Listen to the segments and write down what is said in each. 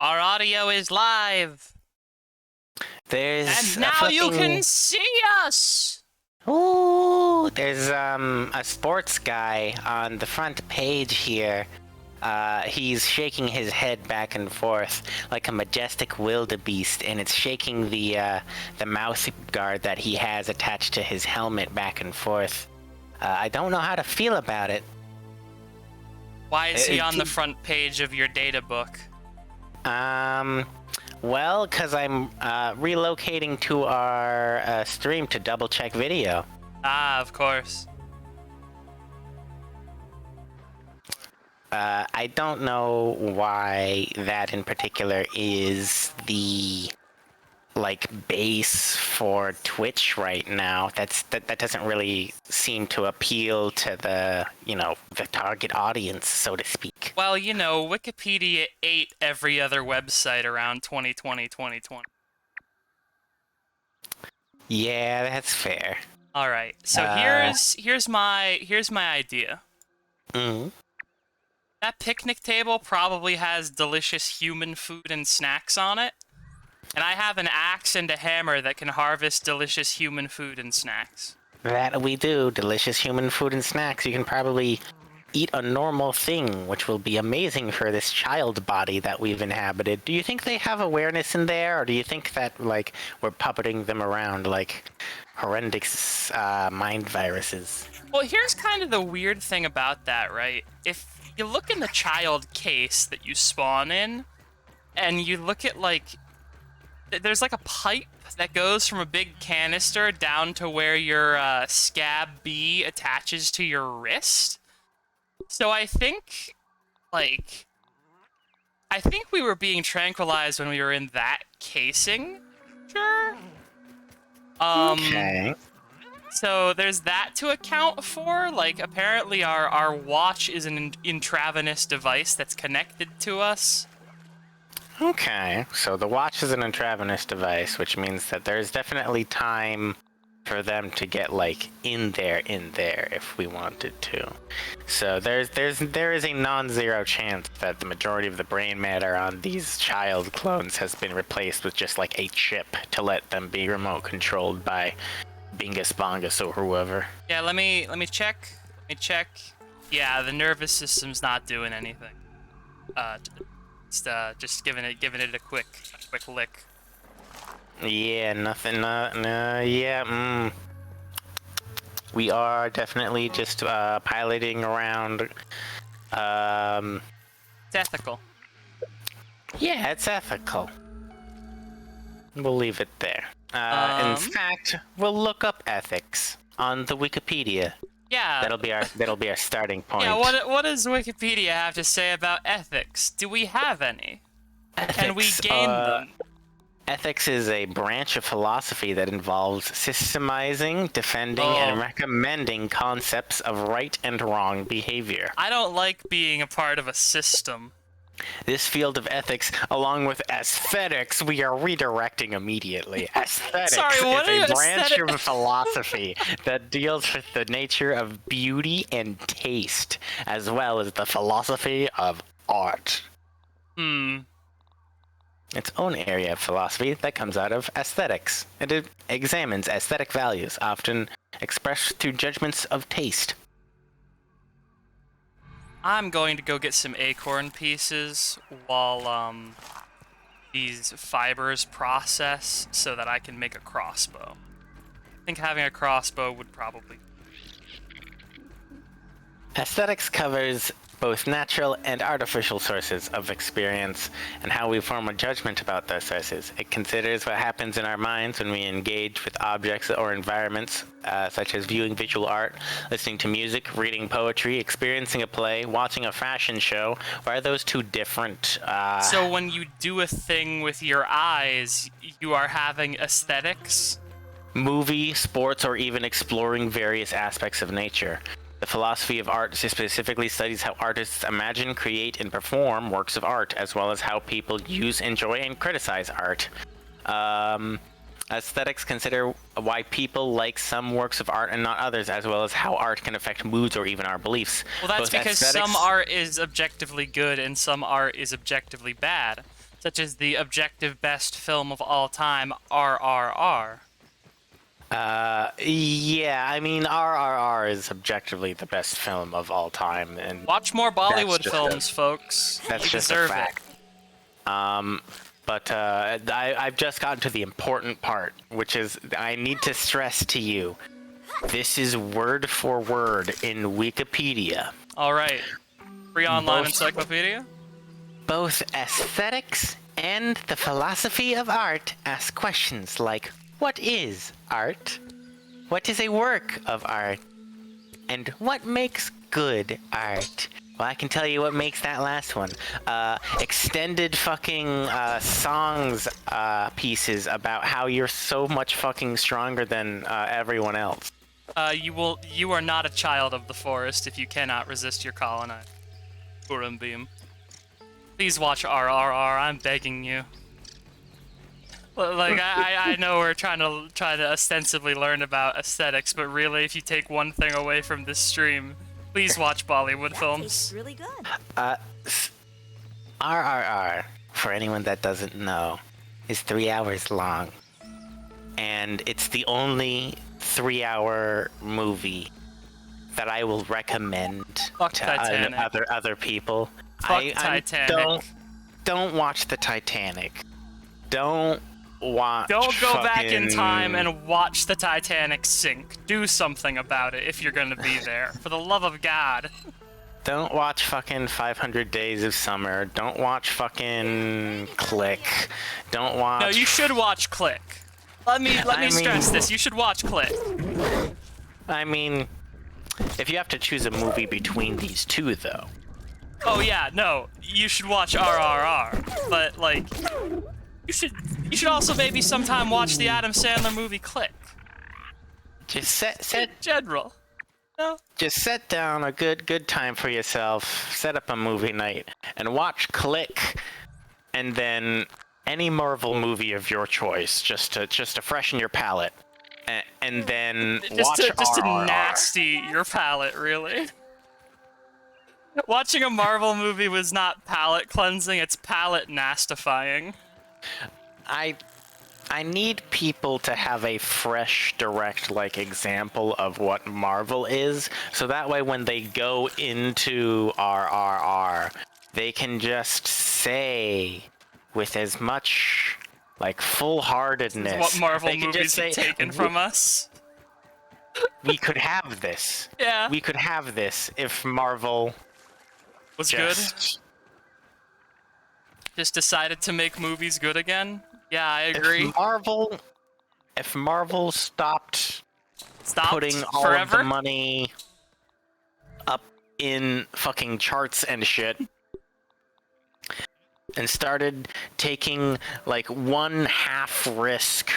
Our audio is live, There's and a now you can fucking see us! there's a sports guy on the front page here. He's shaking his head back and forth like a majestic wildebeest, and it's shaking the mouth guard that he has attached to his helmet back and forth. I don't know how to feel about it. Why is he It- on the front page of your data book? Um, well, because I'm relocating to our stream to double check video. Ah, of course. I don't know why that in particular is the base for Twitch right now. That doesn't really seem to appeal to the target audience, so to speak. Well, you know, Wikipedia ate every other website around 2020, 2020. Yeah, that's fair. Alright, so Uh, here's my idea. mm, That picnic table probably has delicious human food and snacks on it. And I have an axe and a hammer that can harvest delicious human food and snacks. that we do. Delicious human food and snacks. You can probably eat a normal thing, which will be amazing for this child body that we've inhabited. Do you think they have awareness in there, or do you think that we're puppeting them around like horrendous mind viruses? Well, here's kind of the weird thing about that, right? If you look in the child case that you spawn in, and you look at there's like a pipe that goes from a big canister down to where your scab B attaches to your wrist. So I think, we were being tranquilized when we were in that casing. Sure. Okay. So there's that to account for. Like, apparently our watch is an intravenous device that's connected to us. Okay. So the watch is an intravenous device, which means that there's definitely time for them to get in there if we wanted to. So there is a non-zero chance that the majority of the brain matter on these child clones has been replaced with just like a chip to let them be remote controlled by Bingus Bongus or whoever. Yeah, let me check. Yeah, the nervous system's not doing anything. Just giving it a quick lick. Yeah, nothing. Yeah. We are definitely just piloting around. It's ethical. Yeah, it's ethical. We'll leave it there. In fact, we'll look up ethics on the Wikipedia. Yeah. That'll be our starting point. Yeah, what does Wikipedia have to say about ethics? Do we have any? Can we gain them? Ethics is a branch of philosophy that involves systemizing, defending, and recommending concepts of right and wrong behavior. I don't like being a part of a system. This field of ethics, along with aesthetics, we are redirecting immediately. Aesthetics is a branch of philosophy that deals with the nature of beauty and taste, as well as the philosophy of art. Its own area of philosophy that comes out of aesthetics. It examines aesthetic values, often expressed through judgments of taste. I'm going to go get some acorn pieces while these fibers process so that I can make a crossbow. I think having a crossbow would probably... Aesthetics covers both natural and artificial sources of experience and how we form a judgment about those sources. It considers what happens in our minds when we engage with objects or environments, such as viewing visual art, listening to music, reading poetry, experiencing a play, watching a fashion show. Why are those two different? So when you do a thing with your eyes, you are having aesthetics? Movie, sports, or even exploring various aspects of nature. The philosophy of art specifically studies how artists imagine, create, and perform works of art, as well as how people use, enjoy, and criticize art. Aesthetics consider why people like some works of art and not others, as well as how art can affect moods or even our beliefs. Well, that's because some art is objectively good and some art is objectively bad. such as the objective best film of all time, RRR. Yeah, I mean, RRR is objectively the best film of all time, and Watch more Bollywood just films, folks. that's You just a deserve fact. But I've just gotten to the important part, which is I need to stress to you, this is word for word in Wikipedia. All right. Free online Both- encyclopedia. Both aesthetics and the philosophy of art ask questions like, what is art? What is a work of art? And what makes good art? Well, I can tell you what makes that last one. Extended fucking songs pieces about how you're so much fucking stronger than everyone else. You are not a child of the forest if you cannot resist your colonizer. Purim Beam. Please watch RRR. I'm begging you. Like I know we're trying to ostensibly learn about aesthetics, but really, if you take one thing away from this stream, please watch Bollywood films. Tastes really good. RRR, for anyone that doesn't know, is 3 hours long. And it's the only 3-hour movie that I will recommend Fuck to Titanic. other people. Fuck Titanic. Don't watch the Titanic. Don't watch. Don't go back in fucking- time and watch the Titanic sink. Do something about it if you're gonna be there. For the love of God. Don't watch fucking 500 Days of Summer. Don't watch fucking Click. Don't watch. No, you should watch Click. Let me I stress mean- this. You should watch Click. I mean, if you have to choose a movie between these two, though. Oh yeah, no, you should watch RRR. But like, you should also maybe sometime watch the Adam Sandler movie Click. Just set General. No. just set down a good time for yourself. Set up a movie night and watch Click, and then any Marvel movie of your choice, just to freshen your palate, and then watch Just to RRR. nasty your palate, really. Watching a Marvel movie was not palate cleansing; it's palate nastifying. I need people to have a fresh, direct, example of what Marvel is, so that way when they go into RRR, they can just say with as much, full-heartedness. What Marvel they can movies just say, have taken from us? We could have this. Yeah, We could have this if Marvel was good. just... Just decided to make movies good again. Yeah, I agree. If Marvel stopped Stopped putting all forever. of the money up in fucking charts and shit, and started taking one half risk.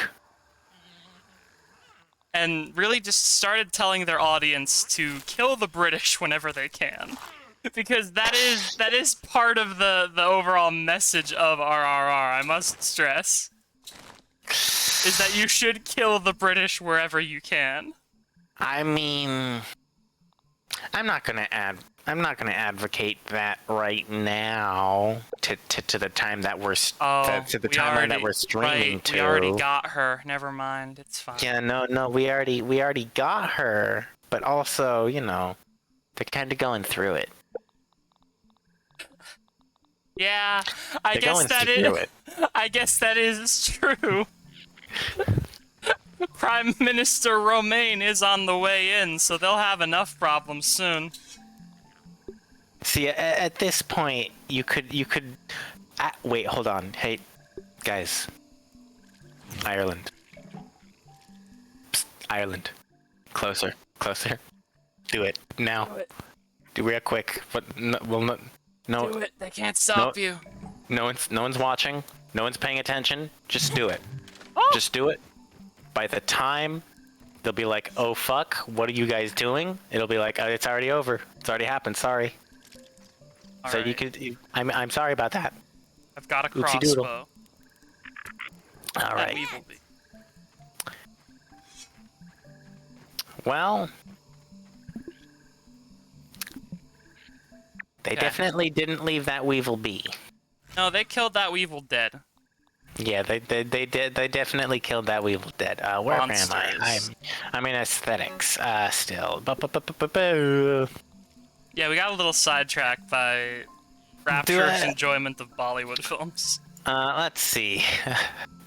And really just started telling their audience to kill the British whenever they can. Because that is part of the overall message of RRR, I must stress. Is that you should kill the British wherever you can. I mean, I'm not gonna advocate that right now to the time that we're to the timeline that we're streaming right, to. We already got her. Never mind. It's fine. Yeah, no, we already got her, but also, they're kind of going through it. Yeah, I They're guess going that through is. it. I guess that is true. Prime Minister Romaine is on the way in, so they'll have enough problems soon. See, at this point, you could. Wait, hold on. Hey, guys. Ireland. Psst, Ireland. Closer. Do it now. Do it. Do real quick. But no, no. Do it. They can't stop you. No one's watching. No one's paying attention. Just do it. Oh. Just do it. By the time they'll be like, "Oh fuck, what are you guys doing?" It'll be like, "It's already over. It's already happened. Sorry." All So right. you could. I'm sorry about that. I've got a Oopsie doodle. crossbow. All That right. we will be. Well, they Okay. definitely didn't leave that Weevil be. No, they killed that Weevil dead. Yeah, they definitely killed that Weevil Dead. Where am I? Monsters. I'm in aesthetics still. Bu- Yeah, we got a little sidetracked by Do rapturous I? enjoyment of Bollywood films. Let's see.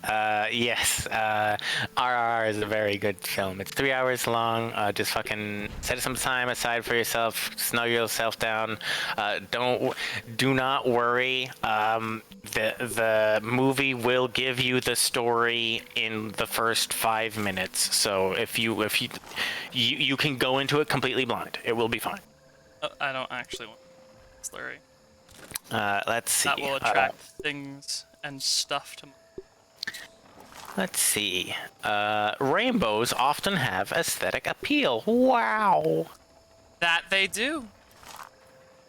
Yes. RRR is a very good film. It's 3 hours long. Just fucking set some time aside for yourself. Snuggle yourself down. Do not worry. The movie will give you the story in the first 5 minutes. So if you can go into it completely blind. It will be fine. I don't actually want Slurry. Let's see. That will attract things and stuff to. Let's see. Rainbows often have aesthetic appeal. Wow. That they do.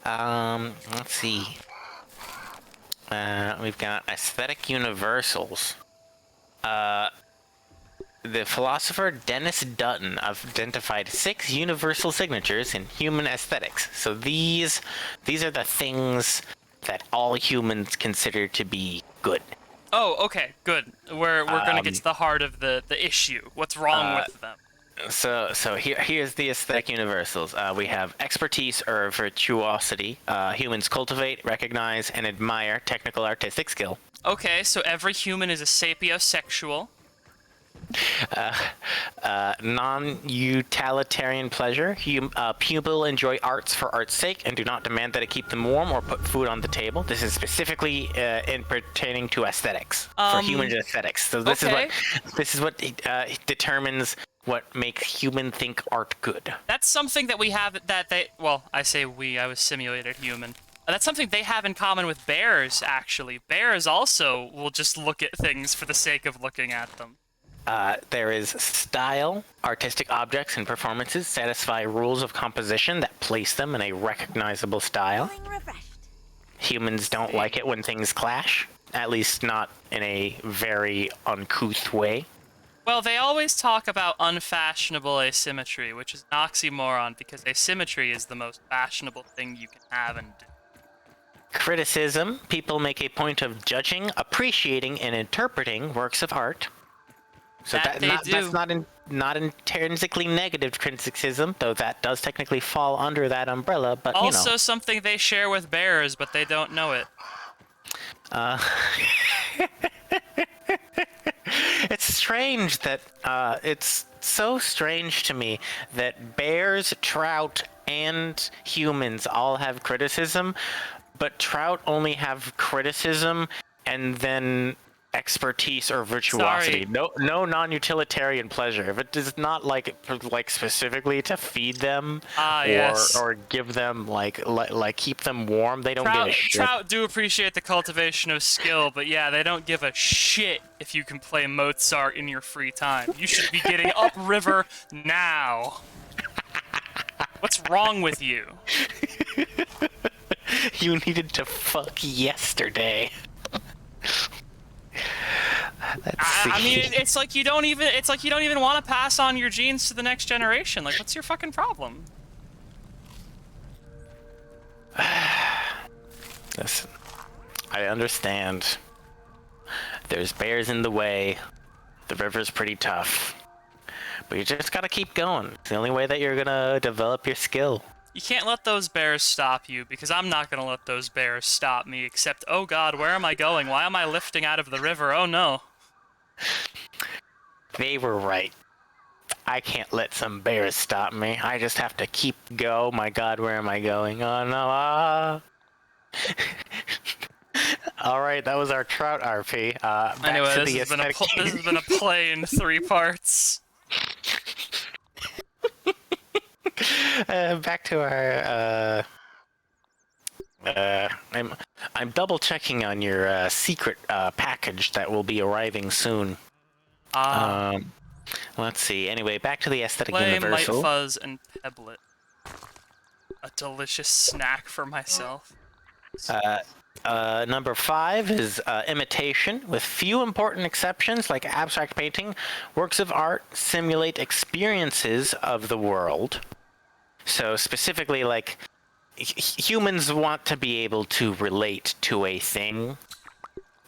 Let's see. We've got aesthetic universals. The philosopher Dennis Dutton identified 6 universal signatures in human aesthetics. So these are the things that all humans consider to be good. Oh, okay, good. We're gonna get to the heart of the issue. What's wrong with them? So here's the aesthetic universals. We have expertise or virtuosity. Humans cultivate, recognize, and admire technical artistic skill. Okay, so every human is a sapiosexual. Non-utilitarian pleasure. People enjoy arts for art's sake and do not demand that it keep them warm or put food on the table. This is specifically in pertaining to aesthetics for human aesthetics. So this is what determines what makes human think art good. That's something that we have that they. Well, I say we. I was simulated human. That's something they have in common with bears. Actually, bears also will just look at things for the sake of looking at them. There is style. Artistic objects and performances satisfy rules of composition that place them in a recognizable style. Humans don't like it when things clash, at least not in a very uncouth way. Well, they always talk about unfashionable asymmetry, which is an oxymoron because asymmetry is the most fashionable thing you can have and do. Criticism. People make a point of judging, appreciating, and interpreting works of art. So that's not intrinsically negative criticism, though that does technically fall under that umbrella. But also something they share with bears, but they don't know it. It's strange that it's so strange to me that bears, trout, and humans all have criticism, but trout only have criticism and then expertise or virtuosity. Sorry. No non-utilitarian pleasure. If it is not like specifically to feed them or give them like keep them warm, they don't give a shit. Trout do appreciate the cultivation of skill, but yeah, they don't give a shit if you can play Mozart in your free time. You should be getting upriver now. What's wrong with you? You needed to fuck yesterday. I mean, it's like you don't even want to pass on your genes to the next generation. Like, what's your fucking problem? Listen, I understand. There's bears in the way. The river's pretty tough. But you just gotta keep going. It's the only way that you're gonna develop your skill. You can't let those bears stop you, because I'm not gonna let those bears stop me, except, oh god, where am I going? Why am I lifting out of the river? Oh no. They were right. I can't let some bears stop me. I just have to keep go. My god, where am I going? Oh no. Alright, that was our trout RP. Anyway, this has been a play in 3 parts. Back to our I'm double checking on your secret package that will be arriving soon. Let's see. Anyway, back to the aesthetic universal. Light Fuzz and Pebblet. A delicious snack for myself. Number 5 is imitation. With few important exceptions, like abstract painting, works of art simulate experiences of the world. So specifically, like, humans want to be able to relate to a thing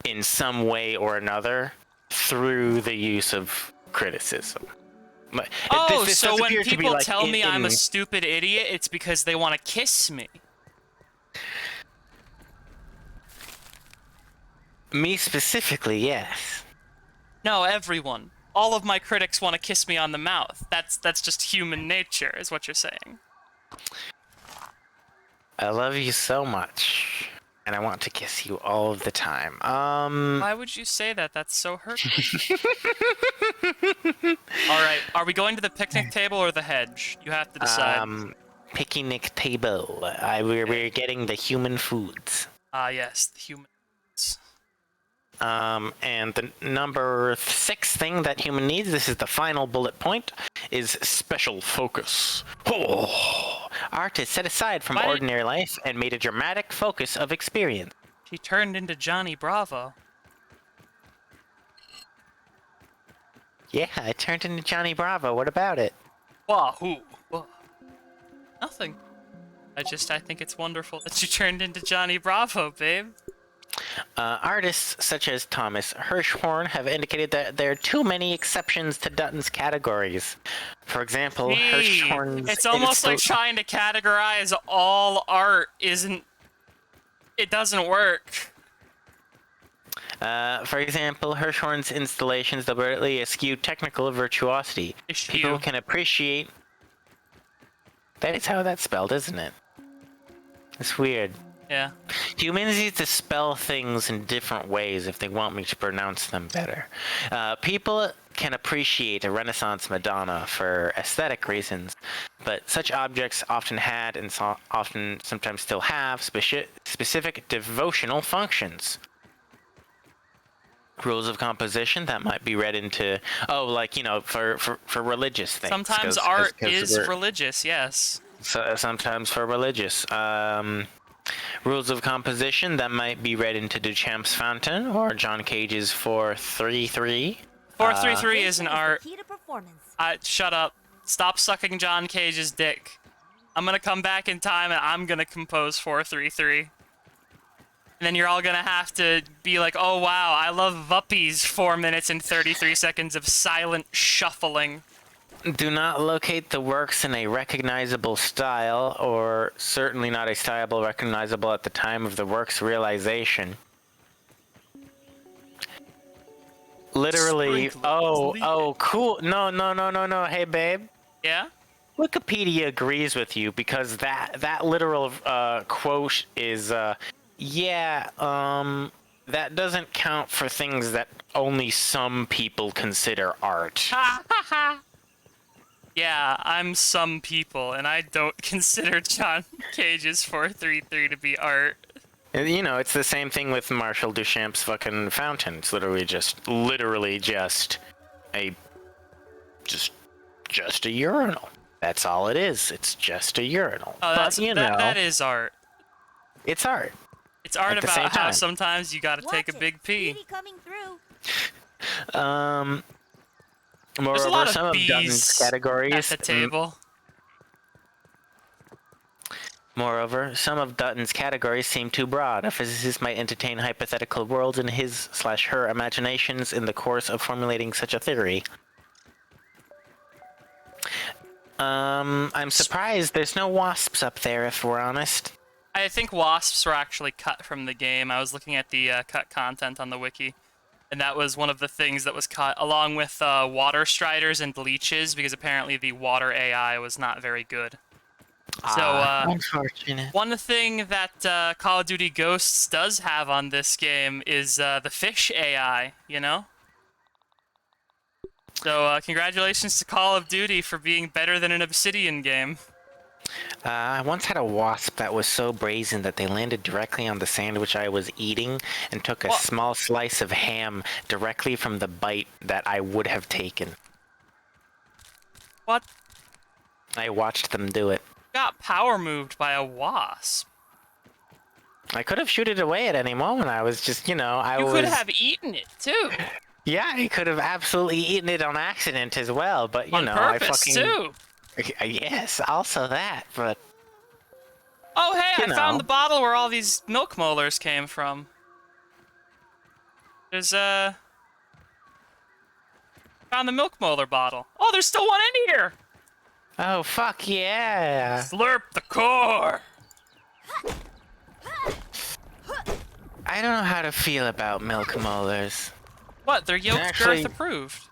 in some way or another through the use of criticism. But Oh, this so does when appear to be people like tell me I'm a in stupid idiot, it's because they want to kiss me. me specifically, yes. No, everyone. All of my critics want to kiss me on the mouth. That's just human nature, is what you're saying. I love you so much, and I want to kiss you all of the time. Why would you say that? That's so hurtful. All right, are we going to the picnic table or the hedge? You have to decide. Picnic table. We're getting the human foods. Ah, yes, the humans. And the number 6 thing that human needs, this is the final bullet point, is special focus. Oh, art is set aside from ordinary life and made a dramatic focus of experience. She turned into Johnny Bravo. Yeah, I turned into Johnny Bravo. What about it? Wahoo! Nothing. I think it's wonderful that you turned into Johnny Bravo, babe. Artists such as Thomas Hirschhorn have indicated that there are too many exceptions to Dutton's categories. For example, Hirschhorn's... It's almost like trying to categorize all art isn't... It doesn't work. For example, Hirschhorn's installations deliberately eschew technical virtuosity. People can appreciate... That is how that's spelled, isn't it? It's weird. Yeah. Humans need to spell things in different ways if they want me to pronounce them better. People can appreciate a Renaissance Madonna for aesthetic reasons, but such objects often had and sometimes still have specific devotional functions. Rules of composition that might be read into for religious things. Sometimes art is religious, yes. So sometimes for religious. Rules of composition that might be read into Duchamp's Fountain or John Cage's 433. 433 is an art. Shut up. Stop sucking John Cage's dick. I'm gonna come back in time and I'm gonna compose 433. And then you're all gonna have to be like, oh wow, I love Vuppy's 4 minutes and 33 seconds of silent shuffling. Do not locate the works in a recognizable style, or certainly not a style recognizable at the time of the work's realization. Literally, oh, cool. No. Hey, babe. Yeah? Wikipedia agrees with you because that literal quote is, that doesn't count for things that only some people consider art. Yeah, I'm some people, and I don't consider John Cage's 433 to be art. You know, it's the same thing with Marshall Duchamp's fucking fountain. It's literally just a urinal. That's all it is. It's just a urinal. Oh, that is art. It's art. It's art about how sometimes you gotta take a big pee. Moreover, There's a lot of some of Dutton's categories at the table. Moreover, some of Dutton's categories seem too broad. A physicist might entertain hypothetical worlds in his/her imaginations in the course of formulating such a theory. I'm surprised there's no wasps up there, if we're honest. I think wasps were actually cut from the game. I was looking at the cut content on the wiki. And that was one of the things that was cut, along with water striders and leeches, because apparently the water AI was not very good. Unfortunate. One thing that Call of Duty Ghosts does have on this game is the fish AI, you know? So congratulations to Call of Duty for being better than an Obsidian game. I once had a wasp that was so brazen that they landed directly on the sandwich I was eating and took a small slice of ham directly from the bite that I would have taken. What? I watched them do it. Got power moved by a wasp. I could have shooted it away at any moment. I was just, you could have eaten it, too. Yeah, I could have absolutely eaten it on accident as well, but, on purpose, too. Yes, also that, but... Oh, hey, I found the bottle where all these milk molars came from. There's found the milk molar bottle. Oh, there's still one in here. Oh, fuck yeah. Slurp the core. I don't know how to feel about milk molars. What? They're yolk Actually- girth approved.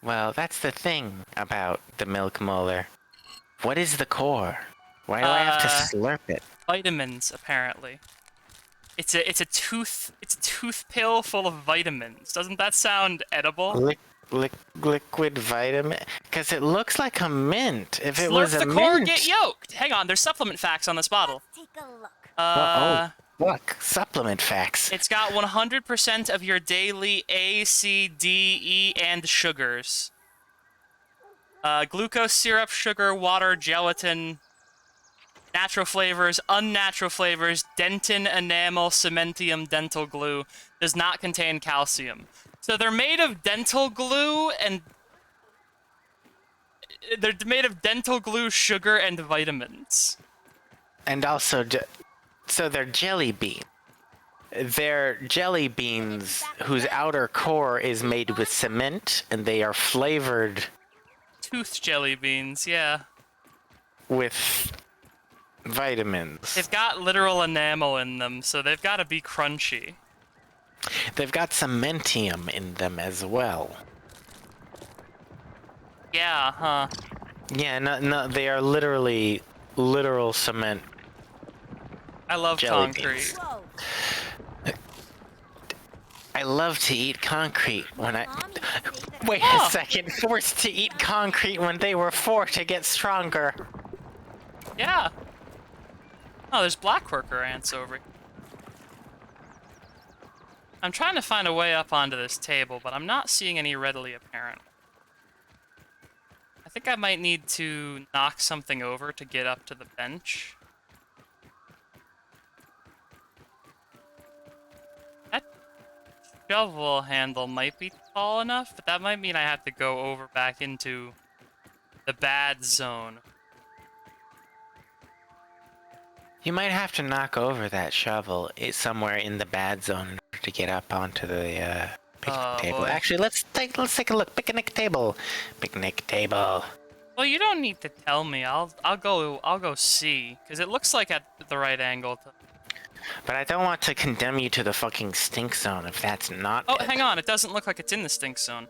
Well, that's the thing about the milk molar. What is the core? Why do I have to slurp it? Vitamins, apparently. It's a tooth pill full of vitamins. Doesn't that sound edible? Liquid vitamin? Because it looks like a mint. If it Slurp was a the core, mint... get yoked. Hang on, there's supplement facts on this bottle. Take a look. oh, look. Supplement facts. It's got 100% of your daily A, C, D, E, and sugars. Glucose syrup, sugar, water, gelatin, natural flavors, unnatural flavors, dentin, enamel, cementium, dental glue. Does not contain calcium. So they're made of dental glue and... They're made of dental glue, sugar, and vitamins. And also, so they're jelly beans. They're jelly beans whose outer core is made with cement, and they are flavored Tooth jelly beans, yeah. with vitamins. They've got literal enamel in them, so they've got to be crunchy. They've got cementium in them as well. Yeah, huh. Yeah, no, they are literally literal cement. I love Jelly concrete. beans. Whoa. I love to eat concrete when I... Mom used to say that Wait Oh. a second, forced to eat concrete when they were 4 to get stronger. Yeah. Oh, there's black worker ants over here. I'm trying to find a way up onto this table, but I'm not seeing any readily apparent. I think I might need to knock something over to get up to the bench. That shovel handle might be tall enough, but that might mean I have to go over back into the bad zone. You might have to knock over that shovel somewhere in the bad zone in order to get up onto the picnic Oh, table. boy. Actually, let's take a look. Picnic table. Picnic table. Well, you don't need to tell me. I'll go see, because it looks like at the right angle. But I don't want to condemn you to the fucking stink zone if that's not Oh, it. hang on. It doesn't look like it's in the stink zone.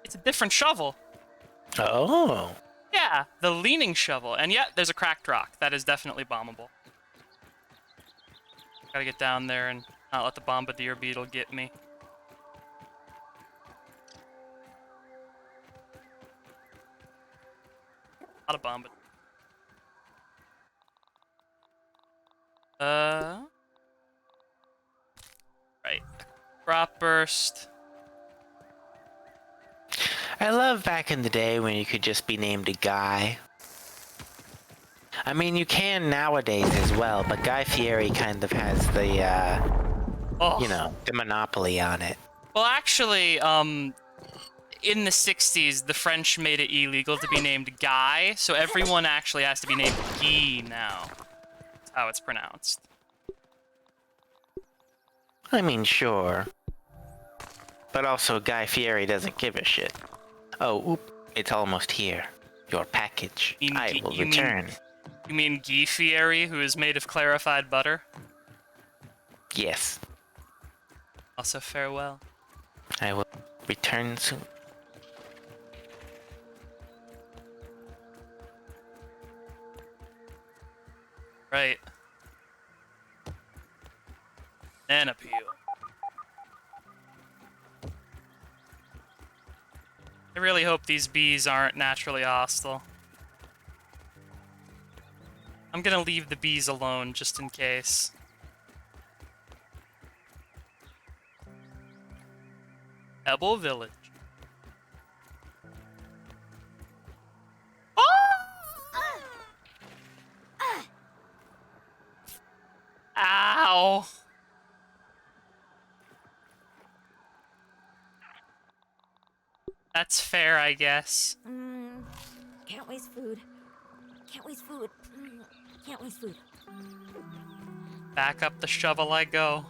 It's a different shovel. Oh. Yeah, the leaning shovel. And yeah, there's a cracked rock. That is definitely bombable. Gotta get down there and not let the bombardier beetle get me. Not a bombardier. Right. Crop burst. I love back in the day when you could just be named a Guy. I mean, you can nowadays as well, but Guy Fieri kind of has the, Oh. you know, the monopoly on it. Well, actually, in the 60s, the French made it illegal to be named Guy, so everyone actually has to be named Guy now. That's how it's pronounced. I mean, sure. But also, Guy Fieri doesn't give a shit. Oh, oop, it's almost here. Your package. You mean I Guy- will you mean- return. You mean Guy Fieri, who is made of clarified butter? Yes, Also, farewell. I will return soon. Right. And appeal. I really hope these bees aren't naturally hostile. I'm gonna leave the bees alone just in case. Ebel Village. Ow! That's fair, I guess. Can't waste food. Can't waste food. Can't waste food. Back up the shovel I go.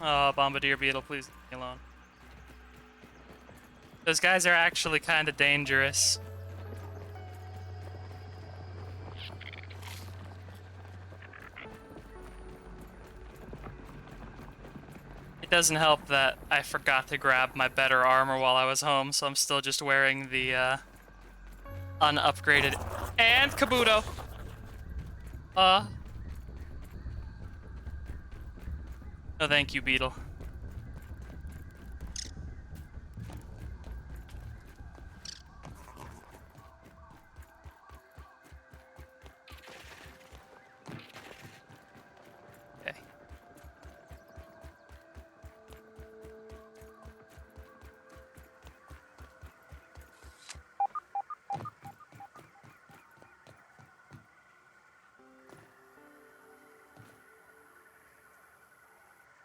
Oh, Bombardier Beetle, please leave me alone. Those guys are actually kind of dangerous. It doesn't help that I forgot to grab my better armor while I was home, so I'm still just wearing the unupgraded. And Kabuto! No thank you, Beetle. Okay.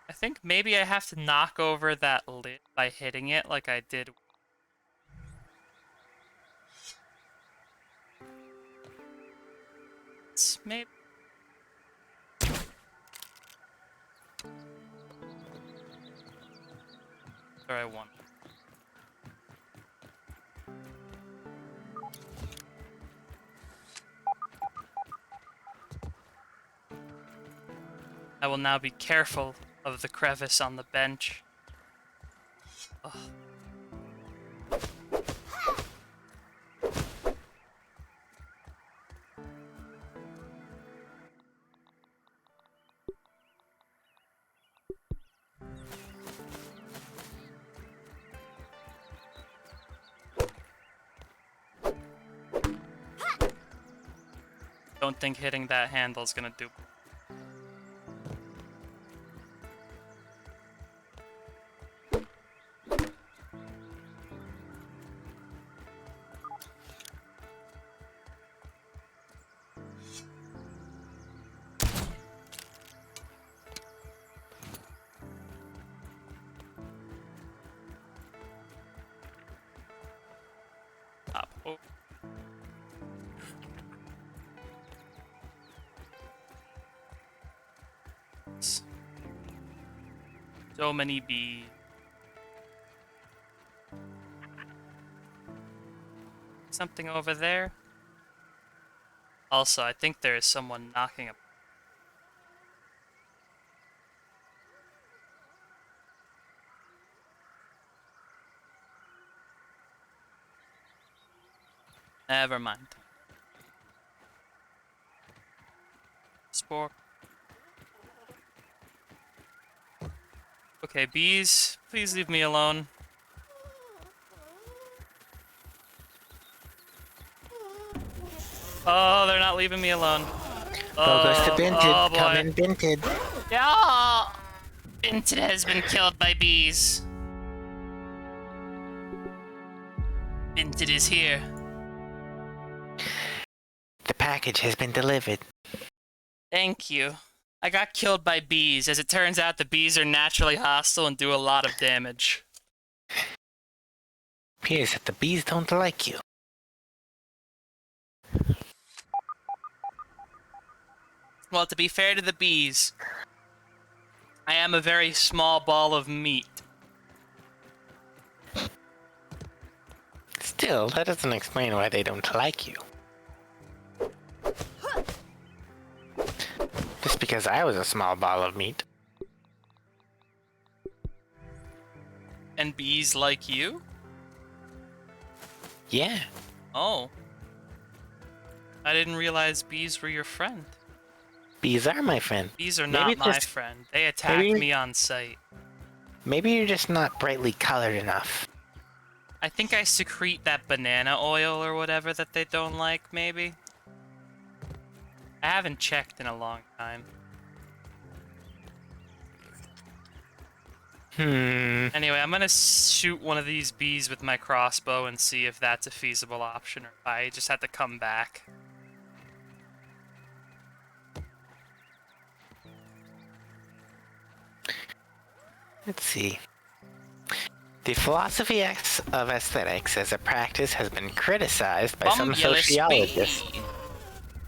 I think maybe I have to knock over that lid by hitting it like I did. Maybe. Or I won. I will now be careful of the crevice on the bench. Ugh. Don't think hitting that handle's gonna do. Up. Oh. So many bees. Something over there. Also, I think there is someone knocking up. Never mind. Spore. Okay, bees, please leave me alone. Oh, they're not leaving me alone. Goes to Binted. Oh boy. Come in, Binted. Yeah! Binted has been killed by bees. Binted is here. The package has been delivered. Thank you. I got killed by bees. As it turns out, the bees are naturally hostile and do a lot of damage. Appears that the bees don't like you. Well, to be fair to the bees, I am a very small ball of meat. Still, that doesn't explain why they don't like you. Just because I was a small ball of meat. And bees like you? Yeah. Oh. I didn't realize bees were your friend. Bees are my friend. Bees are Maybe not it's my just- friend. They attack maybe- me on sight. Maybe you're just not brightly colored enough. I think I secrete that banana oil or whatever that they don't like, maybe? I haven't checked in a long time. Anyway, I'm gonna shoot one of these bees with my crossbow and see if that's a feasible option or if I just have to come back. Let's see. The philosophy of aesthetics as a practice has been criticized by some sociologists.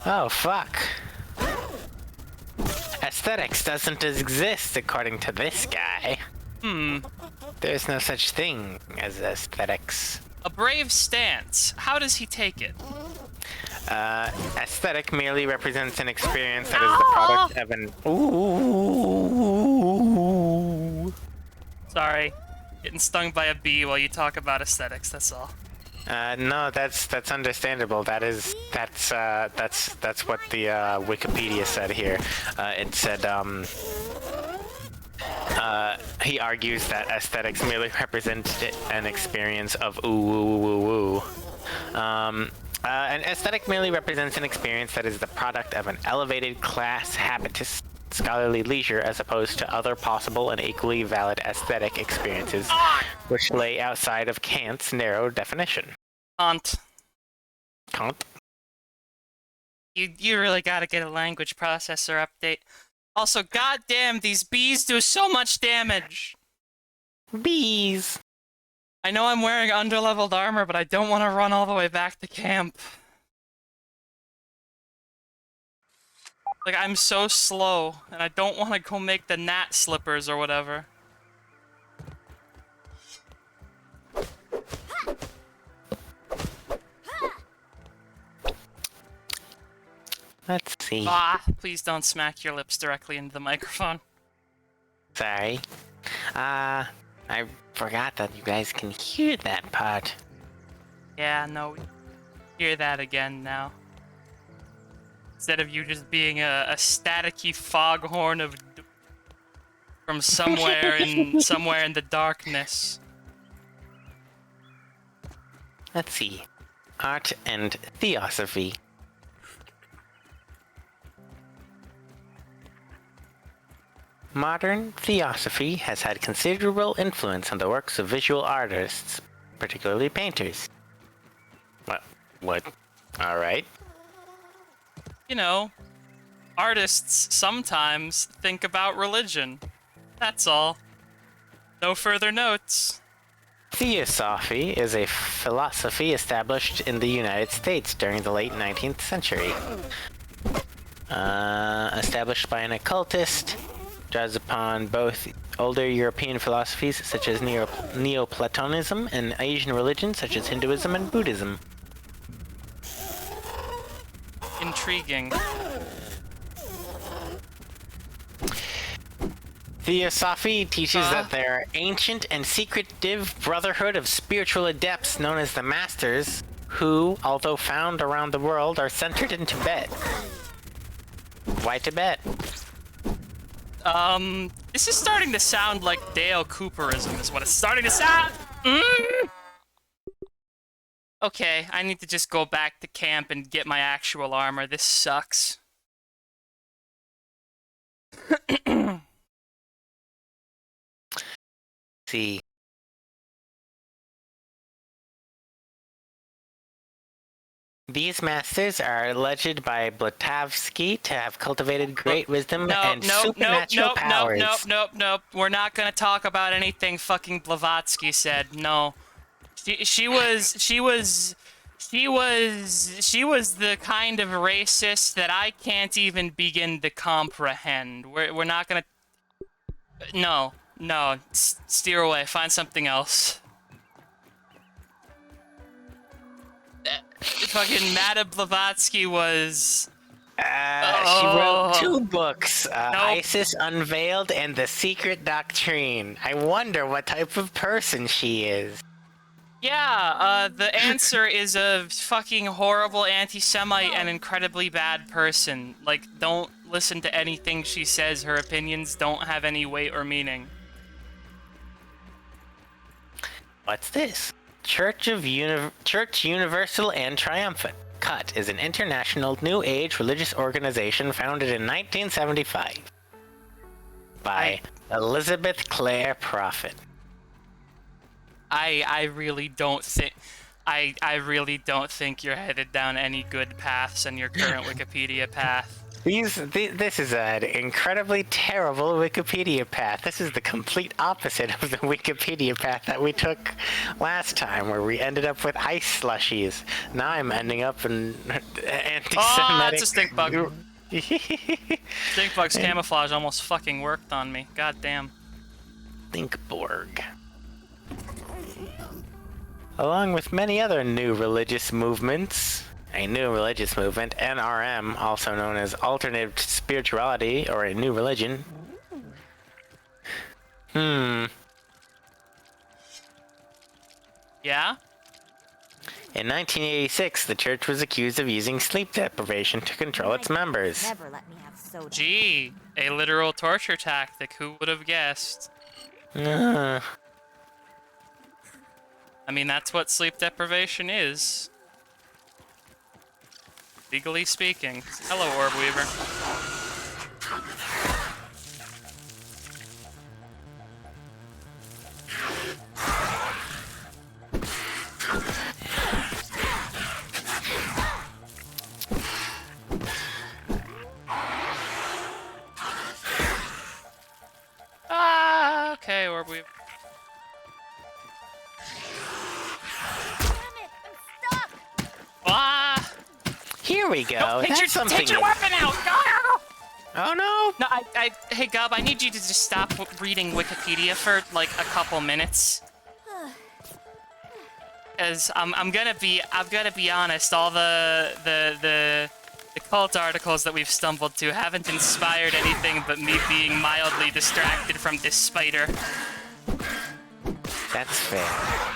Oh, fuck. Aesthetics doesn't exist according to this guy. There's no such thing as aesthetics. A brave stance. How does he take it? Aesthetic merely represents an experience that is the product of an... Ooh. Sorry. Getting stung by a bee while you talk about aesthetics, that's all. No, that's understandable. That's what the Wikipedia said here. It said he argues that aesthetics merely represent an experience of ooh. An aesthetic merely represents an experience that is the product of an elevated class habitus scholarly leisure as opposed to other possible and equally valid aesthetic experiences which lay outside of Kant's narrow definition. Kant. Kant? You really gotta get a language processor update. Also, goddamn, these bees do so much damage! Bees! I know I'm wearing underleveled armor, but I don't want to run all the way back to camp. Like, I'm so slow, and I don't want to go make the gnat slippers or whatever. Let's see. Ah, please don't smack your lips directly into the microphone. Sorry. I forgot that you guys can hear that part. Yeah, no, we hear that again now. Instead of you just being a staticky foghorn of from somewhere in the darkness. Let's see. Art and Theosophy. Modern Theosophy has had considerable influence on the works of visual artists, particularly painters. What? Alright. You know, artists sometimes think about religion. That's all. No further notes. Theosophy is a philosophy established in the United States during the late 19th century. Established by an occultist, draws upon both older European philosophies such as Neoplatonism and Asian religions such as Hinduism and Buddhism. Intriguing. Theosophy teaches that there are ancient and secretive brotherhood of spiritual adepts known as the Masters, who, although found around the world, are centered in Tibet. Why Tibet? This is starting to sound like Dale Cooperism is what it's starting to sound. Okay, I need to just go back to camp and get my actual armor. This sucks. See. These masters are alleged by Blavatsky to have cultivated great wisdom and supernatural powers. Nope. We're not gonna talk about anything fucking Blavatsky said. No. She was the kind of racist that I can't even begin to comprehend. We're not gonna. No. Steer away. Find something else. Fucking Madame Blavatsky was. She wrote 2 books, Nope. Isis Unveiled and The Secret Doctrine. I wonder what type of person she is. Yeah, the answer is a fucking horrible anti-Semite and incredibly bad person. Like, don't listen to anything she says. Her opinions don't have any weight or meaning. What's this? Church Universal and Triumphant. CUT is an international New Age religious organization founded in 1975 by Elizabeth Clare Prophet. I really don't think I really don't think you're headed down any good paths on your current Wikipedia path. This is an incredibly terrible Wikipedia path. This is the complete opposite of the Wikipedia path that we took last time, where we ended up with ice slushies. Now I'm ending up in anti-Semitic. Oh, it's a stink bug. Stink bug's camouflage almost fucking worked on me. God damn. Thinkborg. Along with many other new religious movements, a new religious movement, NRM, also known as alternative spirituality or a new religion. Yeah? In 1986, the church was accused of using sleep deprivation to control its members. Never let me have soda. Gee, a literal torture tactic. Who would have guessed? Uh, I mean, that's what sleep deprivation is. Legally speaking. Hello, Orb Weaver. Ah, okay, Orb Weaver. Damn it! I'm stuck! Ah! here we go. Take That's something. your weapon out! No! Oh no! No, hey, Gub, I need you to just stop reading Wikipedia for, like, a couple minutes. As I'm gonna be honest, all the cult articles that we've stumbled to haven't inspired anything but me being mildly distracted from this spider. That's fair.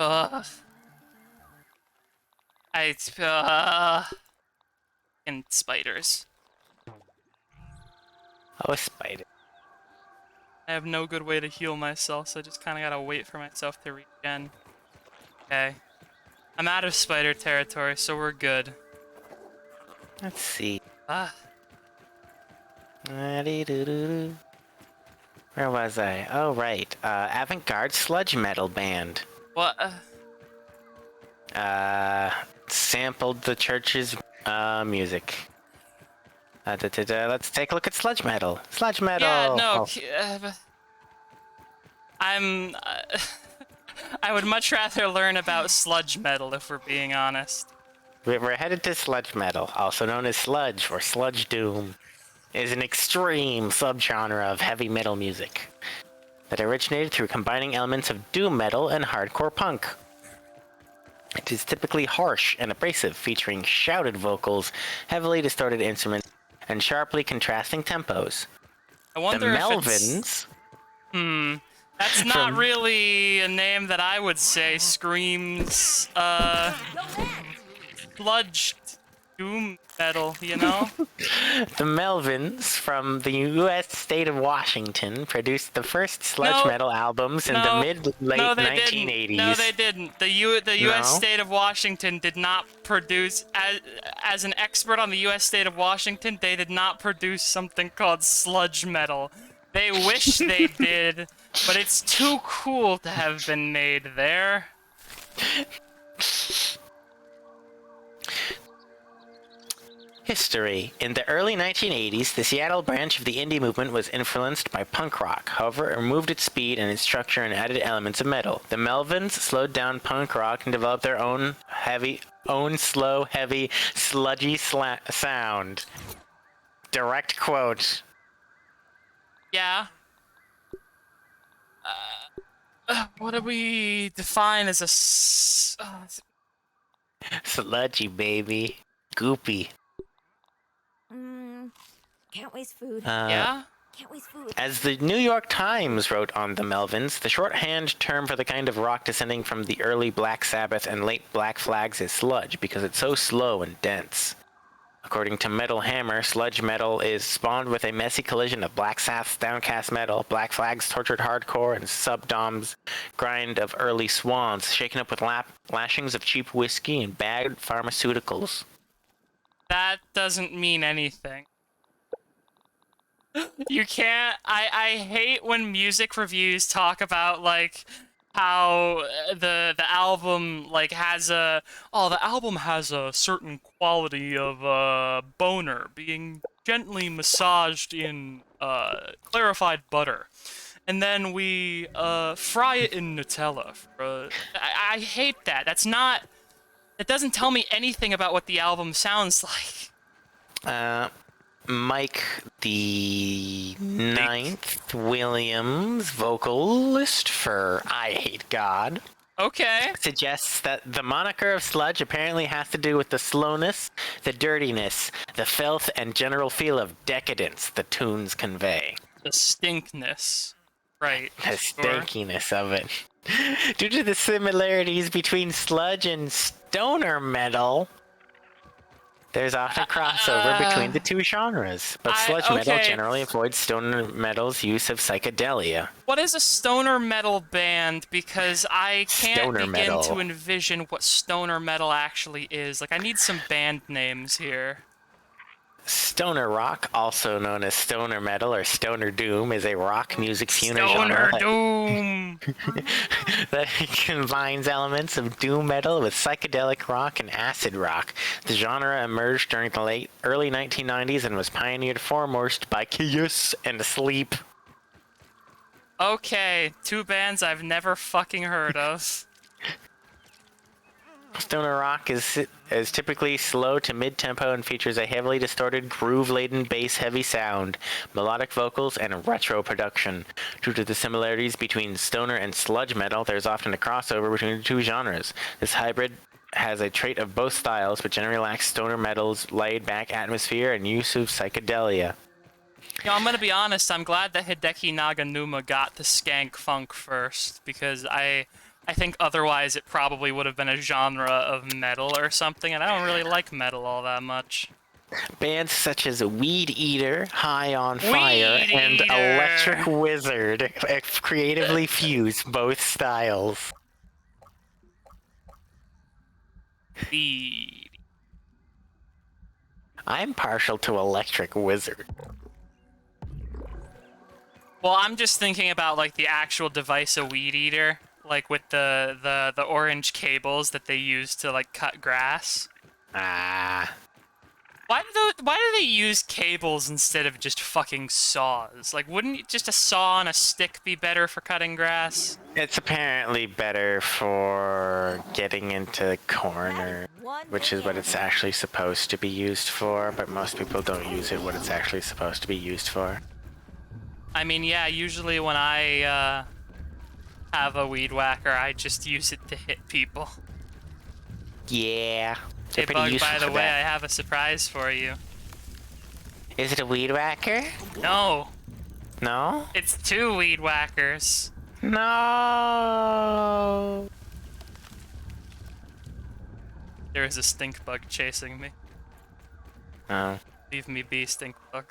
Ugh. And spiders. Oh, a spider. I have no good way to heal myself, so I just kind of gotta wait for myself to regen. Okay. I'm out of spider territory, so we're good. Let's see. Ah. Where was I? Oh, right. Avant-garde sludge metal band. What? Sampled the church's music. Let's take a look at sludge metal. Sludge metal. Yeah, no. Oh. I'm. I would much rather learn about sludge metal, if we're being honest. We're headed to sludge metal, also known as sludge or sludge doom. It is an extreme subgenre of heavy metal music that originated through combining elements of doom metal and hardcore punk. It is typically harsh and abrasive, featuring shouted vocals, heavily distorted instruments, and sharply contrasting tempos. I The wonder if it's... Melvins. That's not really a name that I would say screams, sludge doom metal, you know? The Melvins from the U.S. state of Washington produced the first sludge metal albums in the mid-late 1980s. No, they didn't. The U.S. No? state of Washington did not produce, as an expert on the U.S. state of Washington, they did not produce something called sludge metal. They wish they did, but it's too cool to have been made there. History. In the early 1980s, the Seattle branch of the indie movement was influenced by punk rock. However, it removed its speed and its structure and added elements of metal. The Melvins slowed down punk rock and developed their own slow, heavy, sludgy sound. Direct quote. Yeah. What do we define as a Sludgy, baby. Goopy. Can't waste food. yeah? Can't waste food. As the New York Times wrote on the Melvins, the shorthand term for the kind of rock descending from the early Black Sabbath and late Black Flags is sludge because it's so slow and dense. According to Metal Hammer, sludge metal is spawned with a messy collision of Black Sabbath's downcast metal, Black Flag's tortured hardcore, and Subdom's grind of early Swans, shaken up with lashings of cheap whiskey and bagged pharmaceuticals. That doesn't mean anything. You can't. I hate when music reviews talk about like how the album like has a the album has a certain quality of boner being gently massaged in clarified butter, and then we fry it in Nutella. I hate that. That's not. It doesn't tell me anything about what the album sounds like. Mike the Ninth Williams, vocalist for I Hate God, Okay. suggests that the moniker of sludge apparently has to do with the slowness, the dirtiness, the filth, and general feel of decadence the tunes convey. The stinkness. Right. The stinkiness of it. Due to the similarities between sludge and stoner metal, there's often crossover between the two genres, but sludge metal okay. generally avoids stoner metal's use of psychedelia. What is a stoner metal band? Because I can't Stoner begin metal. to envision what stoner metal actually is. Like, I need some band names here. Stoner rock, also known as stoner metal or stoner doom, is a rock music fusion Stoner genre Doom! that combines elements of doom metal with psychedelic rock and acid rock. The genre emerged during the early 1990s and was pioneered foremost by Kiss and Sleep. Okay, two bands I've never fucking heard of. Stoner rock is typically slow to mid-tempo and features a heavily distorted, groove-laden bass-heavy sound, melodic vocals, and retro production. Due to the similarities between stoner and sludge metal, there's often a crossover between the two genres. This hybrid has a trait of both styles, but generally lacks stoner metal's laid-back atmosphere and use of psychedelia. You know, I'm gonna be honest, I'm glad that Hideki Naganuma got the skank funk first, because I think otherwise it probably would have been a genre of metal or something, and I don't really like metal all that much. Bands such as Weed Eater, High on Fire, Weed and Eater. Electric Wizard creatively fuse both styles. The I'm partial to Electric Wizard. Well, I'm just thinking about like the actual device of Weed Eater, like with the orange cables that they use to like cut grass. Ah. Why do they use cables instead of just fucking saws? Like, wouldn't just a saw on a stick be better for cutting grass? It's apparently better for getting into the corner, which is what it's actually supposed to be used for, but most people don't use it what it's actually supposed to be used for. I mean, yeah, usually when I have a weed whacker, I just use it to hit people. Yeah. Hey, They're pretty Bug, useful by the for way, that. I have a surprise for you. Is it a weed whacker? No, No? it's two weed whackers. No. There is a stink bug chasing me. Oh. Leave me be, stink bug.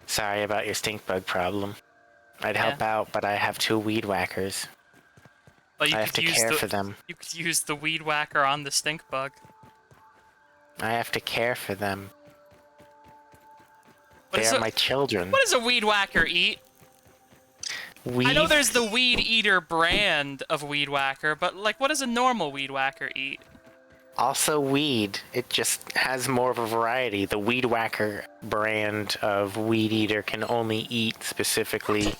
Sorry about your stink bug problem. I'd help out, but I have two weed whackers. But you I have could to use care the, for them. You could use the weed whacker on the stink bug. I have to care for them. What They is are a- my children. What does a weed whacker eat? I know there's the Weed Eater brand of weed whacker, but like, what does a normal weed whacker eat? Also weed. It just has more of a variety. The Weed Whacker brand of Weed Eater can only eat specifically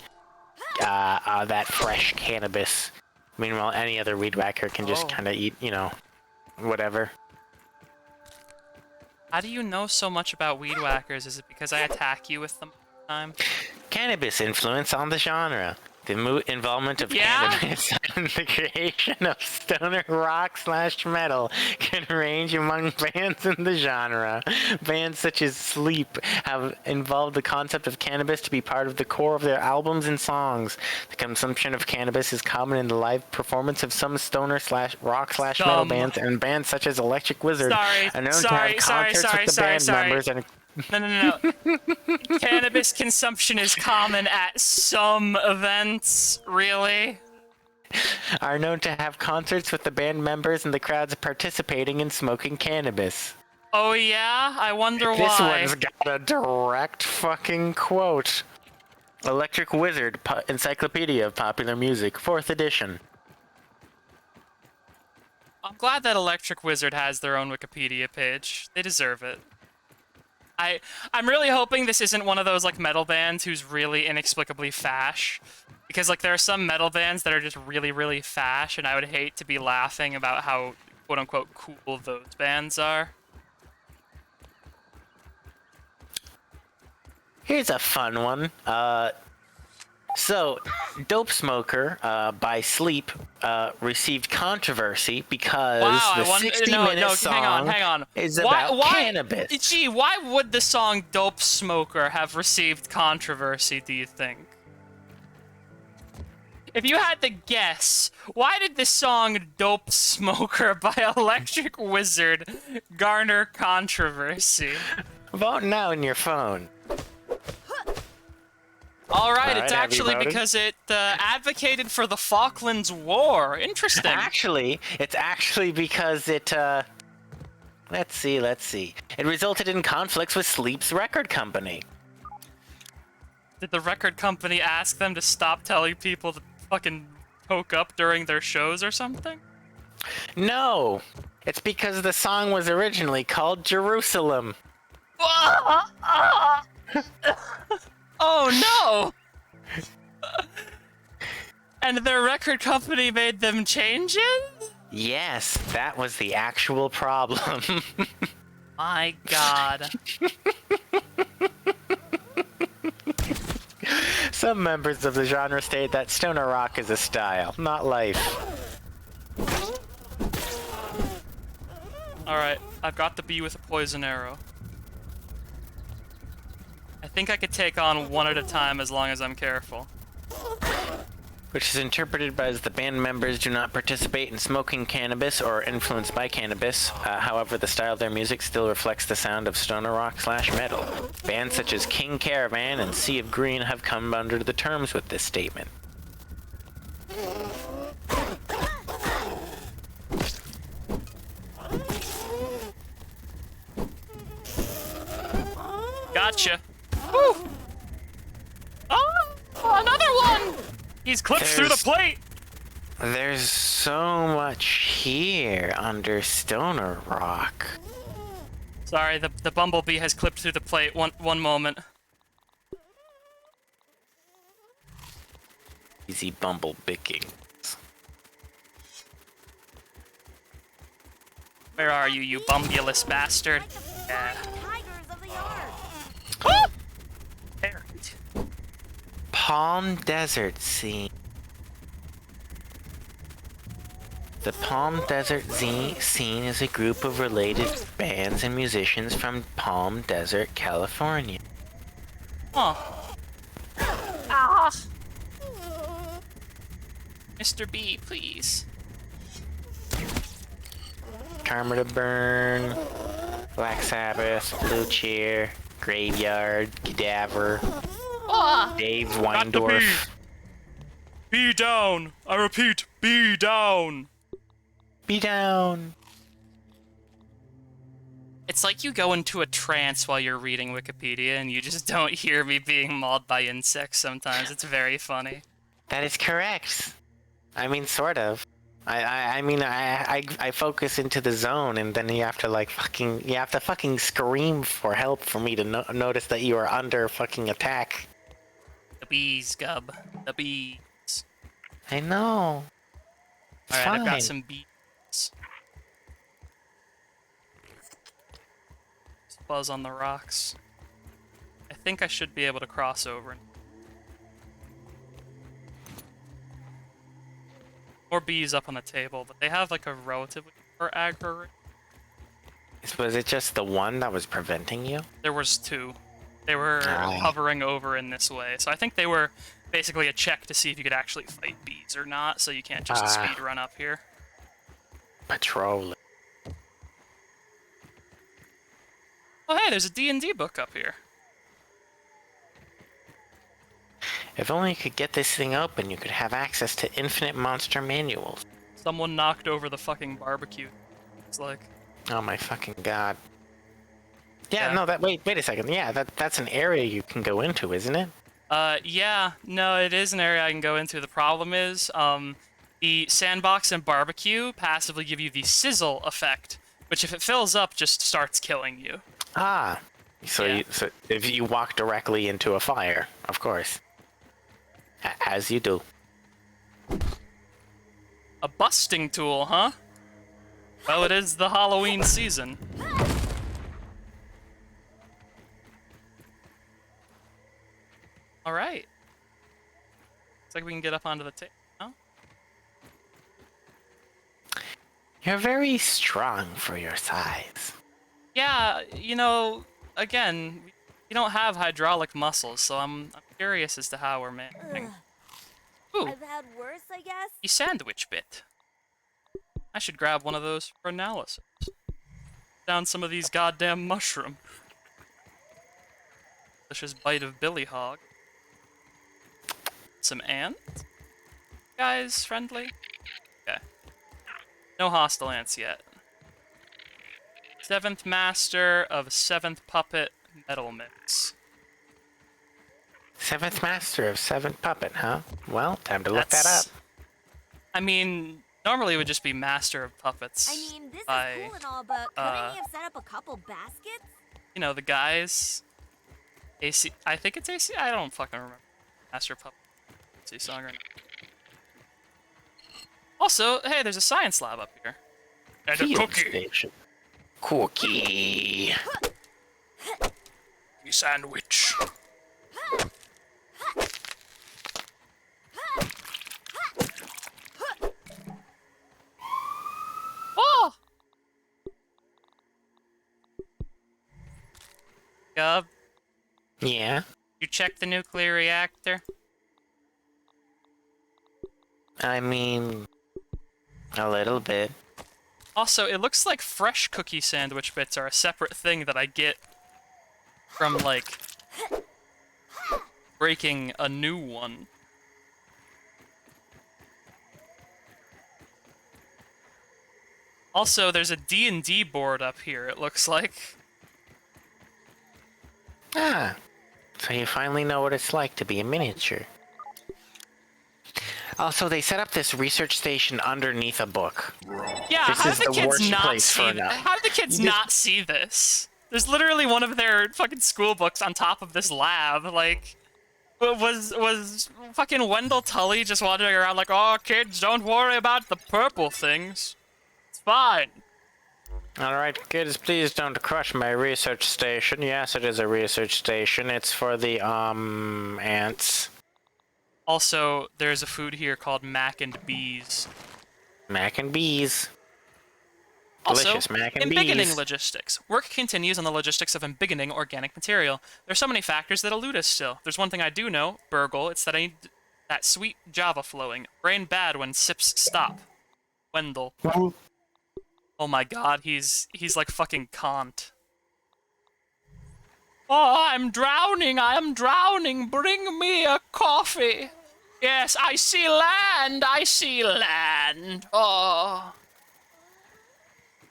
that fresh cannabis. Meanwhile, any other Weed Whacker can just kind of eat, whatever. How do you know so much about weed whackers? Is it because I attack you with them all the time? Cannabis influence on the genre. The involvement of cannabis in the creation of stoner rock/metal can range among bands in the genre. Bands such as Sleep have involved the concept of cannabis to be part of the core of their albums and songs. The consumption of cannabis is common in the live performance of some stoner/rock/metal bands, and bands such as Electric Wizard are known to have concerts with the band members and No. Cannabis consumption is common at some events, really? are known to have concerts with the band members and the crowds participating in smoking cannabis. Oh yeah? I wonder This why. one's got a direct fucking quote. Electric Wizard Encyclopedia of Popular Music, 4th edition. I'm glad that Electric Wizard has their own Wikipedia page. They deserve it. I'm really hoping this isn't one of those like metal bands who's really inexplicably fash. Because like there are some metal bands that are just really, really fash, and I would hate to be laughing about how quote unquote cool those bands are. Here's a fun one. So, Dope Smoker by Sleep received controversy because Wow, the I wonder. 60-minute No, song hang on. is about cannabis. Gee, why would the song "Dope Smoker" have received controversy? Do you think? If you had to guess, why did the song "Dope Smoker" by Electric Wizard garner controversy? Vote now in your phone. All right, All it's right, have you actually voted? because it advocated for the Falklands War. Interesting. Actually, it's actually because it, let's see. It resulted in conflicts with Sleep's record company. Did the record company ask them to stop telling people to fucking poke up during their shows or something? No, it's because the song was originally called Jerusalem. Oh no! And their record company made them change it? Yes, that was the actual problem. My god. Some members of the genre state that stoner rock is a style, not life. Alright, I've got the bee with a poison arrow. I think I could take on one at a time as long as I'm careful. Which is interpreted as the band members do not participate in smoking cannabis or influenced by cannabis. However, the style of their music still reflects the sound of stoner rock / metal. Bands such as King Caravan and Sea of Green have come under the terms with this statement. Gotcha. Woo! Oh, another one! He's clipped through the There's- plate! There's so much here under stoner rock. Sorry, the bumblebee has clipped through the plate. One moment. Easy bumble bicking. Where are you, you bumbulous bastard? Like the Yeah. tigers of the yard. Ah! There. Palm Desert Scene. The Palm Desert Scene is a group of related bands and musicians from Palm Desert, California. Huh. Ah! Mr. B, please. Karma to Burn, Black Sabbath, Blue Cheer, Graveyard, Cadaver, Ah! Dave Got the Weindorf. Be down! I repeat, be down! Be down. It's like you go into a trance while you're reading Wikipedia and you just don't hear me being mauled by insects sometimes. It's very funny. That is correct. I mean, sort of. I focus into the zone, and then you have to fucking scream for help for me to notice that you are under fucking attack. The bees, Gub. The bees. I know. It's Alright, I've got fine. some bees. Buzz on the rocks. I think I should be able to cross over. More bees up on the table, but they have like a relatively poor aggro rate. Was it just the one that was preventing you? There was two. They were Oh. hovering over in this way, so I think they were basically a check to see if you could actually fight bees or not, so you can't just speed run up here. Patrolling. Oh hey, there's a D&D book up here. If only you could get this thing open, you could have access to infinite monster manuals. Someone knocked over the fucking barbecue. It's like, Oh my fucking god. Yeah, Yeah. no, wait a second. Yeah, that's an area you can go into, isn't it? Yeah, no, it is an area I can go into. The problem is, the sandbox and barbecue passively give you the sizzle effect, which if it fills up, just starts killing you. Ah, so Yeah. so if you walk directly into a fire, of course, as you do. A busting tool, huh? Well, it is the Halloween season. All right. Looks like we can get up onto the table. No? You're very strong for your size. Yeah, again, we don't have hydraulic muscles, so I'm curious as to how we're managing. Ooh, I've had worse, I guess. the sandwich bit. I should grab one of those for analysis. Down some of these goddamn mushroom. Delicious bite of Billy Hog. Some ants? Guys, friendly? Okay. No hostile ants yet. 7th Master of 7th Puppet Metal Mix. 7th Master of 7th Puppet, huh? Well, time to look that up. I mean, normally it would just be Master of Puppets. I mean, this by, is cool and all, but couldn't he have set up a couple baskets? the guys. AC. I think it's AC. I don't fucking remember. Master of Puppets. AC song or not. Also, hey, there's a science lab up here. And a Field cookie. station. Cookie. Sandwich. Oh! Gub, Yeah. you check the nuclear reactor? I mean, a little bit. Also, it looks like fresh cookie sandwich bits are a separate thing that I get from, like, breaking a new one. Also, there's a D&D board up here, it looks like. Ah, so you finally know what it's like to be a miniature. Also, they set up this research station underneath a book. Yeah, This how is did the the kids worst not place for see an elf. How did the kids not see this? There's literally one of their fucking school books on top of this lab. Like, was fucking Wendell Tully just wandering around like, oh, kids, don't worry about the purple things. It's fine. Alright, kids, please don't crush my research station. Yes, it is a research station. It's for the, ants. Also, there's a food here called mac and bees. Mac and bees. Also, Delicious mac and embiggening bees. logistics. Work continues on the logistics of embiggening organic material. There's so many factors that elude us still. There's one thing I do know, Burgle, it's that I need that sweet Java flowing. Brain bad when sips stop. Wendell. Oh my god, he's like fucking Kant. Oh, I'm drowning, bring me a coffee. Yes, I see land, Oh.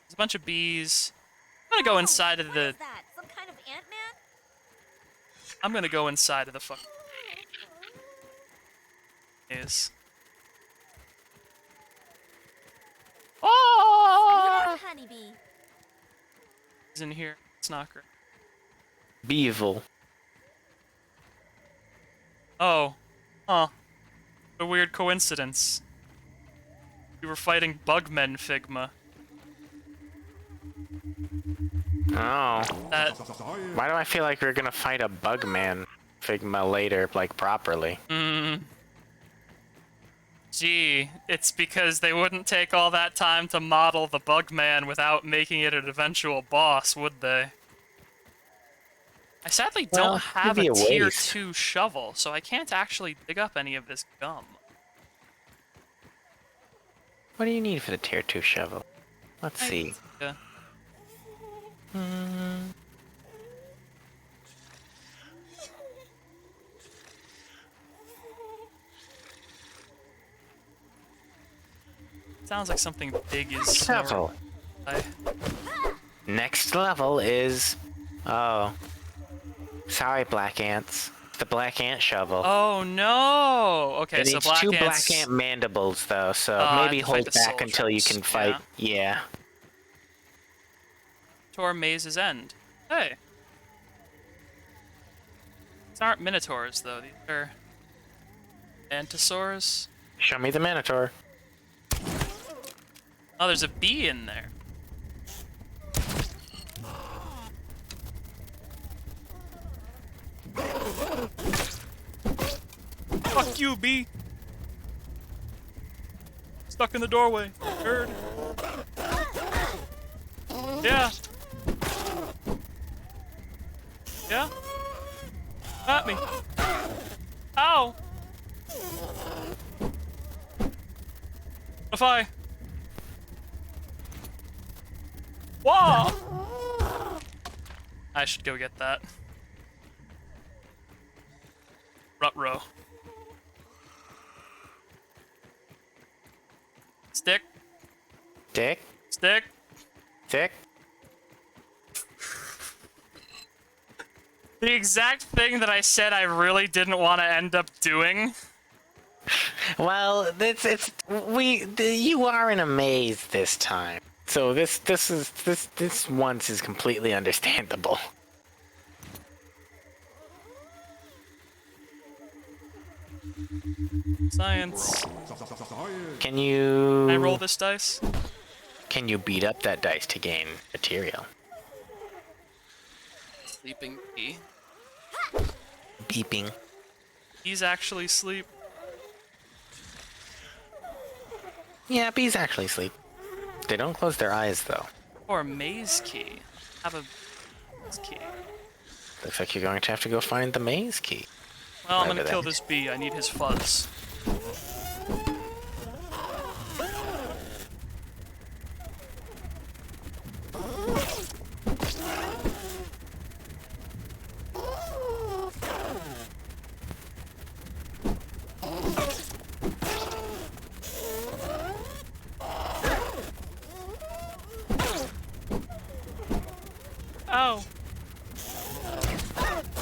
There's a bunch of bees. I'm gonna go inside of What the, is that? Some kind of Ant-Man? I'm gonna go inside of the fucking is. Oh! Not a honeybee. He's in here. It's not great. Beevil. Oh. Huh. What a weird coincidence. We were fighting Bugmen, Figma. Oh. That, Why do I feel like we're gonna fight a Bugman Figma later, like, properly? gee, it's because they wouldn't take all that time to model the Bugman without making it an eventual boss, would they? I sadly Well, don't have it'd a be a tier waste. 2 shovel, so I can't actually dig up any of this gum. What do you need for the tier 2 shovel? Let's see. Yeah. Sounds like something big is Shovel. I- Next level is Oh. Sorry, black ants. The black ant shovel. Oh no! Okay, It so needs black two ants. black ant mandibles, though, so I have maybe to fight hold the back until you soldiers, can fight. Yeah. Tor Maze's End. Hey. These aren't minotaurs though. These are antisaurs. Show me the Minotaur. Oh, there's a bee in there. Fuck you, bee. Stuck in the doorway. Nerd. Yeah. Yeah? At me. Ow! If I... Whoa! I should go get that. Rut-row. Stick. Dick? Stick. Dick? The exact thing that I said I really didn't want to end up doing. Well, you are in a maze this time. So this once is completely understandable. Science. Can you... Can I roll this dice? Can you beat up that dice to gain material? Sleeping bee. Beeping. Bees actually sleep. Yeah, bees actually sleep. They don't close their eyes, though. Or a maze key. Have a maze key. Looks like you're going to have to go find the maze key. Well, I'm Whatever gonna kill that this bee. I need his fuzz. Oh.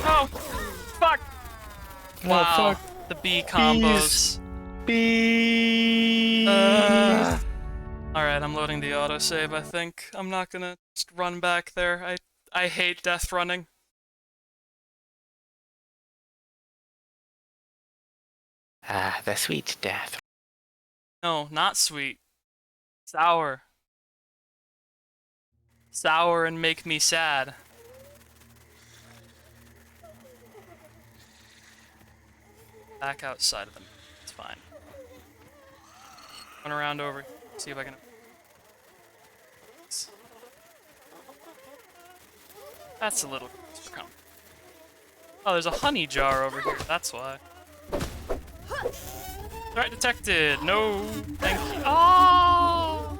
Oh. Fuck. Wow. The bee combos. Bees! Alright, I'm loading the autosave, I think. I'm not gonna just run back there. I hate death running. Ah, the sweet death. No, not sweet. Sour. Sour and make me sad. Back outside of them. It's fine. Run around over. See if I can... That's a little... Oh, there's a honey jar over here. That's why. Threat detected. No, thank you. Oh!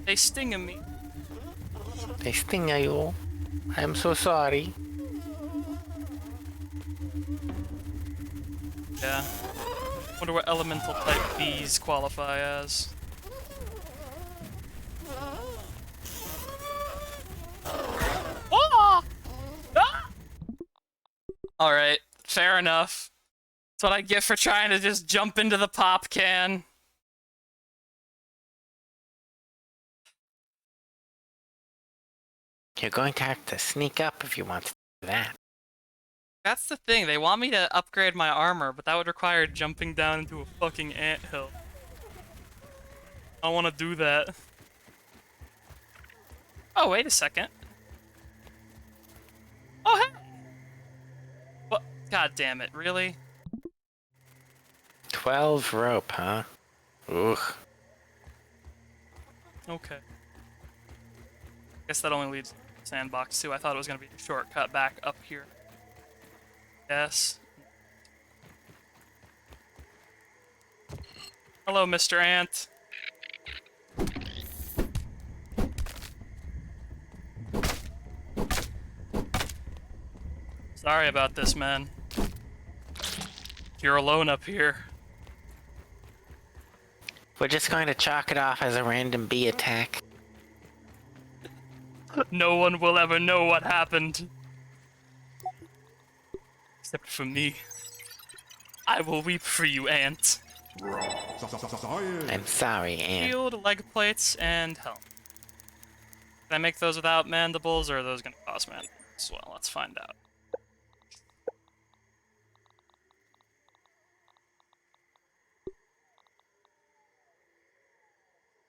They stinging me. They sting you. I'm so sorry. Yeah. Wonder what elemental type bees qualify as. Oh! Ah! Alright, fair enough. That's what I get for trying to just jump into the pop can. You're going to have to sneak up if you want to do that. That's the thing, they want me to upgrade my armor, but that would require jumping down into a fucking anthill. I don't want to do that. Oh, wait a second. Oh, hey! What? God damn it, really? 12 rope, huh? Ugh. Okay. Guess that only leads to the sandbox too. I thought it was gonna be a shortcut back up here. Yes. Hello, Mr. Ant. Sorry about this, man. You're alone up here. We're just going to chalk it off as a random bee attack. No one will ever know what happened. Except for me. I will weep for you, Ant. I'm sorry, Ant. Shield, leg plates, and helmet. Can I make those without mandibles, or are those gonna cost mandibles as well? Let's find out.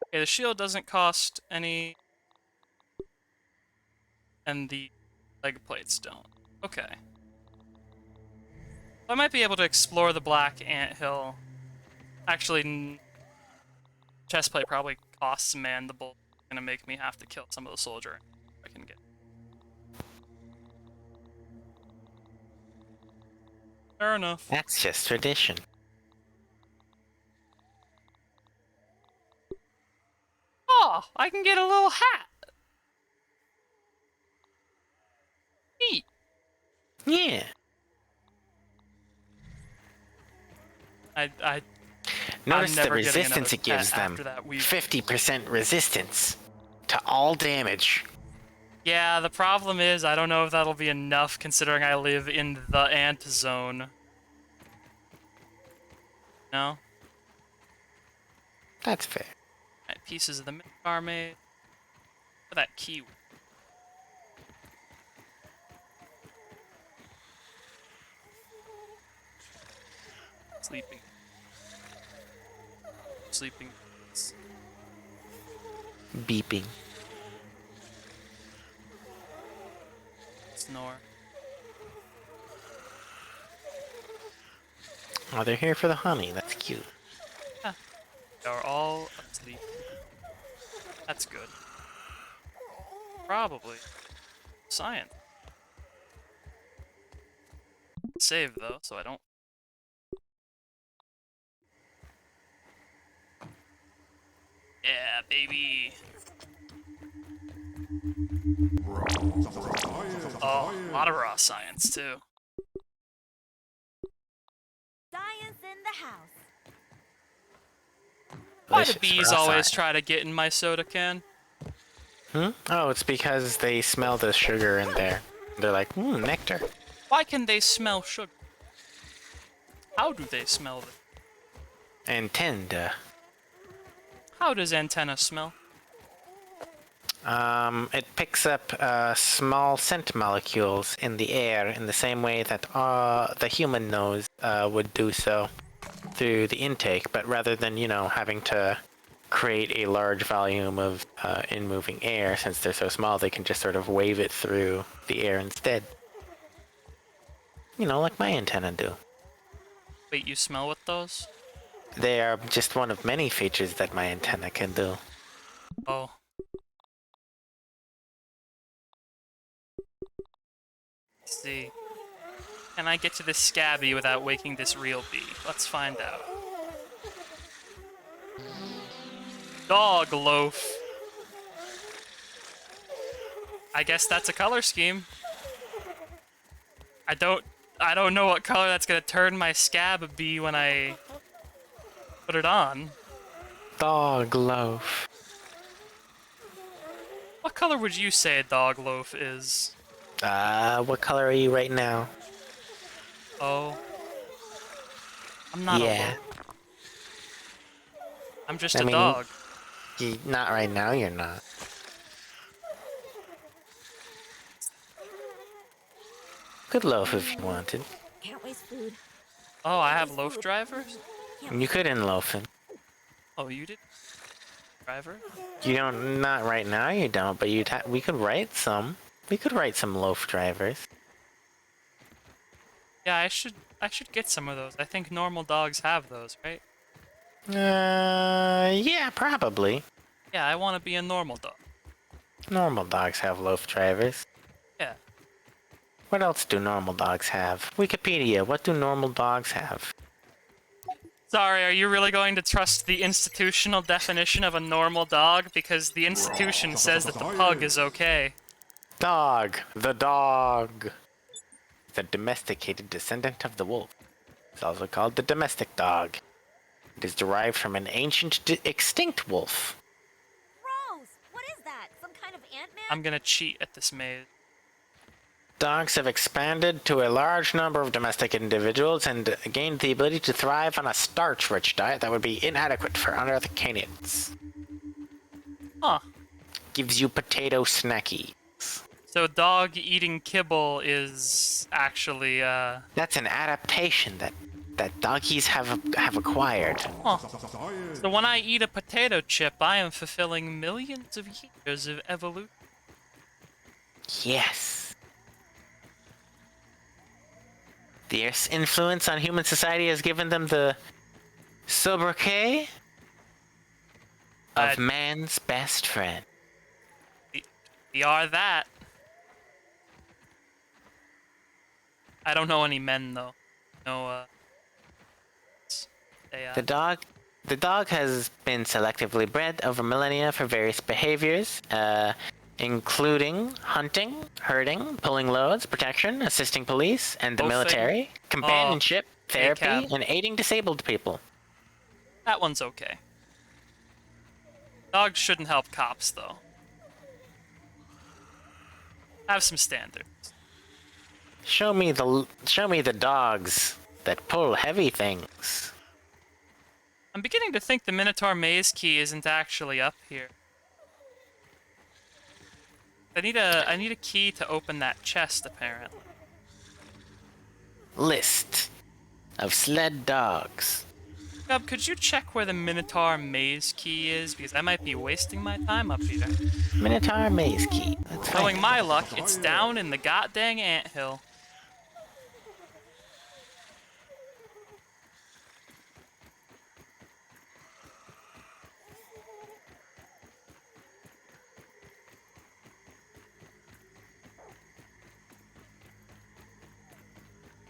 Okay, the shield doesn't cost any, and the leg plates don't. Okay. I might be able to explore the Black Ant Hill. Actually, chestplate probably costs mandible. It's gonna make me have to kill some of the soldier I can get. Fair enough. That's just tradition. Oh, I can get a little hat. Neat. Yeah. I Notice the never getting resistance it another gives pet them. after that. 50% resistance to all damage. Yeah, the problem is I don't know if that'll be enough considering I live in the ant zone. No? That's fair. Alright, pieces of the Minotaur made. Look at that key. Sleeping. Sleeping. Beeping. Snore. Oh, they're here for the honey. That's cute. They are all asleep. That's good. Probably. Science. Save though, so I don't. Yeah, baby. Oh, a lot of raw science too. Science in the house. Why do Delicious bees raw always science. try to get in my soda can? Oh, it's because they smell the sugar in there. They're like, nectar. Why can they smell sugar? How do they smell it? Antenna. How does antenna smell? It picks up small scent molecules in the air in the same way that the human nose would do so through the intake, but rather than, having to create a large volume of in-moving air, since they're so small, they can just sort of wave it through the air instead. Like my antenna do. Wait, you smell with those? They are just one of many features that my antenna can do. Oh. Let's see. Can I get to this scabby without waking this real bee? Let's find out. Dog loaf. I guess that's a color scheme. I don't know what color that's gonna turn my scab bee when I put it on. Dog loaf. What color would you say a dog loaf is? What color are you right now? Oh. I'm not a Yeah. loaf. I'm just I a mean- dog. Not right now, you're not. Could loaf if you wanted. Can't waste food. Oh, I have loaf drivers? You could loafing. Oh, you did? Driver? You don't, not right now you don't, but we could write some. We could write some loaf drivers. Yeah, I should get some of those. I think normal dogs have those, right? Yeah, probably. Yeah, I want to be a normal dog. Normal dogs have loaf drivers. Yeah. What else do normal dogs have? Wikipedia, what do normal dogs have? Sorry, are you really going to trust the institutional definition of a normal dog? Because the institution says that the pug is okay. Dog. The dog. The domesticated descendant of the wolf. It's also called the domestic dog. It is derived from an ancient extinct wolf. Gross! What is that? Some kind of ant I'm gonna cheat at this maze. Dogs have expanded to a large number of domestic individuals and gained the ability to thrive on a starch-rich diet that would be inadequate for unearthicanians. Huh. Gives you potato snacky. So dog eating kibble is actually, That's an adaptation that doggies have acquired. huh. So when I eat a potato chip, I am fulfilling millions of years of evolution. Yes. Their influence on human society has given them the sobriquet of man's best friend. We are that. I don't know any men though. No, The dog has been selectively bred over millennia for various behaviors, including hunting, herding, pulling loads, protection, assisting police and the Both military, companionship, therapy, ACAB. and aiding disabled people. that one's okay. Dogs shouldn't help cops though. Have some standards. Show me the dogs that pull heavy things. I'm beginning to think the Minotaur maze key isn't actually up here. I need a key to open that chest apparently. List of sled dogs. Gub, could you check where the Minotaur maze key is? Because I might be wasting my time up here. Minotaur maze key. Let's Knowing find my luck, it's down in the goddamn anthill.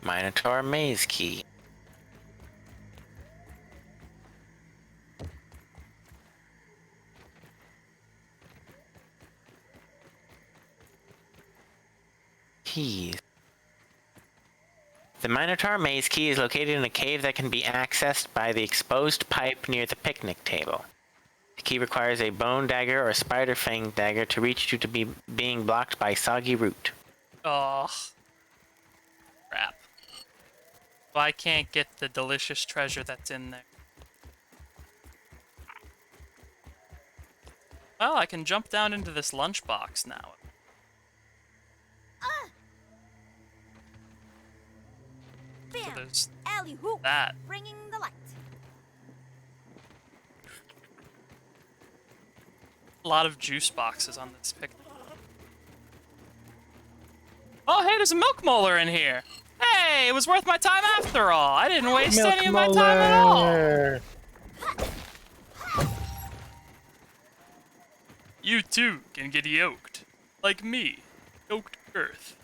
Minotaur maze key. Keys. The Minotaur maze key is located in a cave that can be accessed by the exposed pipe near the picnic table. The key requires a bone dagger or spider fang dagger to reach due to being blocked by soggy root. Oh, crap. Well, I can't get the delicious treasure that's in there. Well, I can jump down into this lunchbox now. So Bam! there's Alley hoop! that. Bringing the light. A lot of juice boxes on this picnic. Oh, hey, there's a milk molar in here. Hey, it was worth my time after all. I didn't waste any of my time at all. You too can get yoked. Like me. Yoked earth.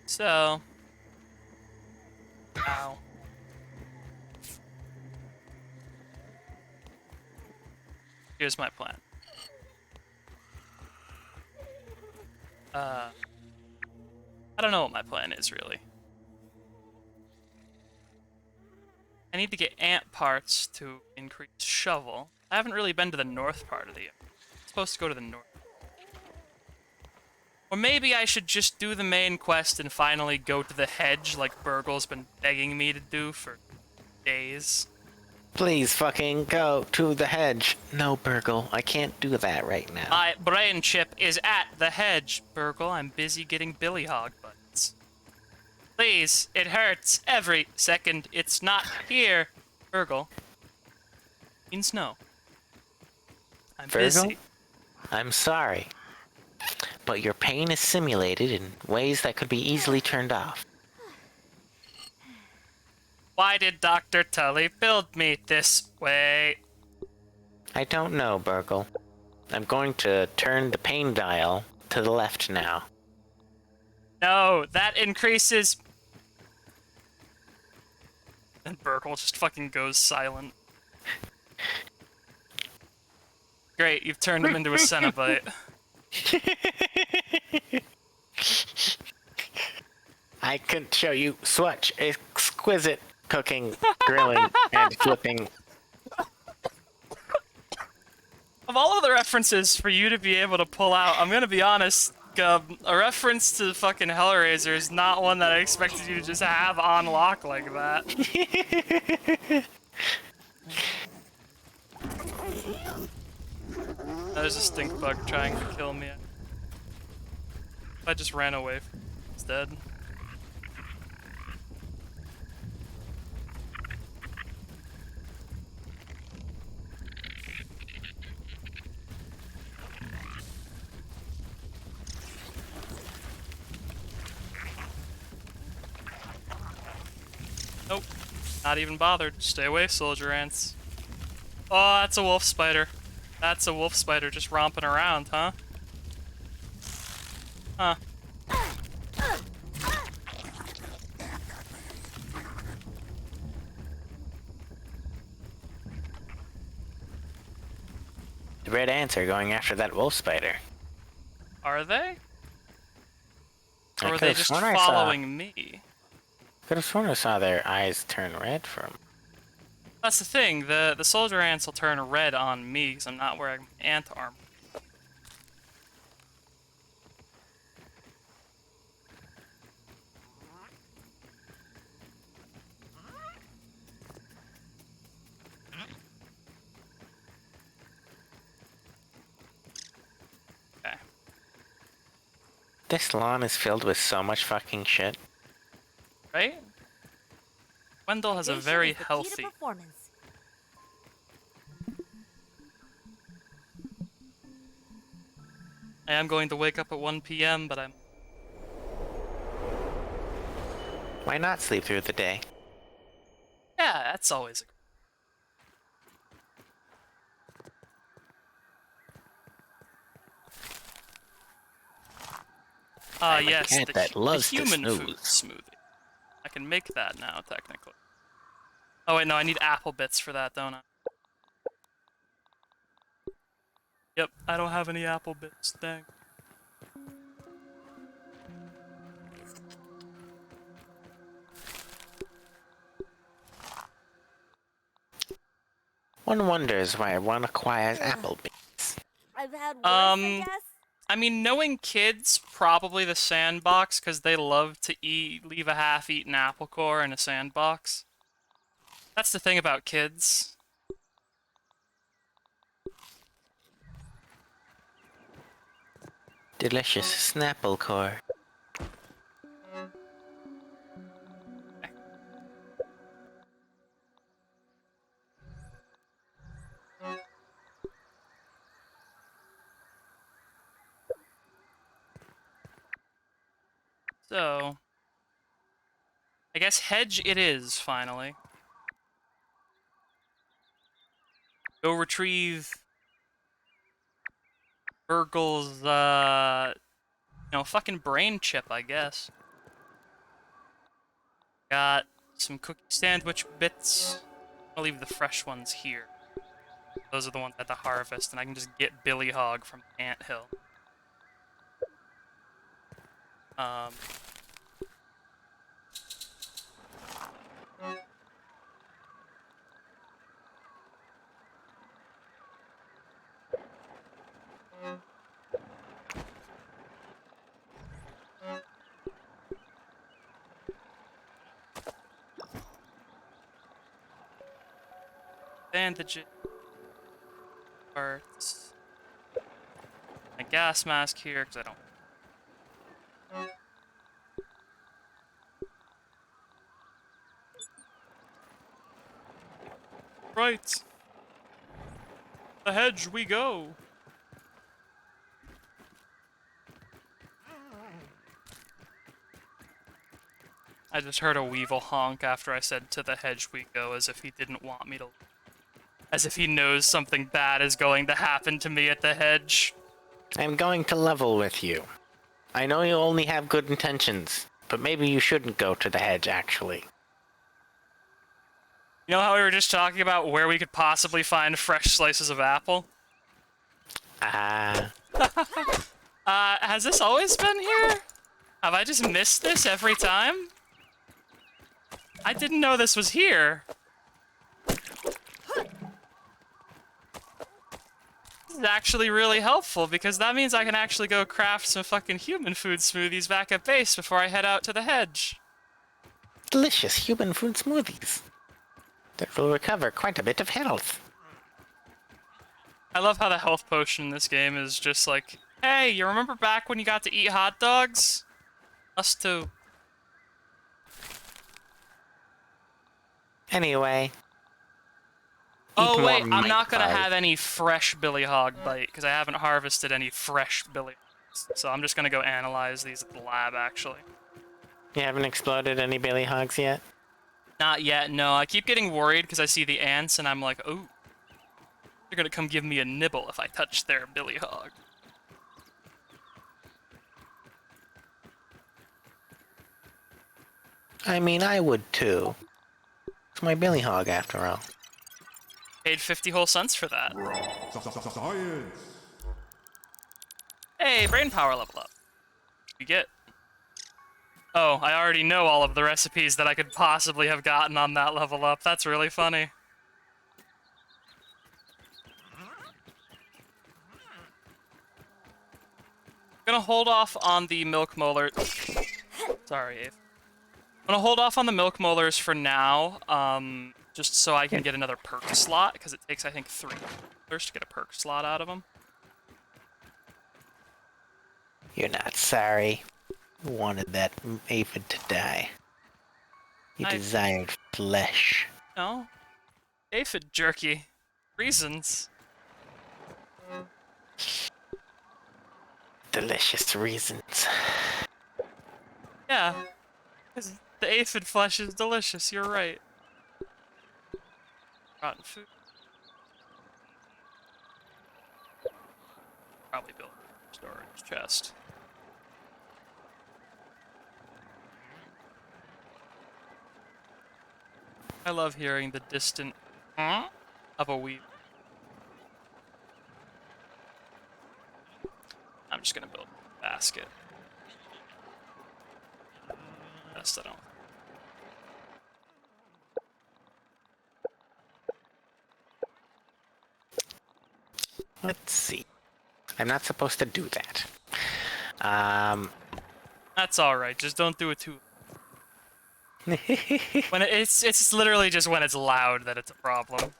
So. Ow. Here's my plan. I don't know what my plan is, really. I need to get ant parts to increase shovel. I haven't really been to the north part of the... I'm supposed to go to the north. Or maybe I should just do the main quest and finally go to the hedge like Burgle's been begging me to do for days. Please fucking go to the hedge. No, Burgle, I can't do that right now. My brain chip is at the hedge, Burgle. I'm busy getting Billy Hog buttons. Please, it hurts every second. It's not here, Burgle. Means no. I'm Virgil? busy. I'm sorry, but your pain is simulated in ways that could be easily turned off. Why did Dr. Tully build me this way? I don't know, Burgle. I'm going to turn the pain dial to the left now. No, that increases... And Burgle just fucking goes silent. Great, you've turned him into a Cenobite. I can show you such exquisite cooking, grilling, and flipping of all of the references for you to be able to pull out, I'm gonna be honest, a reference to fucking Hellraiser is not one that I expected you to just have on lock like that. There's a stink bug trying to kill me. I just ran away from it instead. Nope. Not even bothered. Stay away, soldier ants. Oh, that's a wolf spider. That's a wolf spider just romping around, huh? Huh. The red ants are going after that wolf spider. Are they? I Or are they could've just sworn I saw- following me? Could have sworn I saw their eyes turn red from. That's the thing, the soldier ants will turn red on me because I'm not wearing ant armor. Okay. This lawn is filled with so much fucking shit. Right? Wendell has a Patience very is the key to healthy... performance. I am going to wake up at 1 p.m., but I'm... Why not sleep through the day? Yeah, that's always a... I'm a yes, cat the, that the loves to human food snooze. smoothie. I can make that now, technically. Oh wait, no, I need apple bits for that, don't I? Yep, I don't have any apple bits, dang. One wonders why one acquires Applebee's. I've had worse, Um, I guess. I mean, knowing kids, probably the sandbox, because they love to leave a half-eaten apple core in a sandbox. That's the thing about kids. Delicious Snapple core. So, I guess hedge it is, finally. Go retrieve Virgil's, fucking brain chip, I guess. Got some cookie sandwich bits. I'll leave the fresh ones here. Those are the ones at the harvest, and I can just get Billy Hog from Ant Hill. Bandages. Parts. My gas mask here, because I don't... Right. The hedge we go. I just heard a weevil honk after I said to the hedge we go, as if he didn't want me to... As if he knows something bad is going to happen to me at the hedge. I'm going to level with you. I know you only have good intentions, but maybe you shouldn't go to the hedge, actually. You know how we were just talking about where we could possibly find fresh slices of apple? Ah. Has this always been here? Have I just missed this every time? I didn't know this was here. is actually really helpful because that means I can actually go craft some fucking human food smoothies back at base before I head out to the hedge. Delicious human food smoothies that will recover quite a bit of health. I love how the health potion in this game is just like, hey, you remember back when you got to eat hot dogs? Us too. Anyway. Oh eat more wait, I'm Mite not gonna Bite. have any fresh Billy Hog bite because I haven't harvested any fresh Billy Hogs. So I'm just gonna go analyze these at the lab actually. You haven't exploded any Billy Hogs yet? Not yet, no. I keep getting worried because I see the ants and I'm like, oh, they're gonna come give me a nibble if I touch their Billy Hog. I mean, I would too. It's my Billy Hog after all. Paid 50 whole cents for that. Science. Hey, brain power level up. You get. Oh, I already know all of the recipes that I could possibly have gotten on that level up. That's really funny. Gonna hold off on the milk molar. Sorry, Eve. I'm gonna hold off on the milk molars for now, just so I can get another perk slot, because it takes, I think, 3 molars to get a perk slot out of them. You're not sorry. You wanted that aphid to die. You I- desired flesh. No? Aphid jerky. Reasons. Delicious reasons. Yeah. Because the aphid flesh is delicious, you're right. Rotten food. Probably built a storage chest. I love hearing the distant of a weep. I'm just gonna build a basket. Best I don't. Let's see. I'm not supposed to do that. That's alright, just don't do it too. When it's literally just when it's loud that it's a problem.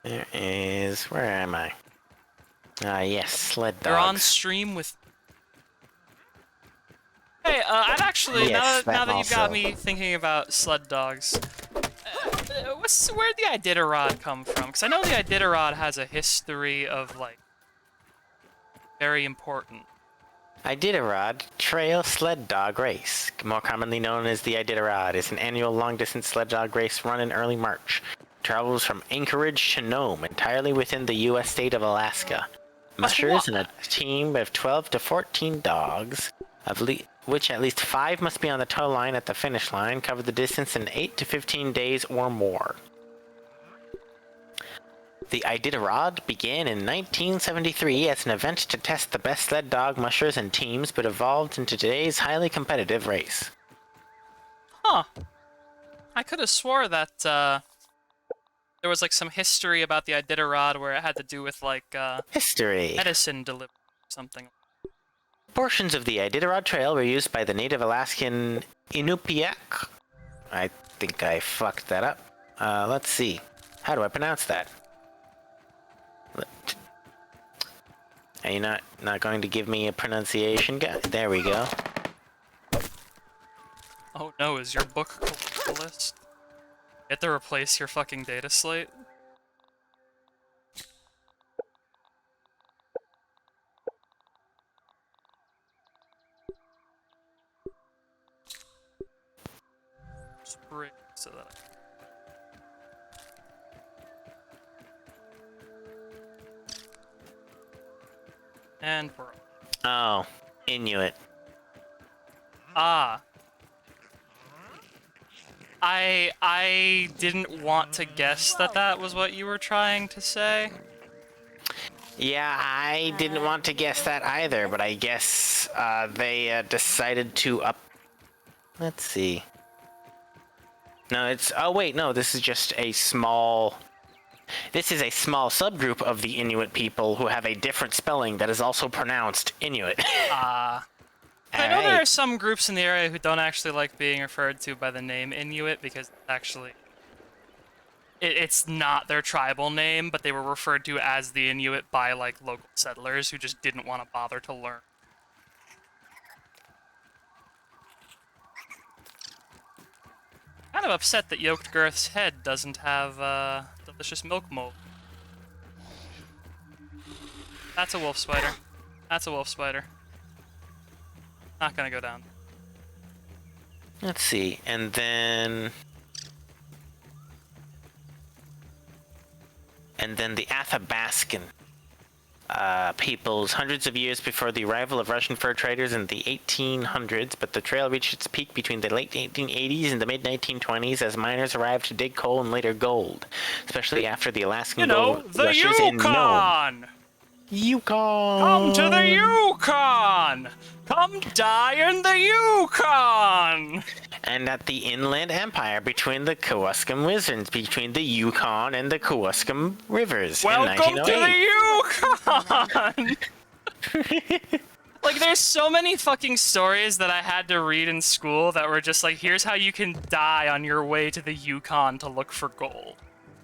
There is... Where am I? Ah, yes, sled dogs. They're on stream with. Hey, I've actually Yes, now that that you've got also. me thinking about sled dogs. Where'd the Iditarod come from? Because I know the Iditarod has a history of like very important. Iditarod Trail Sled Dog Race, more commonly known as the Iditarod, is an annual long-distance sled dog race run in early March. Travels from Anchorage to Nome, entirely within the U.S. state of Alaska. Mushers and a team of 12 to 14 dogs, which at least 5 must be on the tow line at the finish line, cover the distance in 8 to 15 days or more. The Iditarod began in 1973 as an event to test the best sled dog mushers and teams, but evolved into today's highly competitive race. Huh. I could have swore that there was like some history about the Iditarod where it had to do with like History. medicine delivery or something. Portions of the Iditarod Trail were used by the native Alaskan Inupiaq. I think I fucked that up. Let's see. How do I pronounce that? Are you not going to give me a pronunciation guide? There we go. Oh no, is your book collectible? You have to replace your fucking data slate? Spring, so that and we're Oh, Inuit. ah. I didn't want to guess that that was what you were trying to say. Yeah, I didn't want to guess that either, but I guess they decided to up. Let's see. No, it's. Oh wait, no. This is just a small. This is a small subgroup of the Inuit people who have a different spelling that is also pronounced Inuit. I know there are some groups in the area who don't actually like being referred to by the name Inuit because actually it's not their tribal name, but they were referred to as the Inuit by like local settlers who just didn't want to bother to learn. Kind of upset that Yoked Girth's head doesn't have delicious milk mold. That's a wolf spider. That's a wolf spider. Not gonna go down. Let's see, and then the Athabascan peoples hundreds of years before the arrival of Russian fur traders in the 1800s, but the trail reached its peak between the late 1880s and the mid 1920s as miners arrived to dig coal and later gold, especially after the Alaskan gold the rushes in Nome. Yukon! Yukon! Come to the Yukon! Come die in the Yukon! And at the Inland Empire between the Kewaskum Wizards, between the Yukon and the Kewaskum Rivers Welcome in to 1908. the Yukon! Like, there's so many fucking stories that I had to read in school that were just like, here's how you can die on your way to the Yukon to look for gold.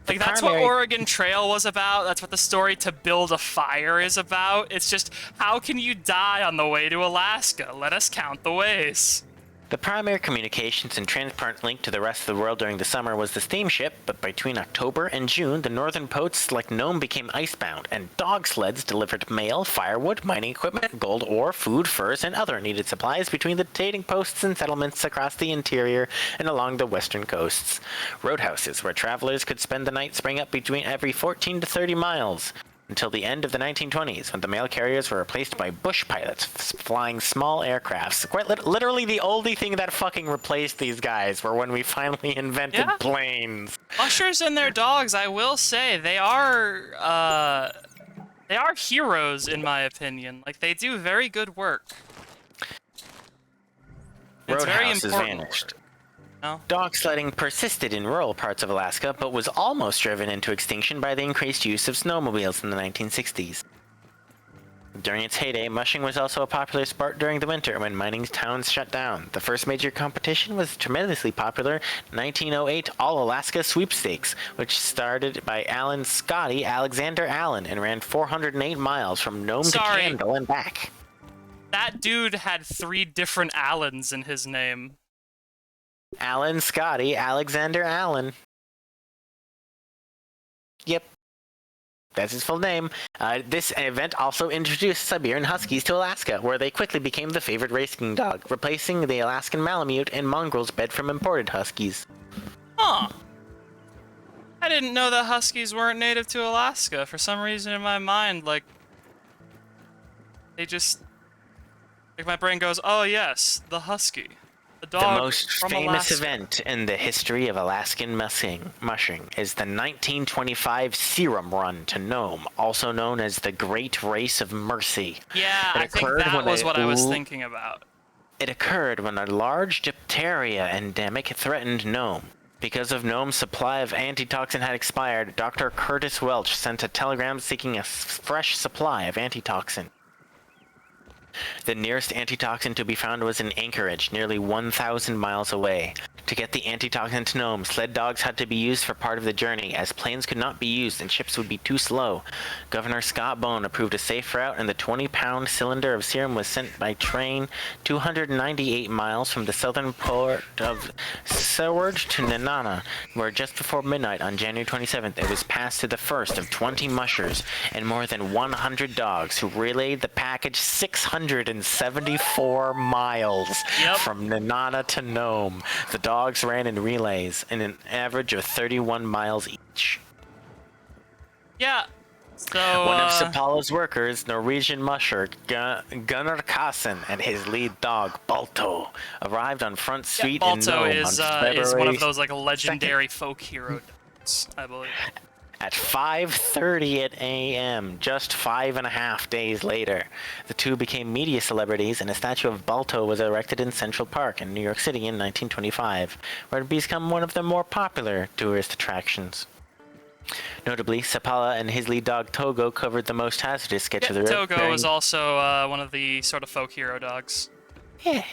Like, that's what Oregon Trail was about. That's what the story To Build a Fire is about. It's just, how can you die on the way to Alaska? Let us count the ways. The primary communications and transport link to the rest of the world during the summer was the steamship, but between October and June, the northern posts like Nome became icebound, and dog sleds delivered mail, firewood, mining equipment, gold ore, food, furs, and other needed supplies between the trading posts and settlements across the interior and along the western coasts. Roadhouses, where travelers could spend the night, sprang up between every 14 to 30 miles. Until the end of the 1920s, when the mail carriers were replaced by bush pilots flying small aircrafts. Quite literally the only thing that fucking replaced these guys were when we finally invented planes. Ushers and their dogs, I will say, they are heroes in my opinion. Like, they do very good work. It's very Roadhouses important vanished. work. No? Dog sledding persisted in rural parts of Alaska, but was almost driven into extinction by the increased use of snowmobiles in the 1960s. During its heyday, mushing was also a popular sport during the winter when mining towns shut down. The first major competition was tremendously popular 1908 All-Alaska Sweepstakes, which started by Scotty Alexander Allen and ran 408 miles from Nome to Candle and back. That dude had 3 different Allens in his name. Scotty Alexander Allen. Yep. That's his full name. This event also introduced Siberian Huskies to Alaska, where they quickly became the favorite racing dog, replacing the Alaskan Malamute and mongrels bred from imported Huskies. Huh. I didn't know that Huskies weren't native to Alaska. For some reason in my mind, like, they just... Like, my brain goes, oh yes, the Husky. The most famous event in the history of Alaskan mushing is the 1925 Serum Run to Nome, also known as the Great Race of Mercy. Yeah, I think that was what I was thinking about. It occurred when a large diphtheria endemic threatened Nome. Because of Nome's supply of antitoxin had expired, Dr. Curtis Welch sent a telegram seeking a fresh supply of antitoxin. The nearest antitoxin to be found was in Anchorage, nearly 1,000 miles away. To get the antitoxin to Nome, sled dogs had to be used for part of the journey, as planes could not be used and ships would be too slow. Governor Scott Bone approved a safe route, and the 20-pound cylinder of serum was sent by train 298 miles from the southern port of Seward to Nenana, where just before midnight on January 27th, it was passed to the first of 20 mushers and more than 100 dogs who relayed the package 674 miles from Nenana to Nome. The dogs ran in relays in an average of 31 miles each. Yeah. So, one of Sapala's workers, Norwegian musher Gunnar Kassen, and his lead dog Balto arrived on Front Street in Nome Balto is one of those like 2nd. legendary folk hero dogs, I believe. At 5:30 a.m., just 5.5 days later, the two became media celebrities, and a statue of Balto was erected in Central Park in New York City in 1925, where it became one of the more popular tourist attractions. Notably, Sapala and his lead dog Togo covered the most hazardous sketch of the route. Togo is also one of the sort of folk hero dogs. Yeah.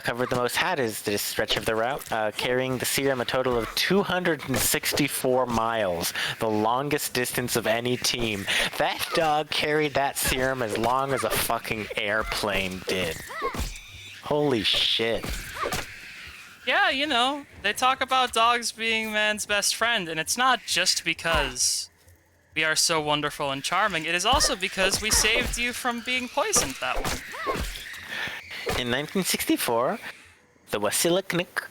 Covered the most hazardous stretch of the route, carrying the serum a total of 264 miles, the longest distance of any team. That dog carried that serum as long as a fucking airplane did. Holy shit. Yeah, you know, they talk about dogs being man's best friend, and it's not just because we are so wonderful and charming. It is also because we saved you from being poisoned that one. In 1964, the Wasiliknik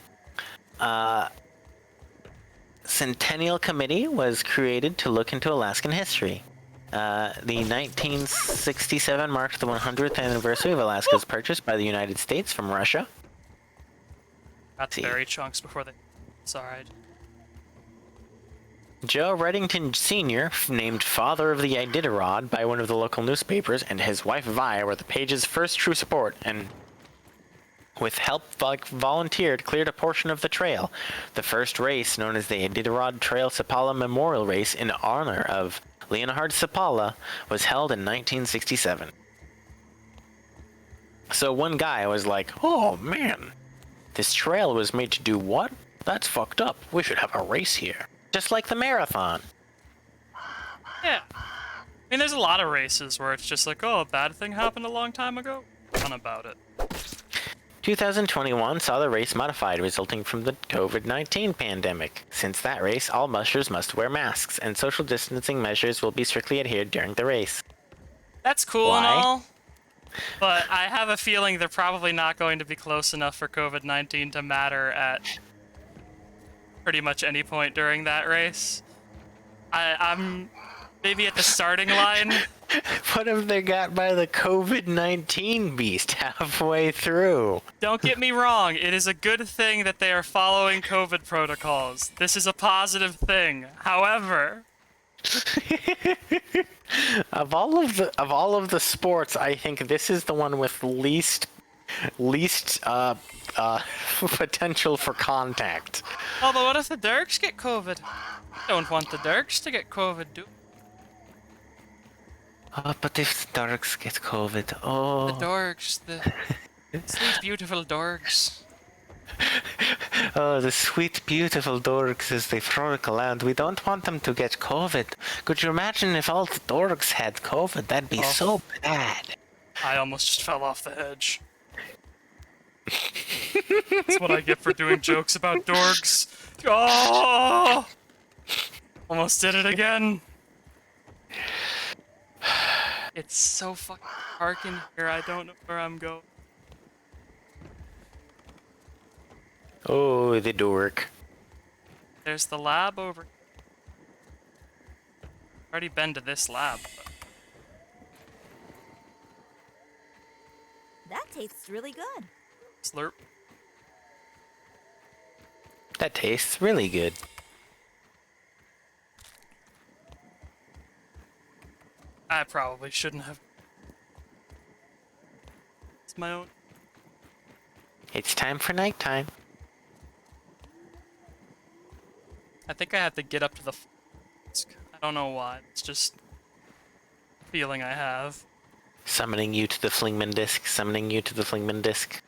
Centennial Committee was created to look into Alaskan history. The 1967 marked the 100th anniversary of Alaska's purchase by the United States from Russia. Got the berry chunks before they... Sorry. Joe Reddington Sr., named father of the Iditarod by one of the local newspapers, and his wife Vi were the page's first true support, and with help volunteered, cleared a portion of the trail. The first race, known as the Iditarod Trail Sapala Memorial Race in honor of Leonhard Sapala, was held in 1967. So one guy was like, "Oh man, this trail was made to do what? That's fucked up. We should have a race here. Just like the marathon." Yeah. I mean, there's a lot of races where it's just like, oh, a bad thing happened a long time ago. Fun about it. 2021 saw the race modified, resulting from the COVID-19 pandemic. Since that race, all mushers must wear masks, and social distancing measures will be strictly adhered during the race. That's cool Why? and all, but I have a feeling they're probably not going to be close enough for COVID-19 to matter at pretty much any point during that race. I'm maybe at the starting line. What have they got by the COVID-19 beast halfway through? Don't get me wrong, it is a good thing that they are following COVID protocols. This is a positive thing. However, Of all of the sports, I think this is the one with least potential for contact. although what if the Dirks get COVID? Don't want the Dirks to get COVID, do But if the Darks get COVID, oh. the Dorks, the sweet, beautiful Dorks. Oh, the sweet, beautiful dorks as they frolic around. We don't want them to get COVID. Could you imagine if all the dorks had COVID? That'd be so bad. I almost just fell off the edge. That's what I get for doing jokes about dorks. Oh! Almost did it again. It's so fucking dark in here, I don't know where I'm going. Oh, the dork. There's the lab over. Already been to this lab. But... That tastes really good. Slurp. That tastes really good. I probably shouldn't have. It's my own. It's time for nighttime. I think I have to get up to the desk. I don't know why. It's just a feeling I have. Summoning you to the Flingman disc. Summoning you to the Flingman disc.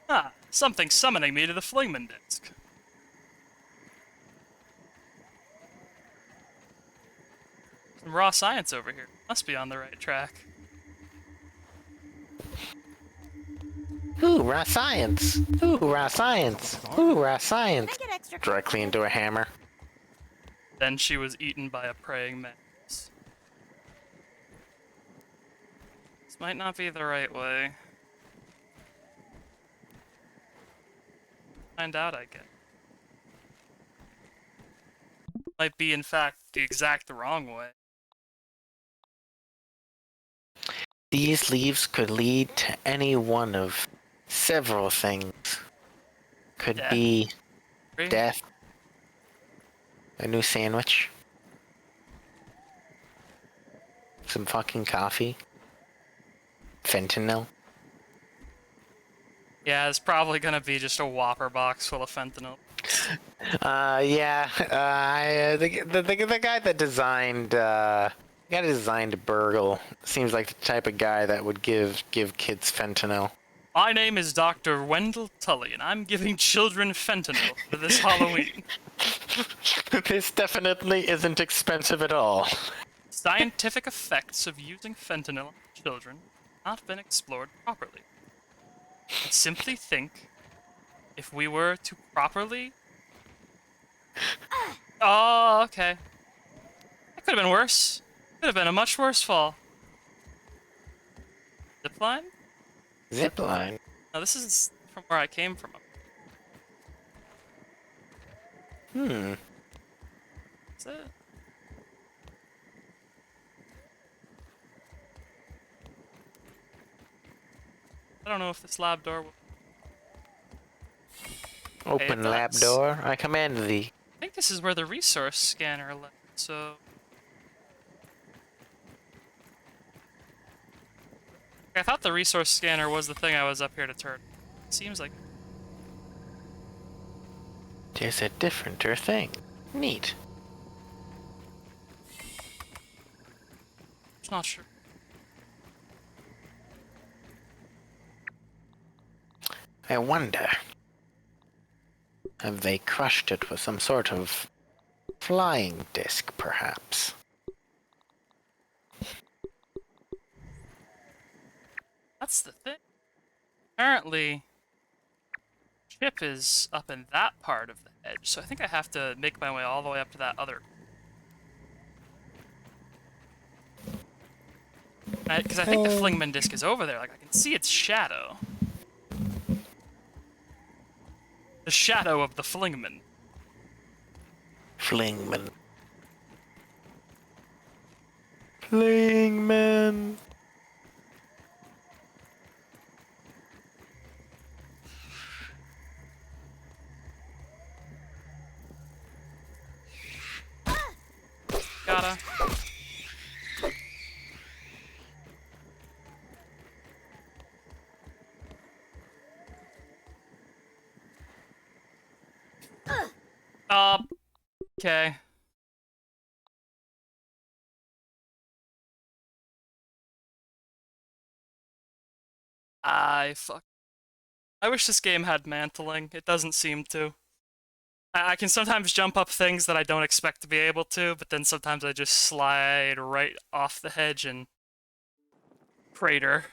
Ah, something summoning me to the Flingman disc. Some raw science over here. Must be on the right track. Ooh, raw science. Ooh, raw science. Ooh, raw science. Can I get extra? Directly into a hammer. Then she was eaten by a praying mantis. This might not be the right way. Find out, I guess. Might be, in fact, the exact wrong way. These leaves could lead to any one of several things. Could Death. be Right? death, A new sandwich. Some fucking coffee. Fentanyl. Yeah, it's probably gonna be just a Whopper box full of fentanyl. Yeah. The guy that designed Burgle seems like the type of guy that would give kids fentanyl. My name is Dr. Wendell Tully, and I'm giving children fentanyl for this Halloween. This definitely isn't expensive at all. Scientific effects of using fentanyl on children have not been explored properly. I simply think if we were to properly... Oh, okay. That could have been worse. Could have been a much worse fall. Zipline? Zipline. No, this is from where I came from. Hmm. Is it? I don't know if this lab door will... Open it lab does. door. I command thee. I think this is where the resource scanner left, so... I thought the resource scanner was the thing I was up here to turn. Seems like... There's a differenter thing. Neat. I'm not sure. I wonder. Have they crushed it with some sort of flying disc, perhaps? That's the thing. Apparently, Chip is up in that part of the edge, so I think I have to make my way all the way up to that other. Because I think the Flingman disc is over there. Like, I can see its shadow. The shadow of the Flingman. Flingman. Flingman. Gotta. Okay. Fuck. I wish this game had mantling. It doesn't seem to. I can sometimes jump up things that I don't expect to be able to, but then sometimes I just slide right off the hedge and crater.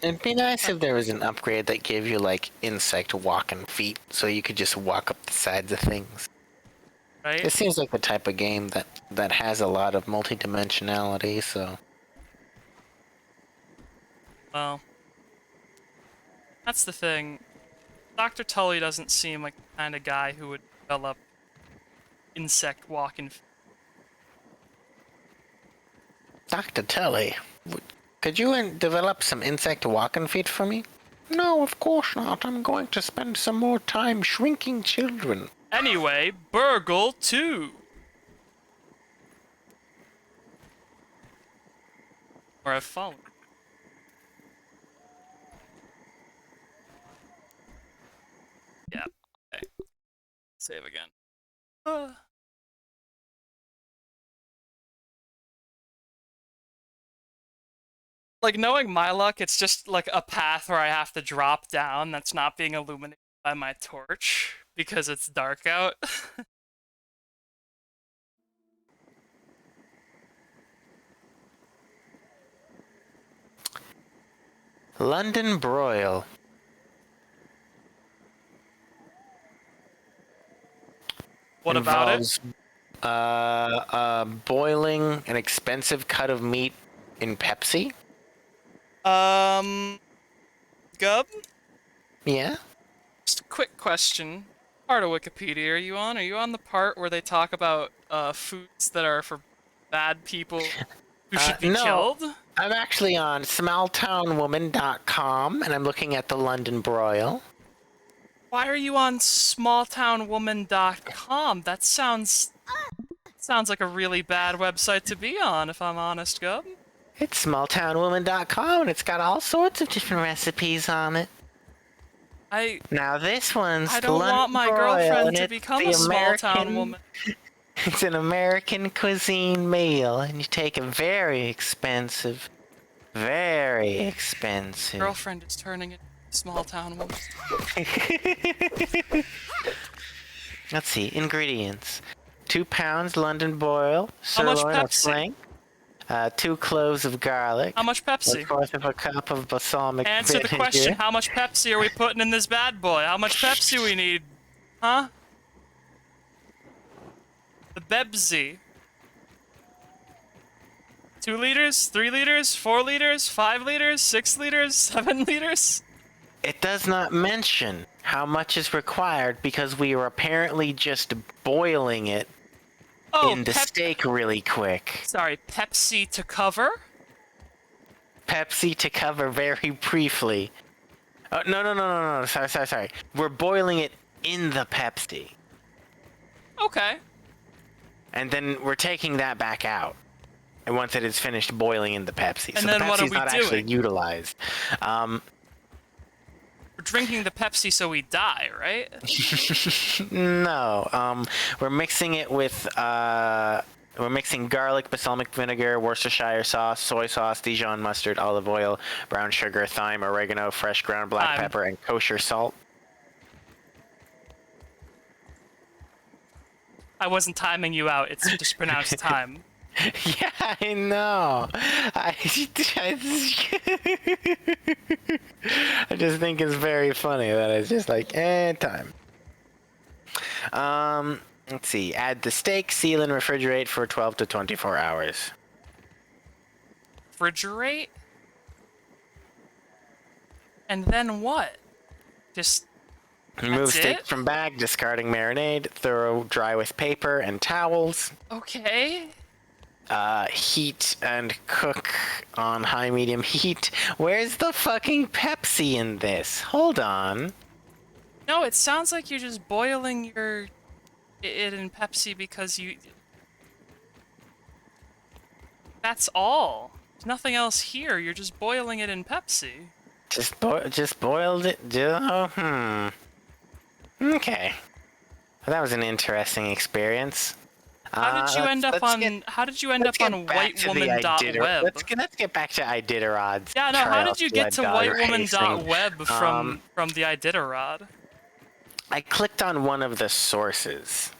It'd be nice if there was an upgrade that gave you, like, insect walking feet, so you could just walk up the sides of things. Right? It seems like the type of game that has a lot of multidimensionality, so... Well, that's the thing. Dr. Tully doesn't seem like the kind of guy who would develop insect walking. Dr. Tully, could you develop some insect walking feet for me? No, of course not. I'm going to spend some more time shrinking children. Anyway, Burgle 2. Or I've fallen. Yeah. Okay. Save again. Like, knowing my luck, it's just like a path where I have to drop down that's not being illuminated by my torch because it's dark out. London broil. What about it? Boiling an expensive cut of meat in Pepsi. Gub? Yeah? Just a quick question. Part of Wikipedia are you on? Are you on the part where they talk about foods that are for bad people who should be no. killed? I'm actually on smalltownwoman.com, and I'm looking at the London broil. Why are you on smalltownwoman.com? That sounds Sounds like a really bad website to be on, if I'm honest, Gub. It's smalltownwoman.com and it's got all sorts of different recipes on it. I Now this one's I the don't London want my broil, girlfriend and to it's become the a small town American- woman. It's an American cuisine meal, and you take a very expensive. Girlfriend is turning into a small town woman. Let's see, ingredients. 2 pounds London broil, How much sirloin or Pepsi? flank, 2 cloves of garlic, How much Pepsi? 1/4 of a cup of balsamic Answer the vinegar. question. How much Pepsi are we putting in this bad boy? How much Pepsi we need? Huh? The Bebzi. 2 liters? 3 liters? 4 liters? 5 liters? 6 liters? 7 liters? It does not mention how much is required because we are apparently just boiling it Oh, in the steak really quick. Sorry, Pepsi to cover? Pepsi to cover very briefly. Oh, no. Sorry. We're boiling it in the Pepsi. Okay. And then we're taking that back out. And once it is finished boiling in the Pepsi. And so then the what are Pepsi's we not actually doing? utilized. We're drinking the Pepsi so we die, right? No. We're mixing it with we're mixing garlic, balsamic vinegar, Worcestershire sauce, soy sauce, Dijon mustard, olive oil, brown sugar, thyme, oregano, fresh ground black Thyme. pepper, and kosher salt. I wasn't timing you out. It's just pronounced time. Yeah, I know. I just think it's very funny that it's just like, time. Let's see. Add the steak, seal, and refrigerate for 12 to 24 hours. Refrigerate? And then what? Just Remove That's steak it? from bag, discarding marinade, thorough dry with paper and towels. okay. Heat and cook on high medium heat. Where's the fucking Pepsi in this? Hold on. No, it sounds like you're just boiling it in Pepsi because you. That's all. There's nothing else here. You're just boiling it in Pepsi. Just boiled it. Okay. Well, that was an interesting experience. How did you end up on? How did you end up on whitewoman.web? Let's get back to Iditarod's. Yeah, no. How trial did you get to blood daughter racing. whitewoman.web from the Iditarod? I clicked on one of the sources.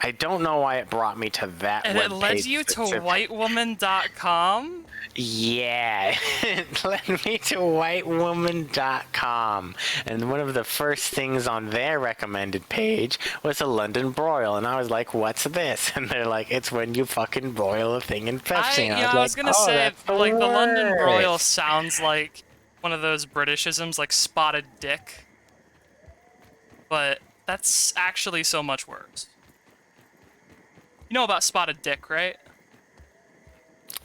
I don't know why it brought me to that And it led webpage you to specifically. whitewoman.com? Yeah, it led me to whitewoman.com. And one of the first things on their recommended page was a London broil. And I was like, what's this? And they're like, it's when you fucking boil a thing in Pepsi. And I was like, gonna "Oh, say, that's the like, the London worst." broil sounds like one of those Britishisms, like spotted dick. But that's actually so much worse. You know about spotted dick, right?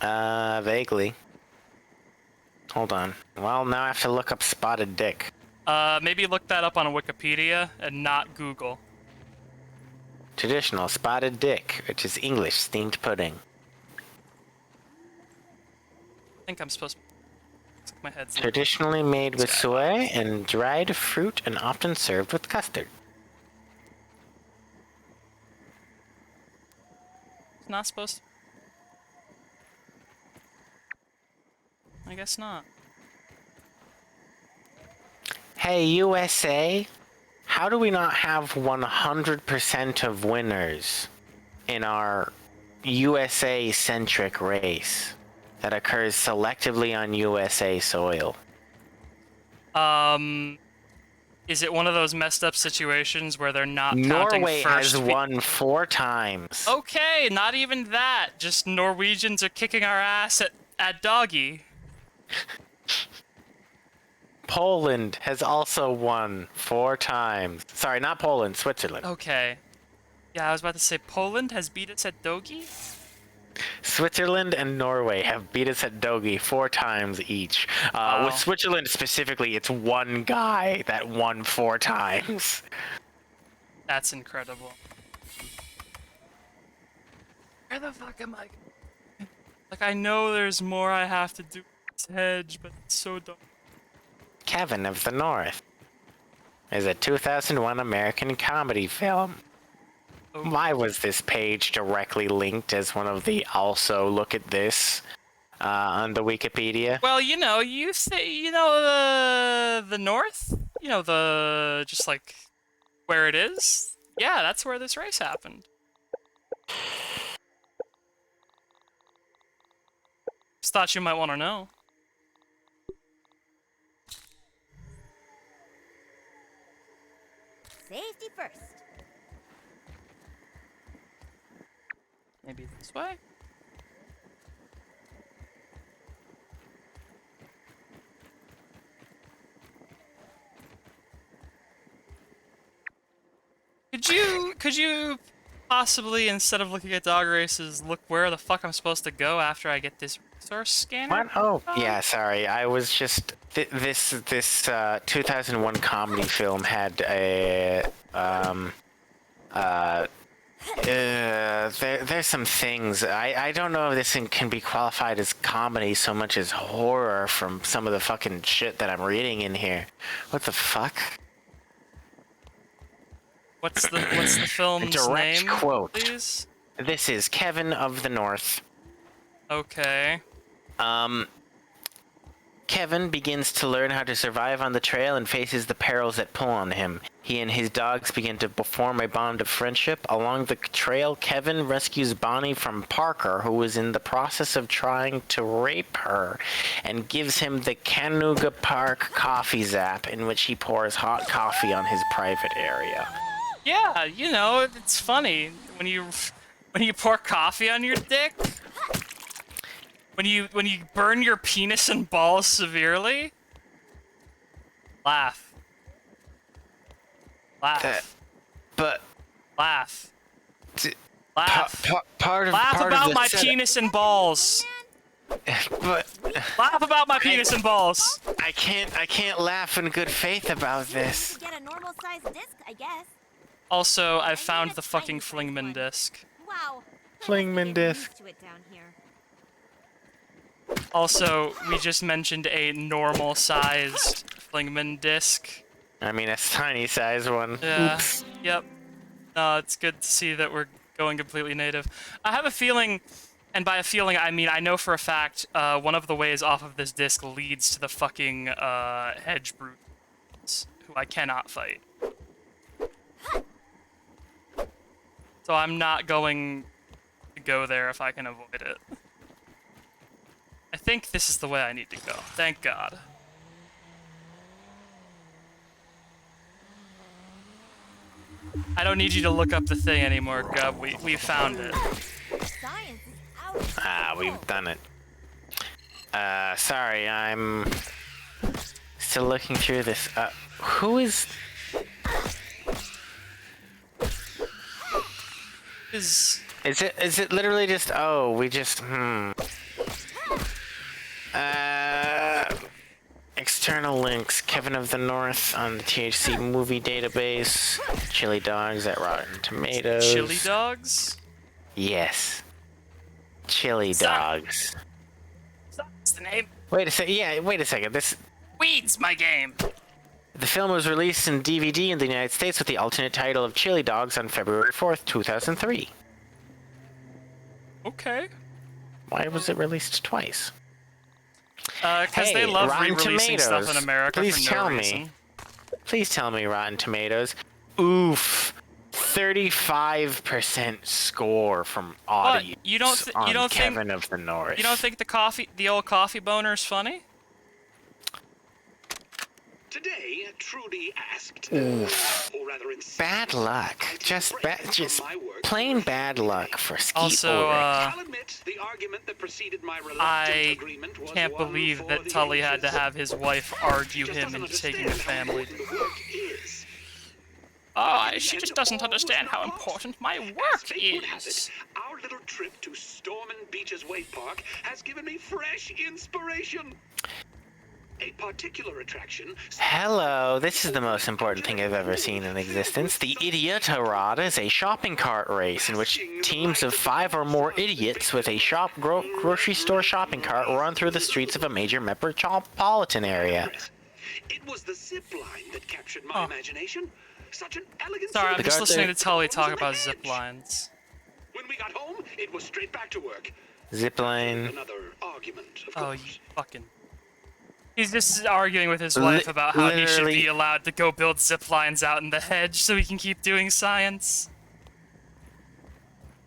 Vaguely. Hold on. Well, now I have to look up spotted dick. Maybe look that up on Wikipedia and not Google. Traditional spotted dick, which is English steamed pudding. I think I'm supposed to. It's like my head's. Traditionally made with soy and dried fruit and often served with custard. It's not supposed to. I guess not. Hey, USA, how do we not have 100% of winners in our USA-centric race that occurs selectively on USA soil? Is it one of those messed up situations where they're not counting Norway first? has won 4 times. Okay, not even that. Just Norwegians are kicking our ass at doggy. Poland has also won 4 times. Sorry, not Poland, Switzerland. Okay. Yeah, I was about to say Poland has beat us at doggy. Switzerland and Norway have beat us at Dogi 4 times each. Wow. With Switzerland specifically, it's one guy that won 4 times. That's incredible. Where the fuck am I? Like, I know there's more I have to do with this hedge, but it's so dumb. Kevin of the North is a 2001 American comedy film. Oh. Why was this page directly linked as one of the also look at this on the Wikipedia? Well, you know, you say, you know, the North? You know, the, just like, where it is? Yeah, that's where this race happened. Just thought you might want to know. Safety first. Maybe this way? Could you possibly, instead of looking at dog races, look where the fuck I'm supposed to go after I get this resource scanner? What? Oh, yeah, sorry. I was just... This 2001 comedy film had a... there's some things. I don't know if this can be qualified as comedy so much as horror from some of the fucking shit that I'm reading in here. What the fuck? What's the film's Direct name, quote. please? This is Kevin of the North. Okay. Kevin begins to learn how to survive on the trail and faces the perils that pull on him. He and his dogs begin to form a bond of friendship. Along the trail, Kevin rescues Bonnie from Parker, who is in the process of trying to rape her, and gives him the Canuga Park coffee zap, in which he pours hot coffee on his private area. Yeah, you know, it's funny when you pour coffee on your dick. When you burn your penis and balls severely. Laugh. Laugh. But Laugh. t- Laugh. part of Laugh part about of the my setup- penis and balls. But Laugh about my penis and balls. I can't laugh in good faith about You this. get a normal sized disc, I guess. Also, I need found a the fucking tiny size Flingman one. disc. Wow. Flingman disc. To it down here. Also, we just mentioned a normal-sized Flingman disc. I mean, a tiny size one. Yeah. Oops. Yep. No, it's good to see that we're going completely native. I have a feeling, and by a feeling I mean I know for a fact, one of the ways off of this disc leads to the fucking hedge brutes, who I cannot fight. So I'm not going to go there if I can avoid it. I think this is the way I need to go. Thank God. I don't need you to look up the thing anymore, Gub. We found it. Science is out of We've control. done it. Sorry, I'm still looking through this. Who is... Is Is it literally just... Oh, we just... External links. Kevin of the North on the THC movie database. Chili Dogs at Rotten Tomatoes. Chili Dogs? Yes. Chili Sorry. Dogs. That's the name. Wait a second. Yeah, wait a second. Weeds, my game. The film was released in DVD in the United States with the alternate title of Chili Dogs on February 4th, 2003. Okay. Why was it released twice? Because they Hey, love Rotten re-releasing stuff in Tomatoes. America Please for no tell me. reason. Please tell me Rotten Tomatoes. Oof. 35% score from audience you don't th- you on don't think- Kevin of the North. You don't think the old coffee boner's funny? Today, Trudy asked, Oof. or rather insisted, Bad luck. I take Just break just from my work plain for bad luck for Skeet Also, Ulrich. I'll admit the argument that preceded my reluctant I agreement was can't one believe for that the Tully had to ages. have his wife argue Just him doesn't into taking the understand how family. important the work is. She just doesn't understand how important my As work fate would have is. it, our little trip to Stormin Beach's Wake Park has given me fresh inspiration. A particular attraction. Hello, this is the most important thing I've ever seen in existence. The Idiotarod is a shopping cart race in which teams of 5 or more idiots with a grocery store shopping cart run through the streets of a major metropolitan area. It was the zip line that captured my imagination. Such an elegant. Sorry, I'm The just guard listening there- to Tully talk in the about hedge. zip lines. When we got home, it was straight back to work. Zipline. Another argument, of Oh, you course. fucking... He's just arguing with his wife about how he should be literally- allowed to go build zip lines out in the hedge so he can keep doing science.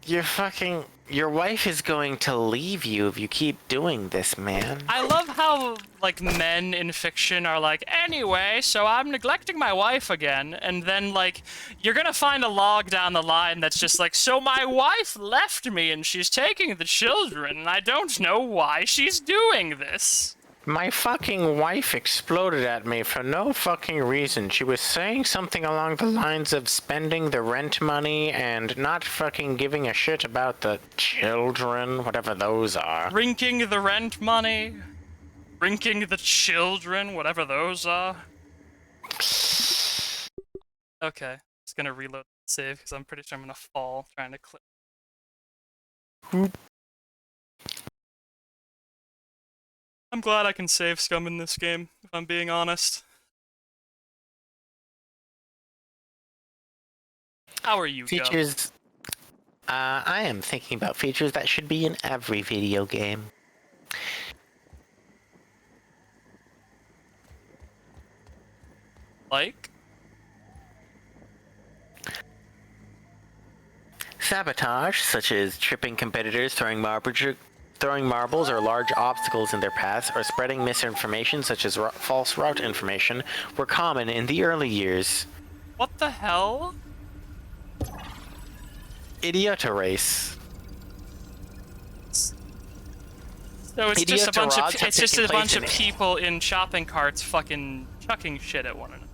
Your wife is going to leave you if you keep doing this, man. I love how, like, men in fiction are like, anyway, so I'm neglecting my wife again, and then, like, you're gonna find a log down the line that's just like, so my wife left me and she's taking the children, and I don't know why she's doing this. My fucking wife exploded at me for no fucking reason. She was saying something along the lines of spending the rent money and not fucking giving a shit about the children, whatever those are. Rinking the rent money, rinking the children, whatever those are. Okay, just gonna reload the save because I'm pretty sure I'm gonna fall trying to click. I'm glad I can save scum in this game, if I'm being honest. How are you, Go? Features. I am thinking about features that should be in every video game. Like? Sabotage, such as tripping competitors, throwing marbles or large obstacles in their paths, or spreading misinformation such as false route information, were common in the early years. What the hell? Idiota race. So it's just a bunch of Idiotarades have it's just taken a bunch place of in- people in shopping carts fucking chucking shit at one another.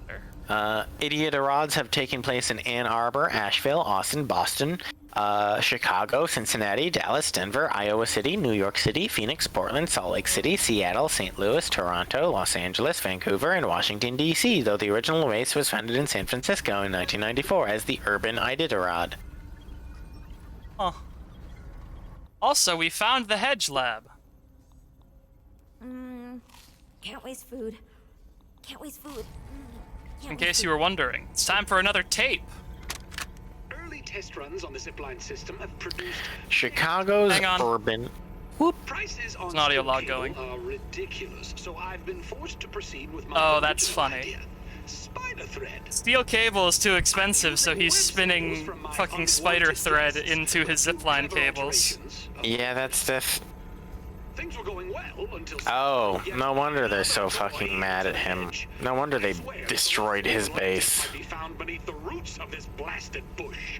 Idiotarods have taken place in Ann Arbor, Asheville, Austin, Boston, Chicago, Cincinnati, Dallas, Denver, Iowa City, New York City, Phoenix, Portland, Salt Lake City, Seattle, St. Louis, Toronto, Los Angeles, Vancouver, and Washington, D.C., though the original race was founded in San Francisco in 1994 as the Urban Iditarod. Huh. Also, we found the hedge lab. Can't waste food. Can't waste food. In case you were wondering, it's time for another tape. Early test runs on the zipline system have produced Chicago's Hang on. Urban... prices on an audio steel log cable going. are ridiculous, so I've been forced to proceed with my Oh, that's original funny. idea. Spider thread. Steel cable is too expensive, so he's spinning fucking spider thread into his zipline cables. Yeah, that's Things were going well until Oh, no wonder they're so fucking mad at him. No wonder they destroyed his base. Be found beneath the roots of this blasted bush.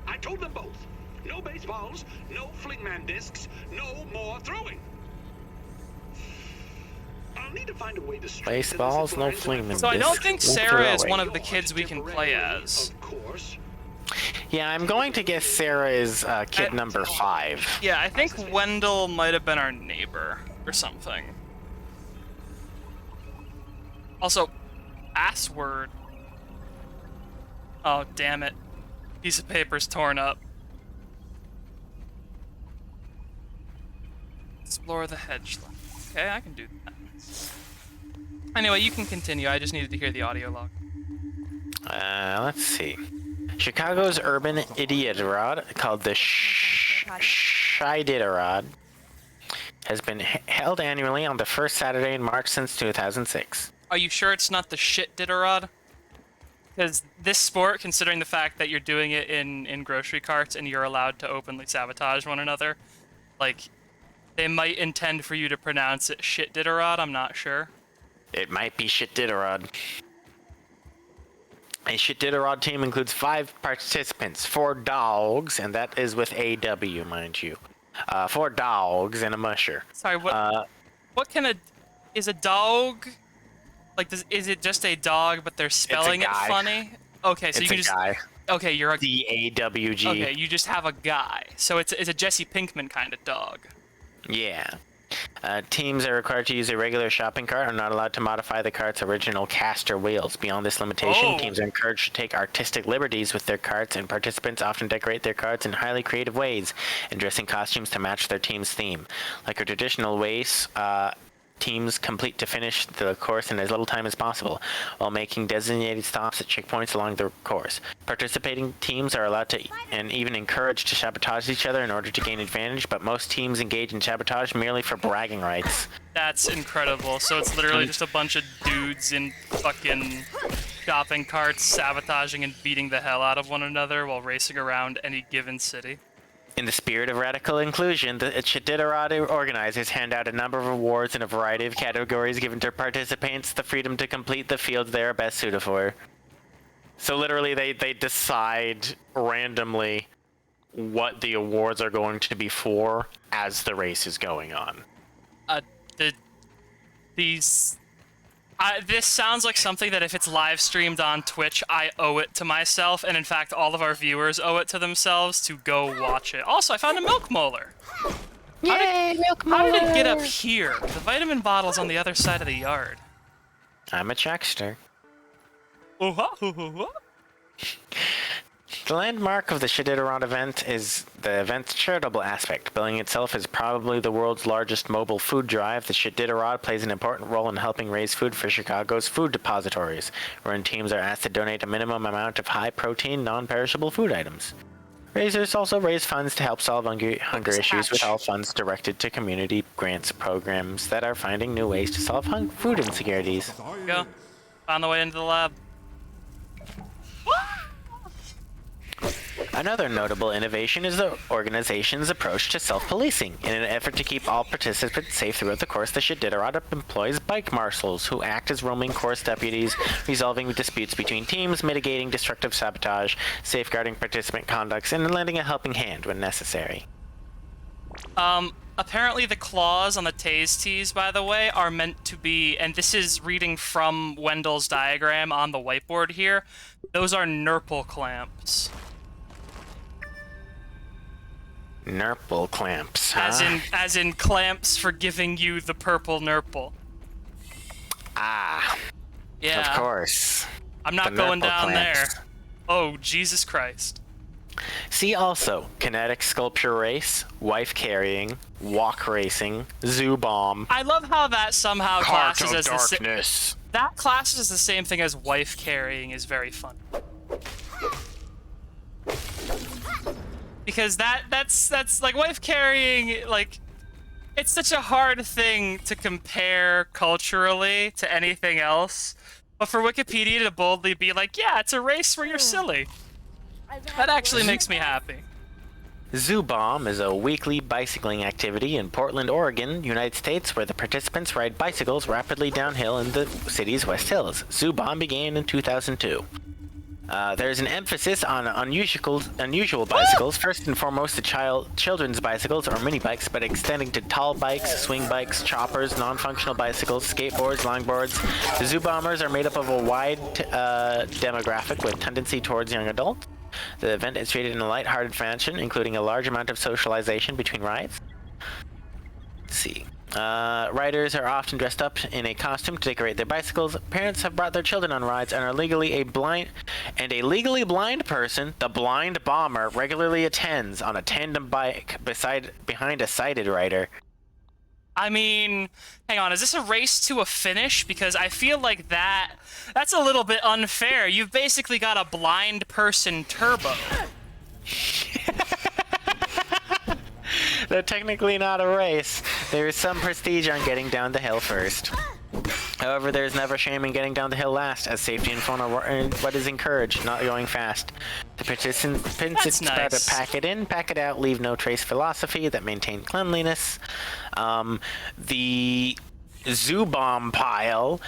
I told them both. No baseballs, no flingman discs, no more throwing. I'll need to find a way to strengthen the Baseballs, no zip lines flingman So I don't discs. think We'll Sarah is throw one it. of the kids we can play as. Of course. Yeah, I'm going to guess Sarah is kid number 5. Yeah, I think Wendell might have been our neighbor or something. Also, password. Oh, damn it. Piece of paper's torn up. Explore the hedge. Okay, I can do that. Anyway, you can continue. I just needed to hear the audio log. Let's see. Chicago's Urban Iditarod, called the Shiditarod, has been held annually on the first Saturday in March since 2006. Are you sure it's not the shit Ditarod? Because this sport, considering the fact that you're doing it in grocery carts and you're allowed to openly sabotage one another, like, they might intend for you to pronounce it shit Ditarod, I'm not sure. It might be Shiditarod. A Shiditarod team includes 5 participants, 4 dogs, and that is with AW, mind you. 4 dogs and a musher. Sorry, what can a... Is a dog... Like, is it just a dog, but they're spelling it guy. funny? Okay, so It's you a can just... guy. Okay, you're a... DAWG. Okay, you just have a guy. So it's a Jesse Pinkman kind of dog. Yeah. Teams are required to use a regular shopping cart and are not allowed to modify the cart's original caster wheels. Beyond this limitation, Oh. teams are encouraged to take artistic liberties with their carts, and participants often decorate their carts in highly creative ways and dress in costumes to match their team's theme. Like a traditional race, teams complete to finish the course in as little time as possible, while making designated stops at checkpoints along the course. Participating teams are allowed to and even encouraged to sabotage each other in order to gain advantage, but most teams engage in sabotage merely for bragging rights. That's incredible. So it's literally just a bunch of dudes in fucking shopping carts sabotaging and beating the hell out of one another while racing around any given city. In the spirit of radical inclusion, the Chittiderodd organizers hand out a number of awards in a variety of categories, giving to participants the freedom to complete the fields they are best suited for. So literally, they decide randomly what the awards are going to be for as the race is going on. This sounds like something that if it's live streamed on Twitch, I owe it to myself, and in fact, all of our viewers owe it to themselves to go watch it. Also, I found a milk molar. Yay, milk How did it get up here? The vitamin bottle's on the other side of the yard. I'm a checkster. Oh, The landmark of the Chittiderodd event is the event's charitable aspect. Billing itself as probably the world's largest mobile food drive, the Chittiderodd plays an important role in helping raise food for Chicago's food depositories, wherein teams are asked to donate a minimum amount of high-protein, non-perishable food items. Raisers also raise funds to help solve hunger issues, with all funds directed to community grants programs that are finding new ways to solve food insecurities. go. On the way into the lab. Another notable innovation is the organization's approach to self-policing. In an effort to keep all participants safe throughout the course, the Chittiderodd employs bike marshals, who act as roaming course deputies, resolving disputes between teams, mitigating destructive sabotage, safeguarding participant conducts, and lending a helping hand when necessary. Apparently the claws on the Tase tees, by the way, are meant to be, and this is reading from Wendell's diagram on the whiteboard here, those are Nurple clamps. Nurple clamps, huh? As in clamps for giving you the purple Nurple. Ah, Yeah. of course. I'm not The going Nurple down clamps. there. Oh, Jesus Christ. See also kinetic sculpture race, wife carrying, walk racing, zoo bomb, I love how that somehow heart classes of as darkness. that classes as the same thing as wife carrying is very fun. Because that's like wife carrying, like, it's such a hard thing to compare culturally to anything else. But for Wikipedia to boldly be like, yeah, it's a race where you're silly, that actually makes me happy. Zoo Bomb is a weekly bicycling activity in Portland, Oregon, United States, where the participants ride bicycles rapidly downhill in the city's West Hills. Zoo Bomb began in 2002. There's an emphasis on unusual bicycles. First and foremost, the children's bicycles or mini bikes, but extending to tall bikes, swing bikes, choppers, non-functional bicycles, skateboards, longboards. The Zoo Bombers are made up of a wide demographic with tendency towards young adults. The event is treated in a lighthearted fashion, including a large amount of socialization between rides. Let's see. Riders are often dressed up in a costume to decorate their bicycles. Parents have brought their children on rides and are legally blind person, the blind bomber, regularly attends on a tandem bike behind a sighted rider. I mean, hang on, is this a race to a finish? Because I feel like that's a little bit unfair. You've basically got a blind person turbo. They're technically not a race. There is some prestige on getting down the hill first. However, there's never shame in getting down the hill last, as safety and fun are what is encouraged, not going fast. The participants That's try to nice. pack it in, pack it out, leave no trace philosophy that maintain cleanliness. The Zoo Bomb pile.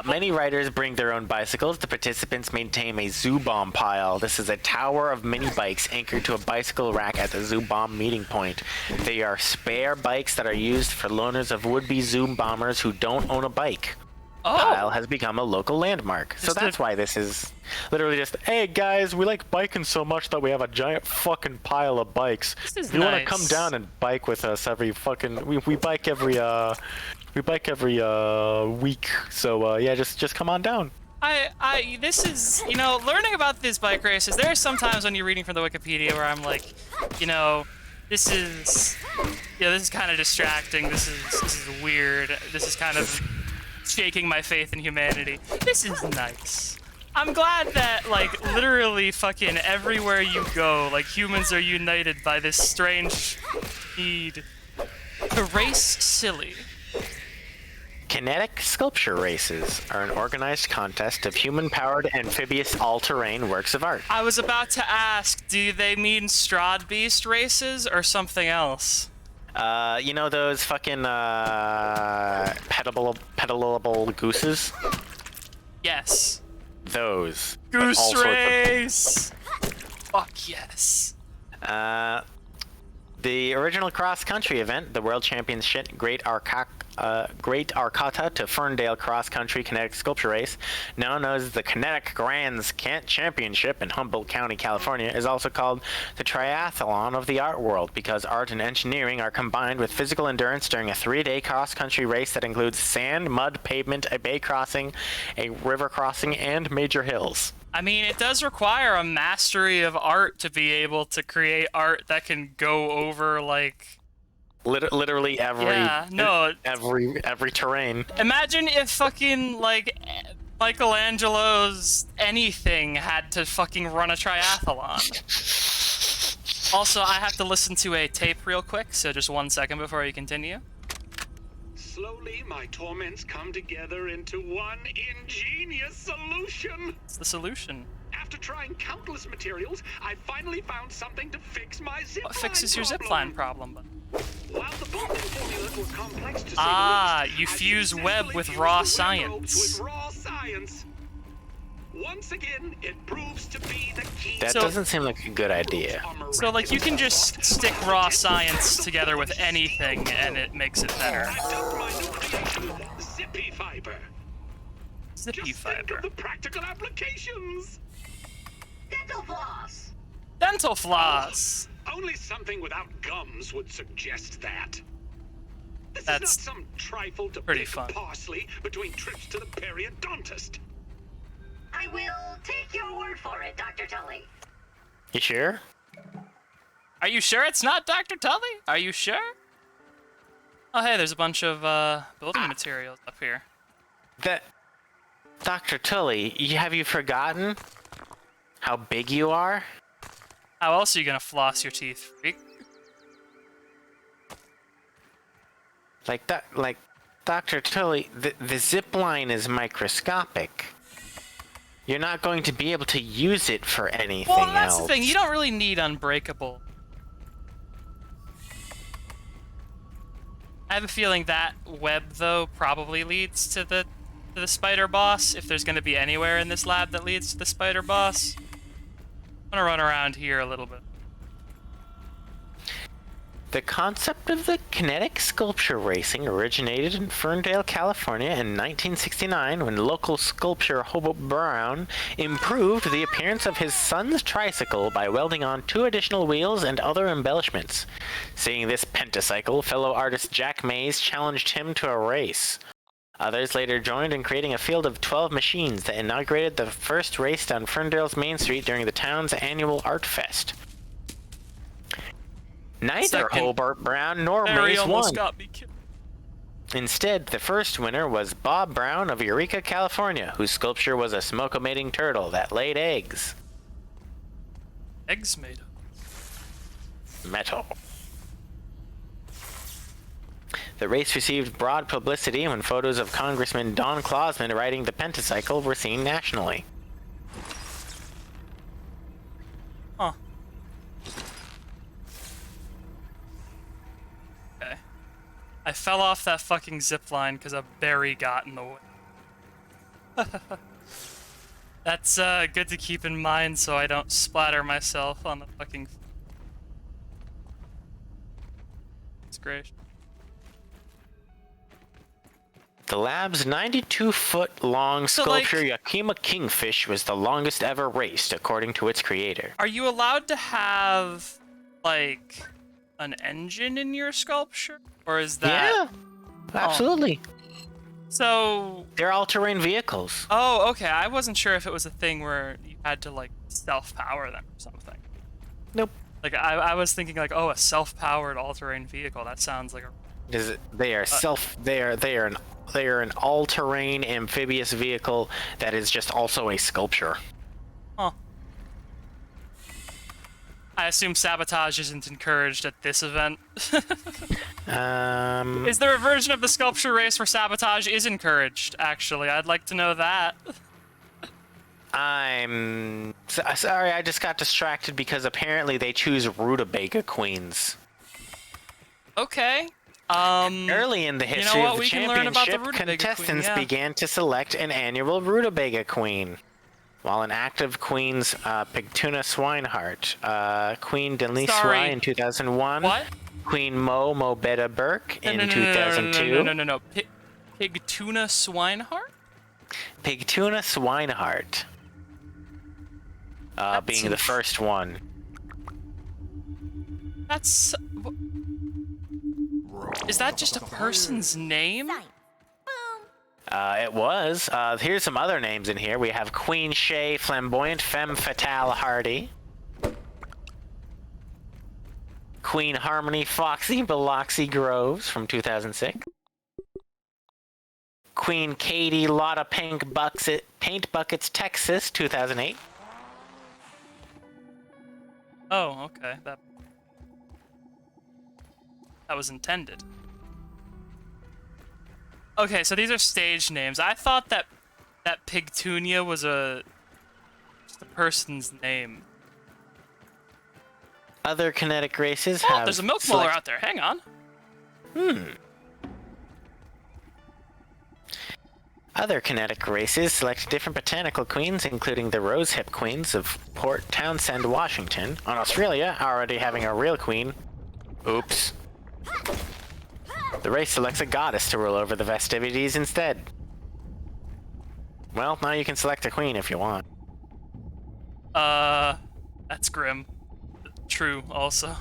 Many riders bring their own bicycles. The participants maintain a Zoo Bomb pile. This is a tower of mini bikes anchored to a bicycle rack at the Zoo Bomb meeting point. They are spare bikes that are used for loaners of would-be Zoo Bombers who don't own a bike. pile has become a local landmark. So Just that's why this is literally just, hey guys, we like biking so much that we have a giant fucking pile of bikes. This is If you want to nice. come down and bike with us every fucking, we bike every week. So yeah, just come on down. This is, learning about these bike races, there are some times when you're reading from the Wikipedia where I'm like, this is kind of distracting, this is weird, this is kind of shaking my faith in humanity. This is nice. I'm glad that, like, literally fucking everywhere you go, like, humans are united by this strange need to race silly. Kinetic sculpture races are an organized contest of human-powered amphibious all-terrain works of art. I was about to ask, do they mean Strahd Beast races or something else? You know those fucking pedalable gooses? Yes. Those. But Goose all sorts of- race! Fuck yes. The original cross-country event, the World Championship Great Arcata to Ferndale Cross Country Kinetic Sculpture Race, now known as the Kinetic Grands Kent Championship in Humboldt County, California, is also called the triathlon of the art world because art and engineering are combined with physical endurance during a 3-day cross-country race that includes sand, mud, pavement, a bay crossing, a river crossing, and major hills. I mean, it does require a mastery of art to be able to create art that can go over, like... Literally every every terrain. Imagine if fucking, like, Michelangelo's anything had to fucking run a triathlon. Also, I have to listen to a tape real quick, so just 1 second before you continue. Slowly, my torments come together into one ingenious solution. What's the solution? After trying countless materials, I finally found something to fix my zipline What fixes your zipline problem? While the bonding formula was complex to say Ah, the least, you I fuse successfully web with fused raw the web ropes science. with raw science. Once again, it proves to be the key. That So- doesn't seem like a good idea. So, like, you can just stick raw science together with anything, and it makes it better. I dubbed my new creation Zippy Fiber. Zippy Just think fiber. of the practical applications. Dental floss. Dental floss! Only something without gums would suggest that. This That's is not some trifle to pretty pick fun. parsley between trips to the periodontist. I will take your word for it, Dr. Tully. You sure? Are you sure it's not Dr. Tully? Are you sure? Oh, hey, there's a bunch of building materials up here. That Dr. Tully, have you forgotten how big you are? How else are you gonna floss your teeth, freak? Like Dr. Tully, the zip line is microscopic. You're not going to be able to use it for anything Well, that's else. the thing. You don't really need unbreakable. I have a feeling that web, though, probably leads to the spider boss. If there's gonna be anywhere in this lab that leads to the spider boss, I'm gonna run around here a little bit. The concept of the kinetic sculpture racing originated in Ferndale, California in 1969 when local sculptor Hobo Brown improved the appearance of his son's tricycle by welding on 2 additional wheels and other embellishments. Seeing this pentacycle, fellow artist Jack Mays challenged him to a race. Others later joined in creating a field of 12 machines that inaugurated the first race on Ferndale's Main Street during the town's annual Art Fest. Neither Second. Hobart Brown nor Barry Mays almost won. got me killed. Instead, the first winner was Bob Brown of Eureka, California, whose sculpture was a smoke-emitting turtle that laid eggs. Eggs made of. Metal. The race received broad publicity when photos of Congressman Don Clausman riding the pentacycle were seen nationally. Huh. Okay. I fell off that fucking zipline because a berry got in the way. That's good to keep in mind so I don't splatter myself on the fucking... It's great. The lab's 92-foot-long So, like- sculpture Yakima Kingfish was the longest ever raced, according to its creator. Are you allowed to have, like, an engine in your sculpture? Or is that... Yeah, absolutely. So... They're all-terrain vehicles. Oh, okay. I wasn't sure if it was a thing where you had to, like, self-power them or something. Nope. Like, I was thinking, like, oh, a self-powered all-terrain vehicle. That sounds like a... They are an all-terrain amphibious vehicle that is just also a sculpture. Huh. I assume sabotage isn't encouraged at this event. Is there a version of the sculpture race where sabotage is encouraged, actually? I'd like to know that. I'm sorry, I just got distracted because apparently they choose rutabaga queens. Okay. Early in the you know history what? of the We can learn about the championship, rutabaga queen, contestants yeah. began to select an annual rutabaga queen. While an active queen's Pigtuna Swinehart, Queen Denise Sorry. Rye in 2001, What? Queen Mo Betta Burke in No, 2002, no. Pig tuna swinehart? Pigtuna Swinehart being the first one. That's... Is that just a person's name? Science. Boom. It was. Here's some other names in here. We have Queen Shay Flamboyant Femme Fatale Hardy. Queen Harmony Foxy Biloxi Groves from 2006. Queen Katie Lotta Paint Buckets Texas 2008. Oh, okay. That was intended. Okay, so these are stage names. I thought that Pigtunia was just a person's name. Other kinetic races Oh, have... there's a milk molar out there. Hang on. Other kinetic races select different botanical queens, including the rosehip queens of Port Townsend, Washington. On Australia, already having a real queen. Oops. The race selects a goddess to rule over the festivities instead. Well, now you can select a queen if you want. That's grim. True, also.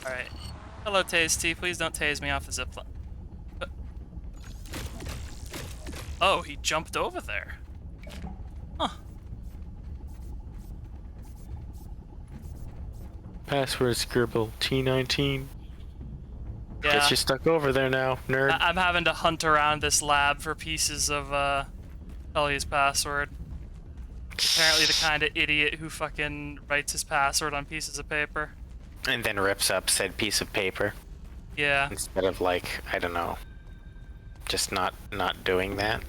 Alright. Hello, Tasty. Please don't tase me off the zipline. Oh, he jumped over there. Huh. Password scribble T19. Yeah. Guess you're stuck over there now, nerd. I'm having to hunt around this lab for pieces of, Ellie's password. Apparently the kind of idiot who fucking writes his password on pieces of paper. And then rips up said piece of paper. Yeah. Instead of, like, I don't know, just not doing that.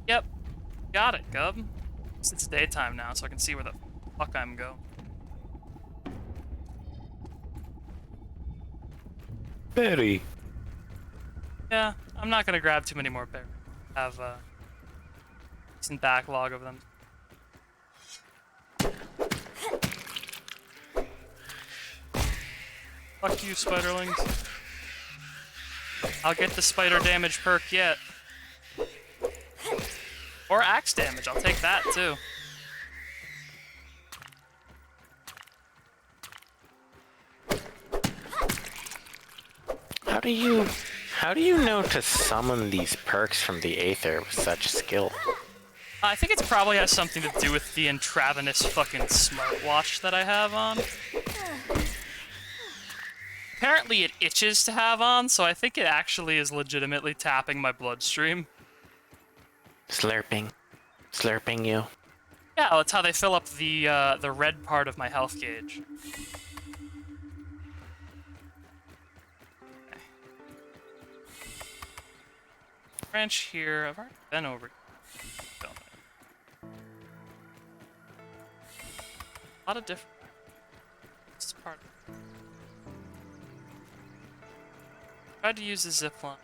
Yep. Got it, Gub. It's daytime now, so I can see where the fuck I'm going. Betty. Yeah, I'm not gonna grab too many more berries. I have a decent backlog of them. Fuck you, spiderlings. I'll get the spider damage perk yet. Or axe damage, I'll take that too. How do you know to summon these perks from the Aether with such skill? I think it probably has something to do with the intravenous fucking smartwatch that I have on. Apparently it itches to have on, so I think it actually is legitimately tapping my bloodstream. Slurping you. Yeah, that's how they fill up the red part of my health gauge. Okay. Branch here. I've already been over here. Don't I? A lot of different. This is part of it. Tried to use the zipline.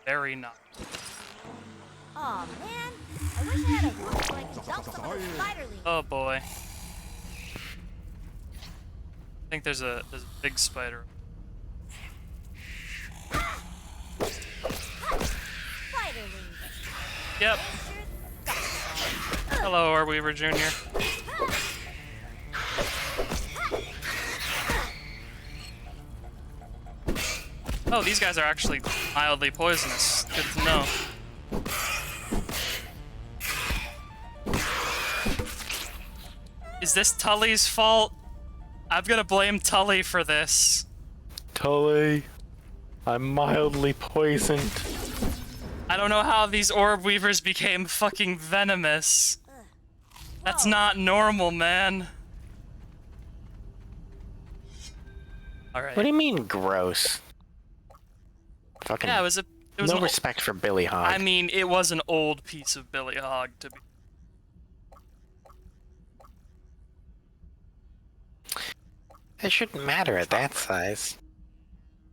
Very not. Aw, man. I wish I had a rope so I could dump some of the spider leaves. Oh boy. I think there's a big spider. Yep. Hello, Orweaver Jr. Oh, these guys are actually mildly poisonous. Good to know. Is this Tully's fault? I'm gonna blame Tully for this. Tully, I'm mildly poisoned. I don't know how these orb weavers became fucking venomous. That's not normal, man. Alright. What do you mean, gross? Fucking Yeah, it was no an, respect for Billy Hog. I mean, it was an old piece of Billy Hog to be. It shouldn't matter at that size.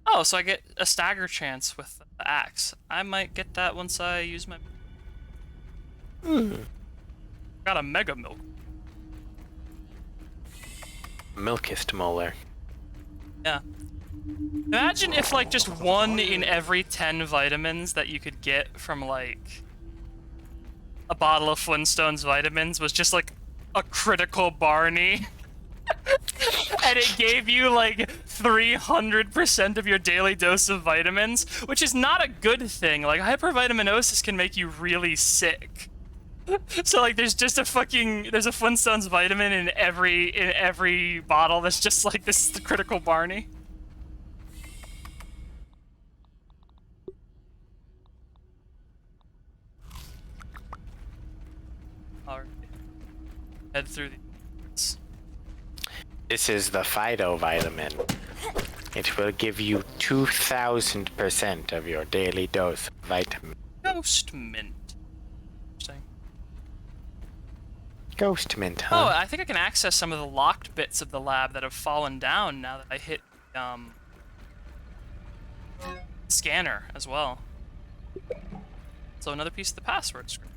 Oh, so I get a stagger chance with the axe. I might get that once I use my. Got a mega milk. Milkist molar. Yeah. Imagine if, like, just 1 in every 10 vitamins that you could get from, like, a bottle of Flintstones vitamins was just, like, a critical Barney. And it gave you, like, 300% of your daily dose of vitamins, which is not a good thing. Like, hypervitaminosis can make you really sick. So, like, there's just a Flintstones vitamin in every bottle that's just like, this is the critical Barney. Alright. Head through the... This is the phytovitamin. It will give you 2,000% of your daily dose of vitamin. Ghost mint. Interesting. Ghost mint, Oh, huh? I think I can access some of the locked bits of the lab that have fallen down now that I hit, scanner as well. So another piece of the password script.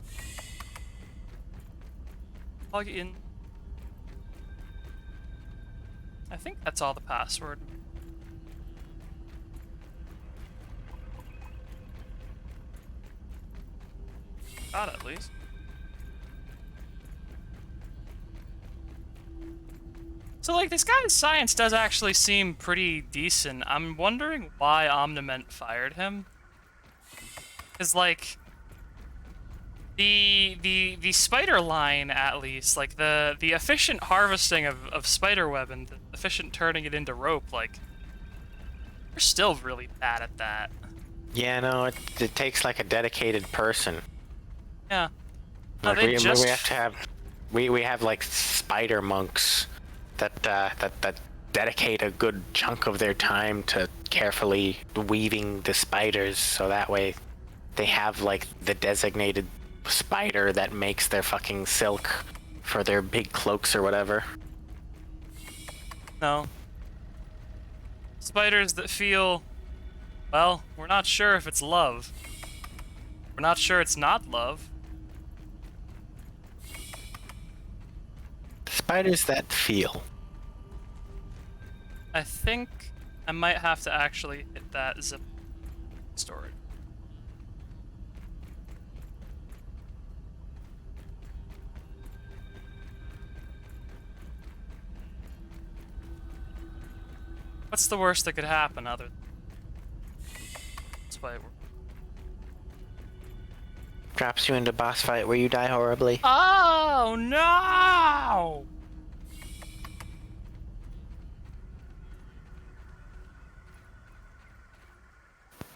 Log in. I think that's all the password. Got it, at least. So, like, this guy's science does actually seem pretty decent. I'm wondering why Omniment fired him. Because, like, the spider line, at least, like, the efficient harvesting of spider web and the efficient turning it into rope, like, we're still really bad at that. Yeah, no, it takes like a dedicated person. Yeah. Like they we just... have to have, we have like spider monks that dedicate a good chunk of their time to carefully weaving the spiders, so that way they have like the designated spider that makes their fucking silk for their big cloaks or whatever. No. Spiders that feel... Well, we're not sure if it's love. We're not sure it's not love. Spiders that feel. I think I might have to actually hit that zip storage. What's the worst that could happen other than... That's why it works. Drops you into boss fight where you die horribly. Oh no!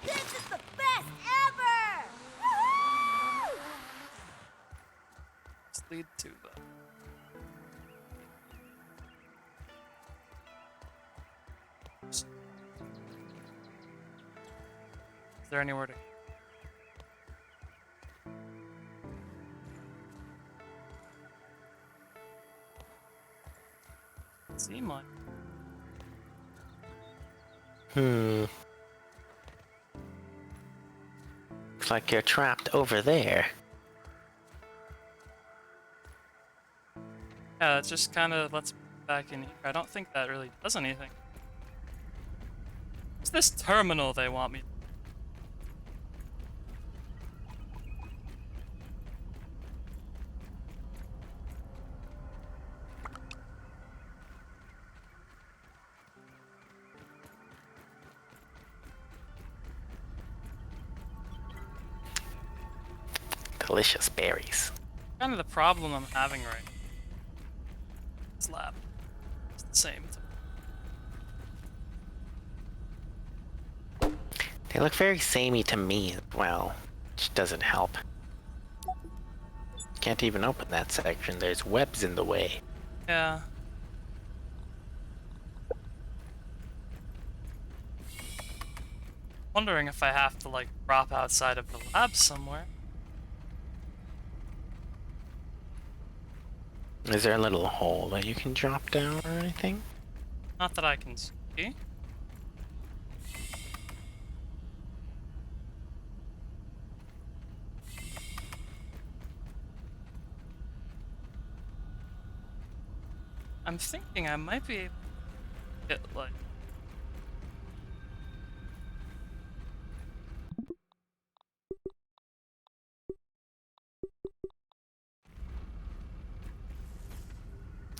This is the best ever! Woohoo! Let's lead to the... Is there anywhere to... Seem like... Looks like you're trapped over there. Yeah, it's just kind of lets me back in here. I don't think that really does anything. It's this terminal they want me. delicious berries. Kind of the problem I'm having right now. This lab. It's the same. They look very samey to me as well, which doesn't help. Can't even open that section. There's webs in the way. Yeah. Wondering if I have to, like, drop outside of the lab somewhere. Is there a little hole that you can drop down or anything? Not that I can see. I'm thinking I might be able to get, like...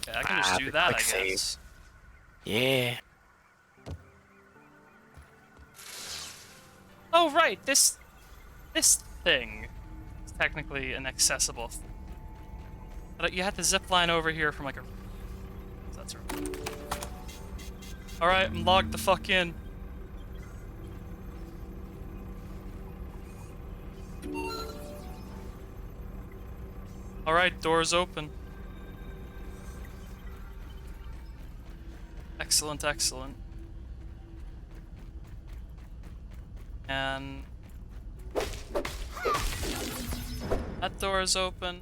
Yeah, I can just do that, I quick guess. save. Yeah. Oh, right, this thing is technically an accessible thing. But you had to zip line over here from, like, a... That's right. Alright, I'm logged the fuck in. Alright, doors open. Excellent, excellent. And... that door is open.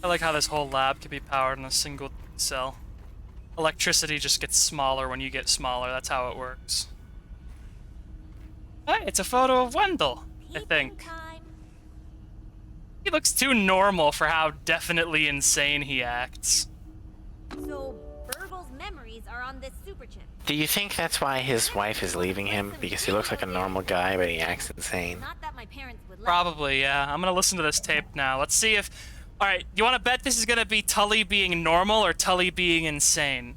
I like how this whole lab can be powered in a single cell. Electricity just gets smaller when you get smaller, that's how it works. Hey, it's a photo of Wendell, I think. Time. He looks too normal for how definitely insane he acts. So, Burgle's memories are on this super chip. Do you think that's why his wife is leaving him? Because he looks like a normal guy, but he acts insane. Not that my parents would let Probably, yeah. I'm gonna listen to this tape now. Let's see if... Alright, you wanna bet this is gonna be Tully being normal or Tully being insane?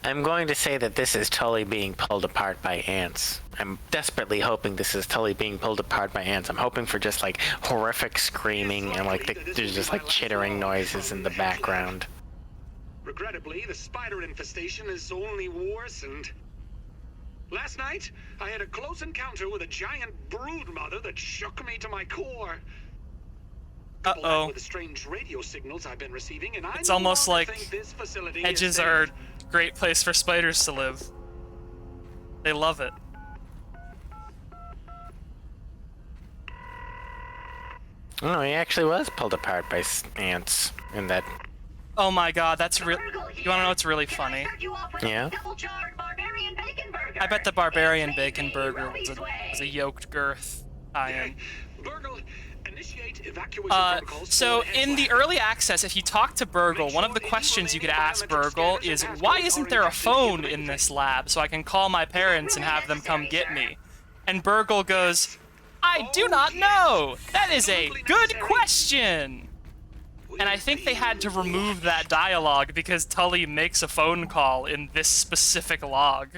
I'm going to say that this is Tully being pulled apart by ants. I'm desperately hoping this is Tully being pulled apart by ants. I'm hoping for just like horrific screaming and like there's just like chittering noises in the background. Regrettably, the spider infestation has only worsened. Last night, I had a close encounter with a giant brood mother that shook me to my core. Couple that Uh-oh. with the strange radio signals I've been receiving, and It's I no almost longer like think this facility Hedges is are safe. a great place for spiders to live. They love it. Oh, he actually was pulled apart by ants in that. Oh my god, that's real. Burgle You wanna know here. what's really Can I funny? start you off with Yeah? a double-charred barbarian bacon burger? I bet the barbarian It's bacon made burger Roby's was way. a yoked girth tie-in. Burgle, initiate evacuation protocols So for the in the head lab. early access, if you talk to Burgle, one of the questions you could ask Burgle is, why isn't there a phone in this lab so I can call my parents and have them come get me? And Burgle goes, I do not know! That is a good question! And I think they had to remove that dialogue because Tully makes a phone call in this specific log.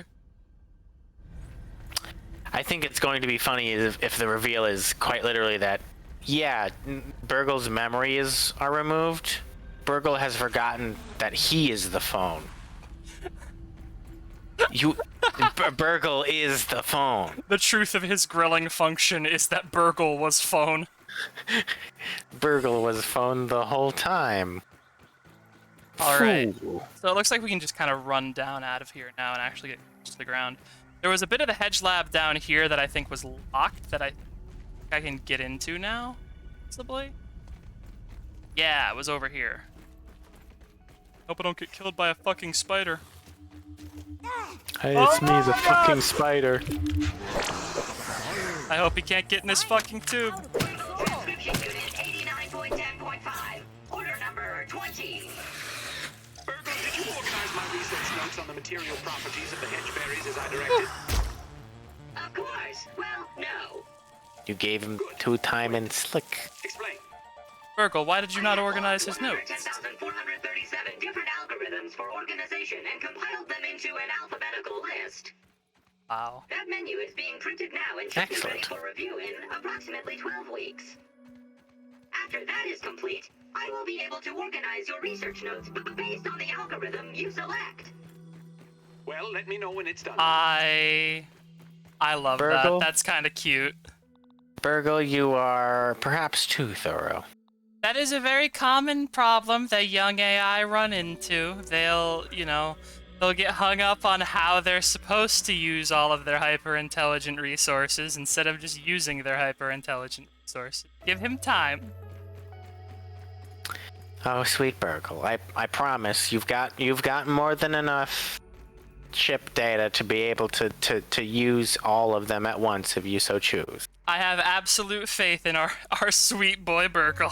I think it's going to be funny if the reveal is quite literally that, yeah, Burgle's memories are removed. Burgle has forgotten that he is the phone. Burgle is the phone. The truth of his grilling function is that Burgle was phone. Burgle was phone the whole time. Alright. Fool. So it looks like we can just kind of run down out of here now and actually get to the ground. There was a bit of the hedge lab down here that I think was locked that I think I can get into now, possibly. Yeah, it was over here. Hope I don't get killed by a fucking spider. Hey, it's me, the fucking spider. I hope he can't get in this fucking tube. out of control. Description unit 89.10.5. Order number 20. Burgle, did you organize my research notes on the material properties of the hedge berries as I directed? Of course. Well, no. You gave him two-time and slick. Explain. Burgle, why did you not organize his notes? 110,437 different algorithms for organization and compiled them into an alphabetical list. Wow. That menu is being printed now and should be ready Excellent. for review in approximately 12 weeks. After that is complete, I will be able to organize your research notes based on the algorithm you select. Well, let me know when it's done. I love Burgle? that. That's kind of cute. Burgle, you are perhaps too thorough. That is a very common problem that young AI run into. They'll get hung up on how they're supposed to use all of their hyper-intelligent resources instead of just using their hyper-intelligent resources. Give him time. Oh, sweet Burgle, I promise you've got more than enough chip data to be able to use all of them at once if you so choose. I have absolute faith in our sweet boy Burgle.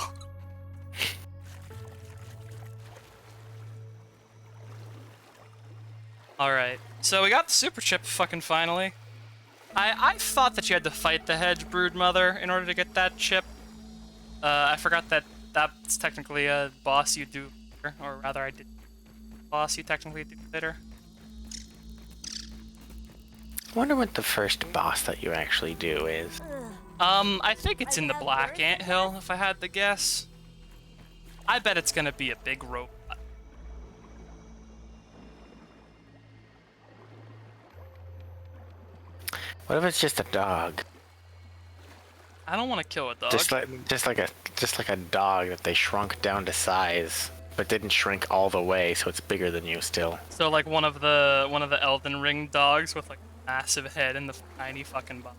Alright, so we got the super chip fucking finally. I thought that you had to fight the hedge brood mother in order to get that chip. I forgot that that's technically a boss you do later, or rather I did boss you technically do later. Wonder what the first boss that you actually do is. I think it's in the Black Anthill, if I had to guess. I bet it's gonna be a big robot. What if it's just a dog? I don't want to kill a dog. Just like a dog that they shrunk down to size, but didn't shrink all the way, so it's bigger than you still. So like one of the Elden Ring dogs with like a massive head and the tiny fucking body.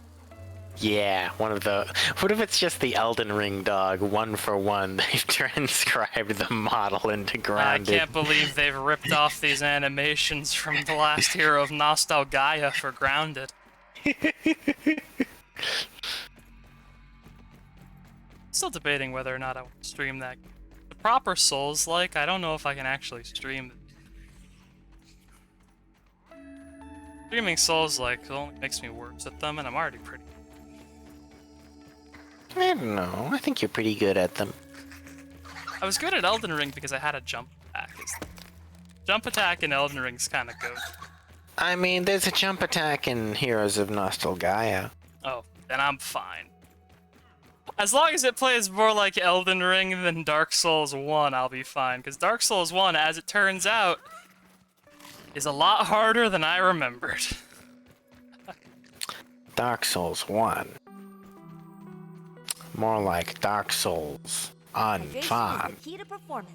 Yeah, one of the. What if it's just the Elden Ring dog, one for one? They've transcribed the model into I grounded. can't believe they've ripped off these animations from the last hero of Nostalgaia for Grounded. Still debating whether or not I want to stream that. The proper Souls-like, I don't know if I can actually stream it. Streaming Souls-like only makes me worse at them, and I'm already pretty. I don't know. I think you're pretty good at them. I was good at Elden Ring because I had a jump attack. Jump attack in Elden Ring's kind of good. I mean, there's a jump attack in Heroes of Nostalgaia. Oh, then I'm fine. As long as it plays more like Elden Ring than Dark Souls 1, I'll be fine. Because Dark Souls 1, as it turns out, is a lot harder than I remembered. Dark Souls 1. More like Dark Souls on Hydration is Fawn. the key to performance.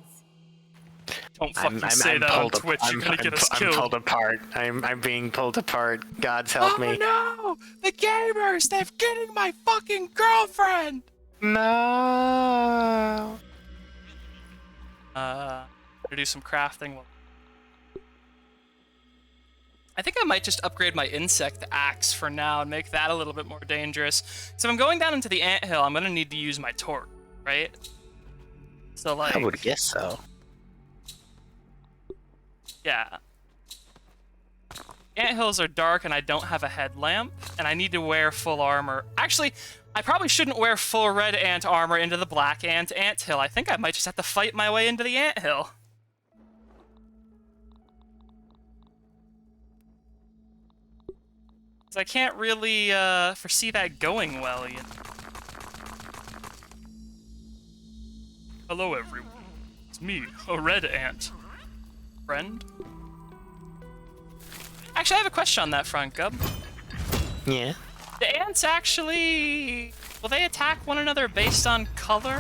Don't fucking say that on Twitch, you're gonna get us I'm killed. pulled apart. I'm being pulled apart. God's help me. no! The gamers! They're getting my fucking girlfriend! No. Gonna do some crafting. I think I might just upgrade my insect axe for now and make that a little bit more dangerous. So if I'm going down into the anthill, I'm gonna need to use my torque, right? So like, I would guess so. yeah. Anthills are dark and I don't have a headlamp, and I need to wear full armor. Actually, I probably shouldn't wear full red ant armor into the black anthill. I think I might just have to fight my way into the anthill. Because I can't really foresee that going well, you know. Hello, everyone. It's me, a red ant. Friend? Actually, I have a question on that front, Gub. Yeah. The ants actually... will they attack one another based on color?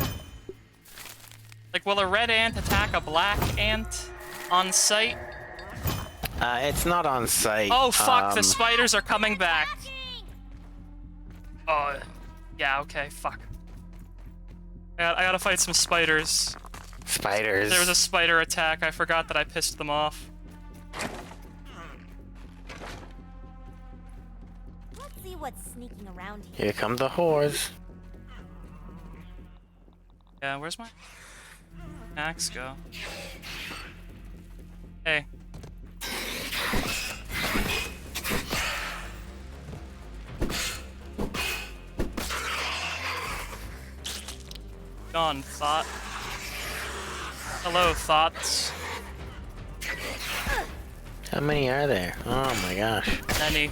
Like, will a red ant attack a black ant on sight? It's not on site. Oh, fuck, the spiders are coming back. Oh, yeah, okay, fuck. I gotta fight some spiders. Spiders. There was a spider attack, I forgot that I pissed them off. Let's see what's sneaking around here. Here come the whores. Yeah, where's my axe go? Hey. Gone, thought. Hello, thoughts. How many are there? Oh my gosh. Any.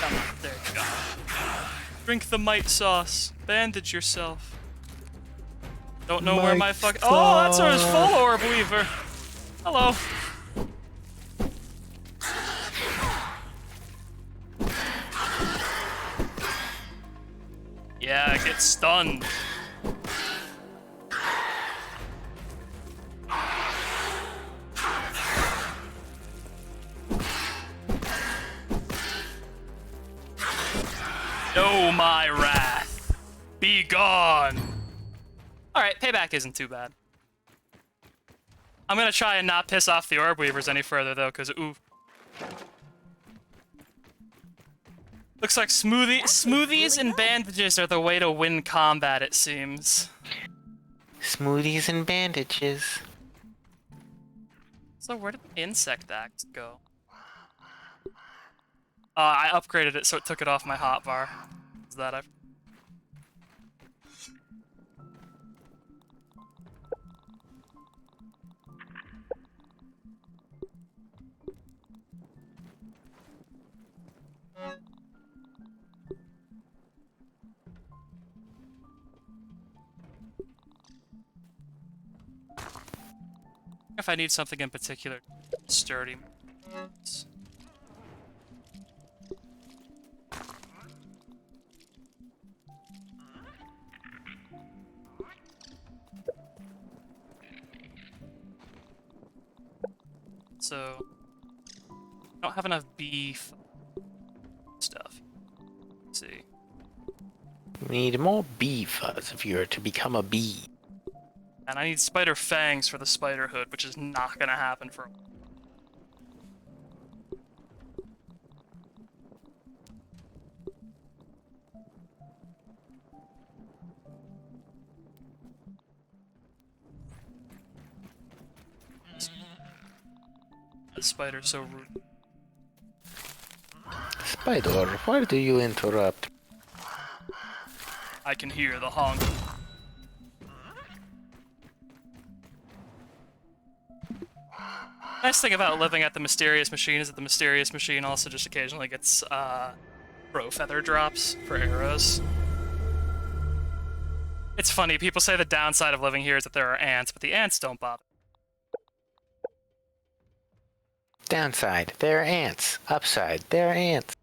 Come on, there you go. Drink the might sauce. Bandage yourself. Don't know where my fuck. Oh, that's our full orb weaver. Hello. Yeah, get stunned. Know my wrath. Be gone. Alright, payback isn't too bad. I'm gonna try and not piss off the Orb Weavers any further, though, because, ooh. Looks like smoothies and bandages are the way to win combat, it seems. Smoothies and bandages. So where did the Insect Axe go? I upgraded it so it took it off my hotbar. Is that I've... If I need something in particular, sturdy. So, I don't have enough beef stuff. Let's see. We need more bee fuzz if you're to become a bee. And I need spider fangs for the spider hood, which is not gonna happen for a while. That spider's so rude. Spider, why do you interrupt? I can hear the honk. Nice thing about living at the Mysterious Machine is that the Mysterious Machine also just occasionally gets, crow feather drops for arrows. It's funny, people say the downside of living here is that there are ants, but the ants don't bother. Downside, there are ants. Upside, there are ants.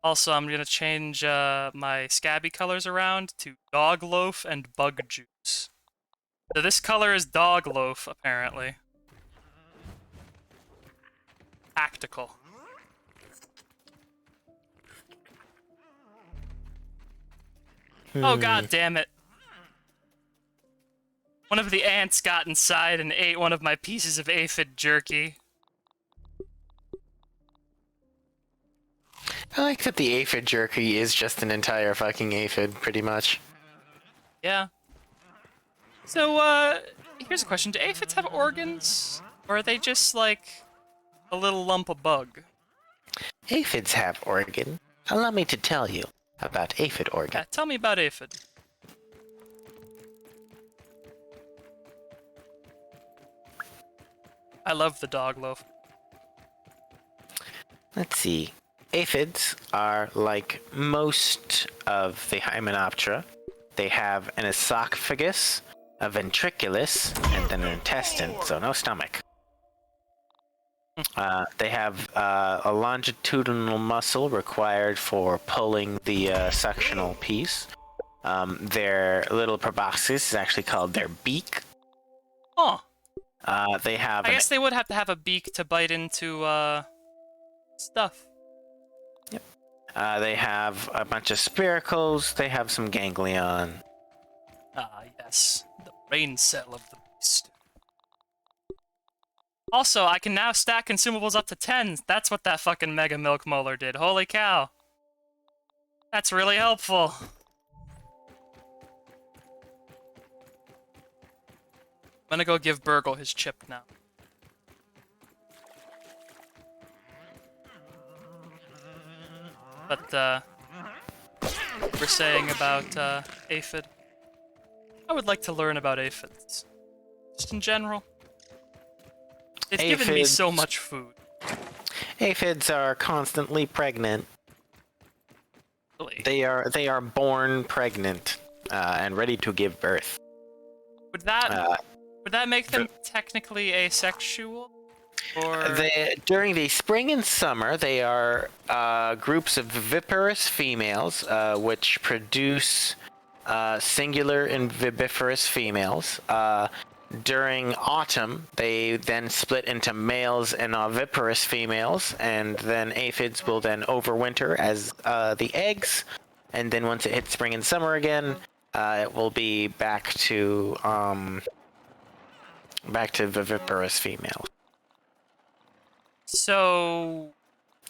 Also, I'm gonna change, my scabby colors around to Dog Loaf and Bug Juice. So this color is Dog Loaf, apparently. Tactical. Oh god damn it. One of the ants got inside and ate one of my pieces of aphid jerky. I like that the aphid jerky is just an entire fucking aphid, pretty much. Yeah. So, here's a question. Do aphids have organs? Or are they just, like, a little lump of bug? Aphids have organ. Allow me to tell you about aphid organ. Yeah, tell me about aphid. I love the dog loaf. Let's see. Aphids are like most of the Hymenoptera. They have an esophagus, a ventriculus, and then an intestine, so no stomach. They have a longitudinal muscle required for pulling the suctional piece. Their little proboscis is actually called their beak. Oh. They have. I guess they would have to have a beak to bite into stuff. Yep. They have a bunch of spiracles. They have some ganglion. Ah, yes. The brain cell of the beast. Also, I can now stack consumables up to 10. That's what that fucking Mega Milk Molar did. Holy cow. That's really helpful. I'm gonna go give Burgle his chip now. But, we're saying about, aphid. I would like to learn about aphids. Just in general. They've given me so much food. Aphids are constantly pregnant. Really? They are born pregnant and ready to give birth. Would that make them the- technically asexual? Or During the spring and summer, they are groups of viviparous females, which produce singular and viviparous females. During autumn, they then split into males and oviparous females, and then aphids will then overwinter as the eggs, and then once it hits spring and summer again, it will be back to viviparous females. so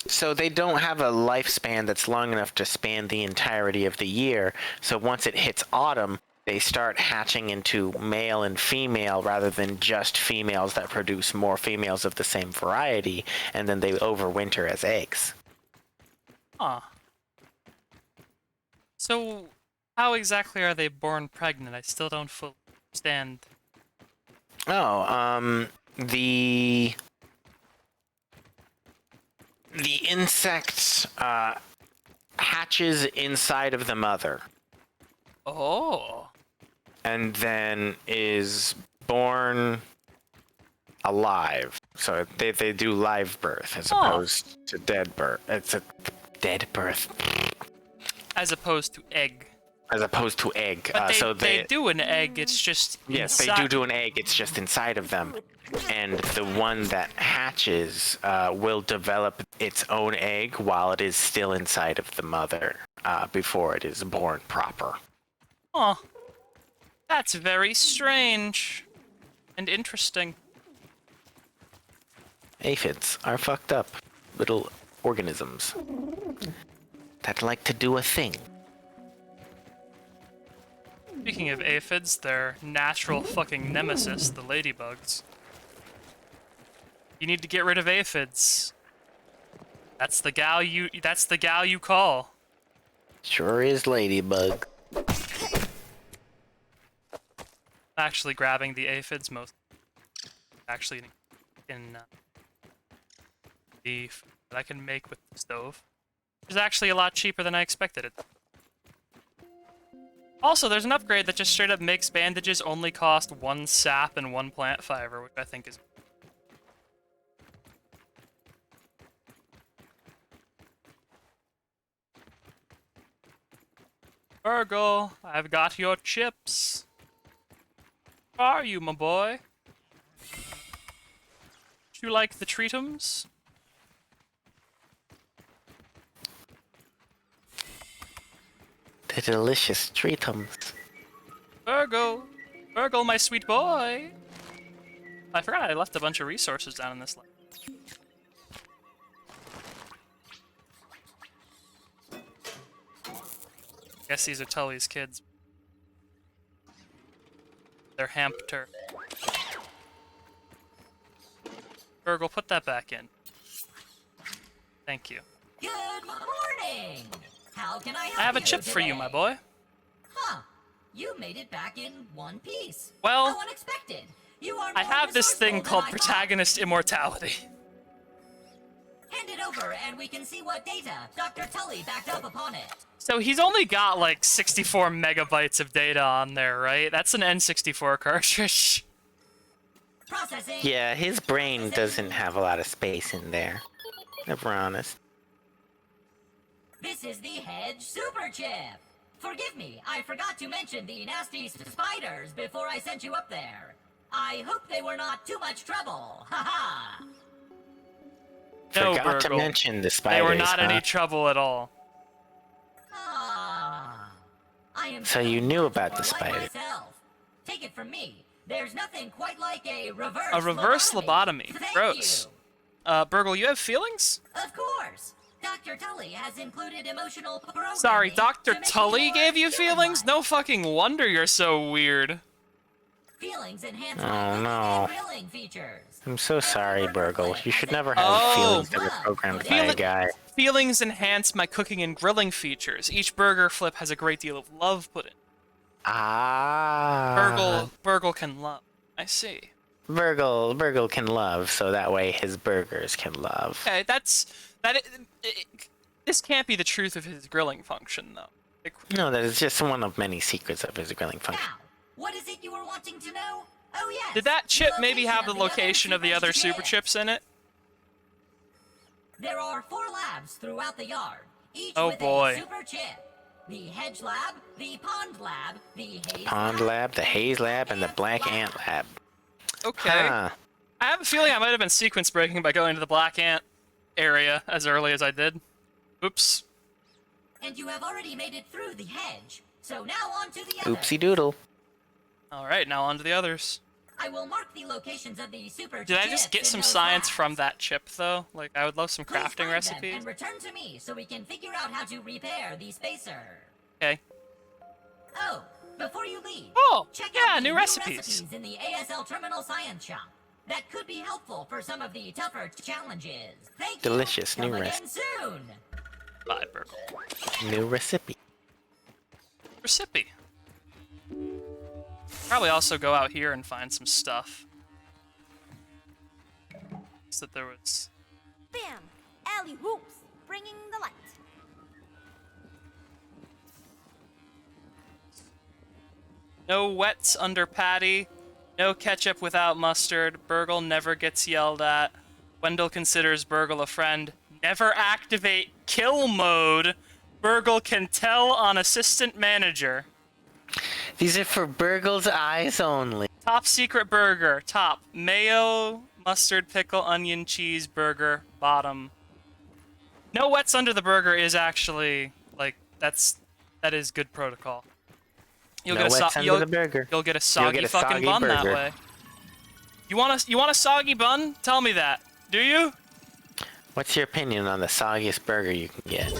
So they don't have a lifespan that's long enough to span the entirety of the year. So once it hits autumn, they start hatching into male and female rather than just females that produce more females of the same variety, and then they overwinter as eggs. huh. So how exactly are they born pregnant? I still don't fully understand. Oh, the insect hatches inside of the mother Oh. and then is born alive. So they do live birth as Oh. opposed to dead birth. It's a dead birth As opposed to egg. as opposed to egg. But So they do an egg, it's just yes, inside. they do an egg. It's just inside of them. And the one that hatches will develop its own egg while it is still inside of the mother before it is born proper. Huh. That's very strange. And interesting. Aphids are fucked up little organisms that like to do a thing. Speaking of aphids, their natural fucking nemesis, the ladybugs. You need to get rid of aphids. That's the gal you call. Sure is ladybug. Actually grabbing the aphids most actually in the food that I can make with the stove. Which is actually a lot cheaper than I expected it. Also, there's an upgrade that just straight up makes bandages only cost 1 sap and 1 plant fiber, which I think is... Virgil, I've got your chips. Where are you, my boy? Do you like the treatums? The delicious treatums. Virgil! Virgil, my sweet boy! I forgot I left a bunch of resources down in this lane. Guess these are Tully's kids. They're Hampter. Virgil, put that back in. Thank you. Good morning! How can I help you I have a chip for you, today? my boy. Huh. You made it back in one piece. Well, How unexpected. You are I more have this thing resourceful called than I thought. protagonist immortality. Hand it over and we can see what data Dr. Tully backed up upon it. So he's only got like 64 megabytes of data on there, right? That's an N64 cartridge. Processing. Yeah, his brain doesn't have a lot of space in there. If we're honest. This is the Hedge Super Chip. Forgive me, I forgot to mention the nasty spiders before I sent you up there. I hope they were not too much trouble. Haha. No, Forgot to Virgil. mention the spiders. They were not huh? any trouble at all. Ah. I am So you knew about the like spiders. myself. Take it from me. There's nothing quite like a reverse A reverse lobotomy. Thank Gross. you. Burgle, you have feelings? Of course. Dr. Tully has included emotional programming. Sorry, Dr. to make Tully you gave you more feelings? human-like. No fucking wonder you're so weird. Feelings enhance Oh, my no. grilling features. I'm so sorry, Burgle. You should never have Oh. feelings that are programmed by a Feeli- guy. Feelings enhance my cooking and grilling features. Each burger flip has a great deal of love put in. Ah. Burgle can love. I see. Burgle can love, so that way his burgers can love. Okay, This can't be the truth of his grilling function, though. No, that is just one of many secrets of his grilling function. Now, what is it you were wanting to know? Oh yes. Did that chip maybe have the other location of the other super chips. chips in it? There are 4 labs throughout the yard, each Oh, with boy. a super chip. The hedge lab, the pond lab, the haze Pond lab, the haze lab, and the black ant lab. Okay. Huh. I have a feeling I might have been sequence breaking by going to the Black Ant area as early as I did. Oops. And you have already made it through the hedge. So now on to the other. Oopsie doodle. Alright, now on to the others. I will mark the locations of the super Did I chips just get in some those science labs. from that chip, though? Like, I would love some Please crafting find them recipes. and return to me so we can figure out how to repair the spacer. Okay. Oh, before you leave, Oh, check yeah, out the new recipes. in the ASL Terminal Science Shop. That could be helpful for some of the tougher challenges. Thank Delicious you. new Come recipe. again soon. Bye, Burgle. New recipe. Recipe. Probably also go out here and find some stuff. So that there was... Bam! Alley hoops, bringing the light. No wets under patty. No ketchup without mustard. Burgle never gets yelled at. Wendell considers Burgle a friend. Never activate kill mode. Burgle can tell on assistant manager. These are for Burgle's eyes only. Top secret burger. Top. Mayo, mustard, pickle, onion, cheese, burger. Bottom. No wets under the burger is actually, like, that is good protocol. You'll No get a wets under the burger. You'll get a soggy get a fucking soggy bun that burger. way. You want a soggy bun? Tell me that. Do you? What's your opinion on the soggiest burger you can get?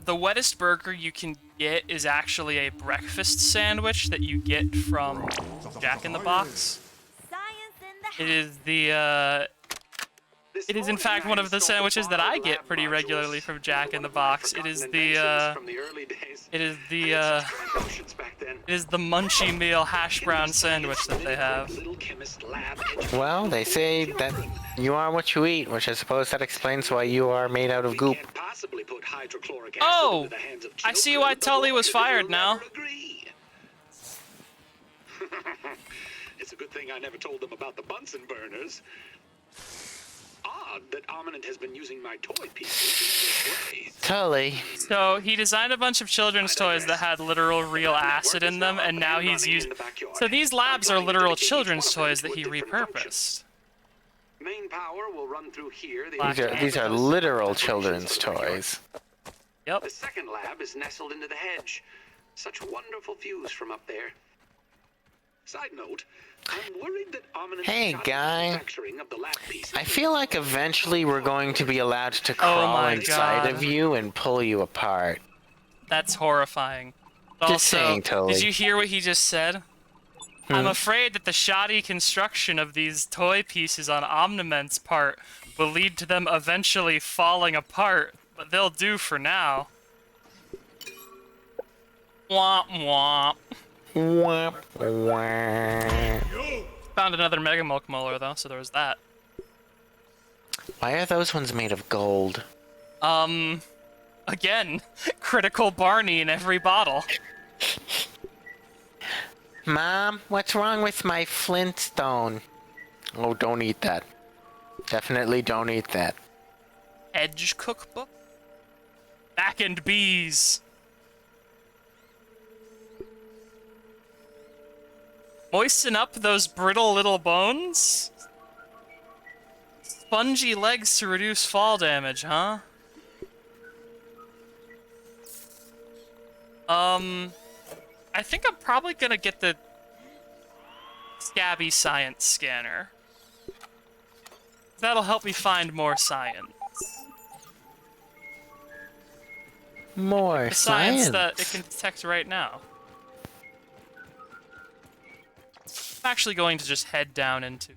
The wettest burger you can get is actually a breakfast sandwich that you get from Jack in the Box. Science in the It is the it is in fact one of the sandwiches that I get pretty regularly from Jack in the Box. It is the it is the it is the Munchie Meal hash brown sandwich that they have. Well, they say that you are what you eat, which I suppose that explains why you are made out of goop. Oh, I see why Tully was fired now. It's a good thing I never told them about the Bunsen burners. Odd that Ominent has been using my toy pieces in this way. Tully. So he designed a bunch of children's toys that had literal real acid in them, and now he's used. So these labs are literal children's toys that he repurposed. Main power will run through here. These are literal children's toys. Yep. The second lab is nestled into the hedge. Such wonderful views from up there. Side note, I'm worried that Ominent Hey, shot guy. manufacturing of the lab pieces. I feel like eventually we're going to be allowed to Oh crawl my inside God. of you and pull you apart. That's horrifying. But Just also, saying, Tully. did you hear what he just said? I'm afraid that the shoddy construction of these toy pieces on Omniment's part will lead to them eventually falling apart, but they'll do for now. Womp womp. Womp womp. Found another Mega Milk Molar though, so there was that. Why are those ones made of gold? Again, critical Barney in every bottle. Mom, what's wrong with my Flintstone? Oh, don't eat that. Definitely don't eat that. Edge cookbook? Back and bees. Moisten up those brittle little bones? Spongy legs to reduce fall damage, huh? I think I'm probably gonna get the Scabby Science Scanner. That'll help me find more science. More The science science. that it can detect right now. I'm actually going to just head down into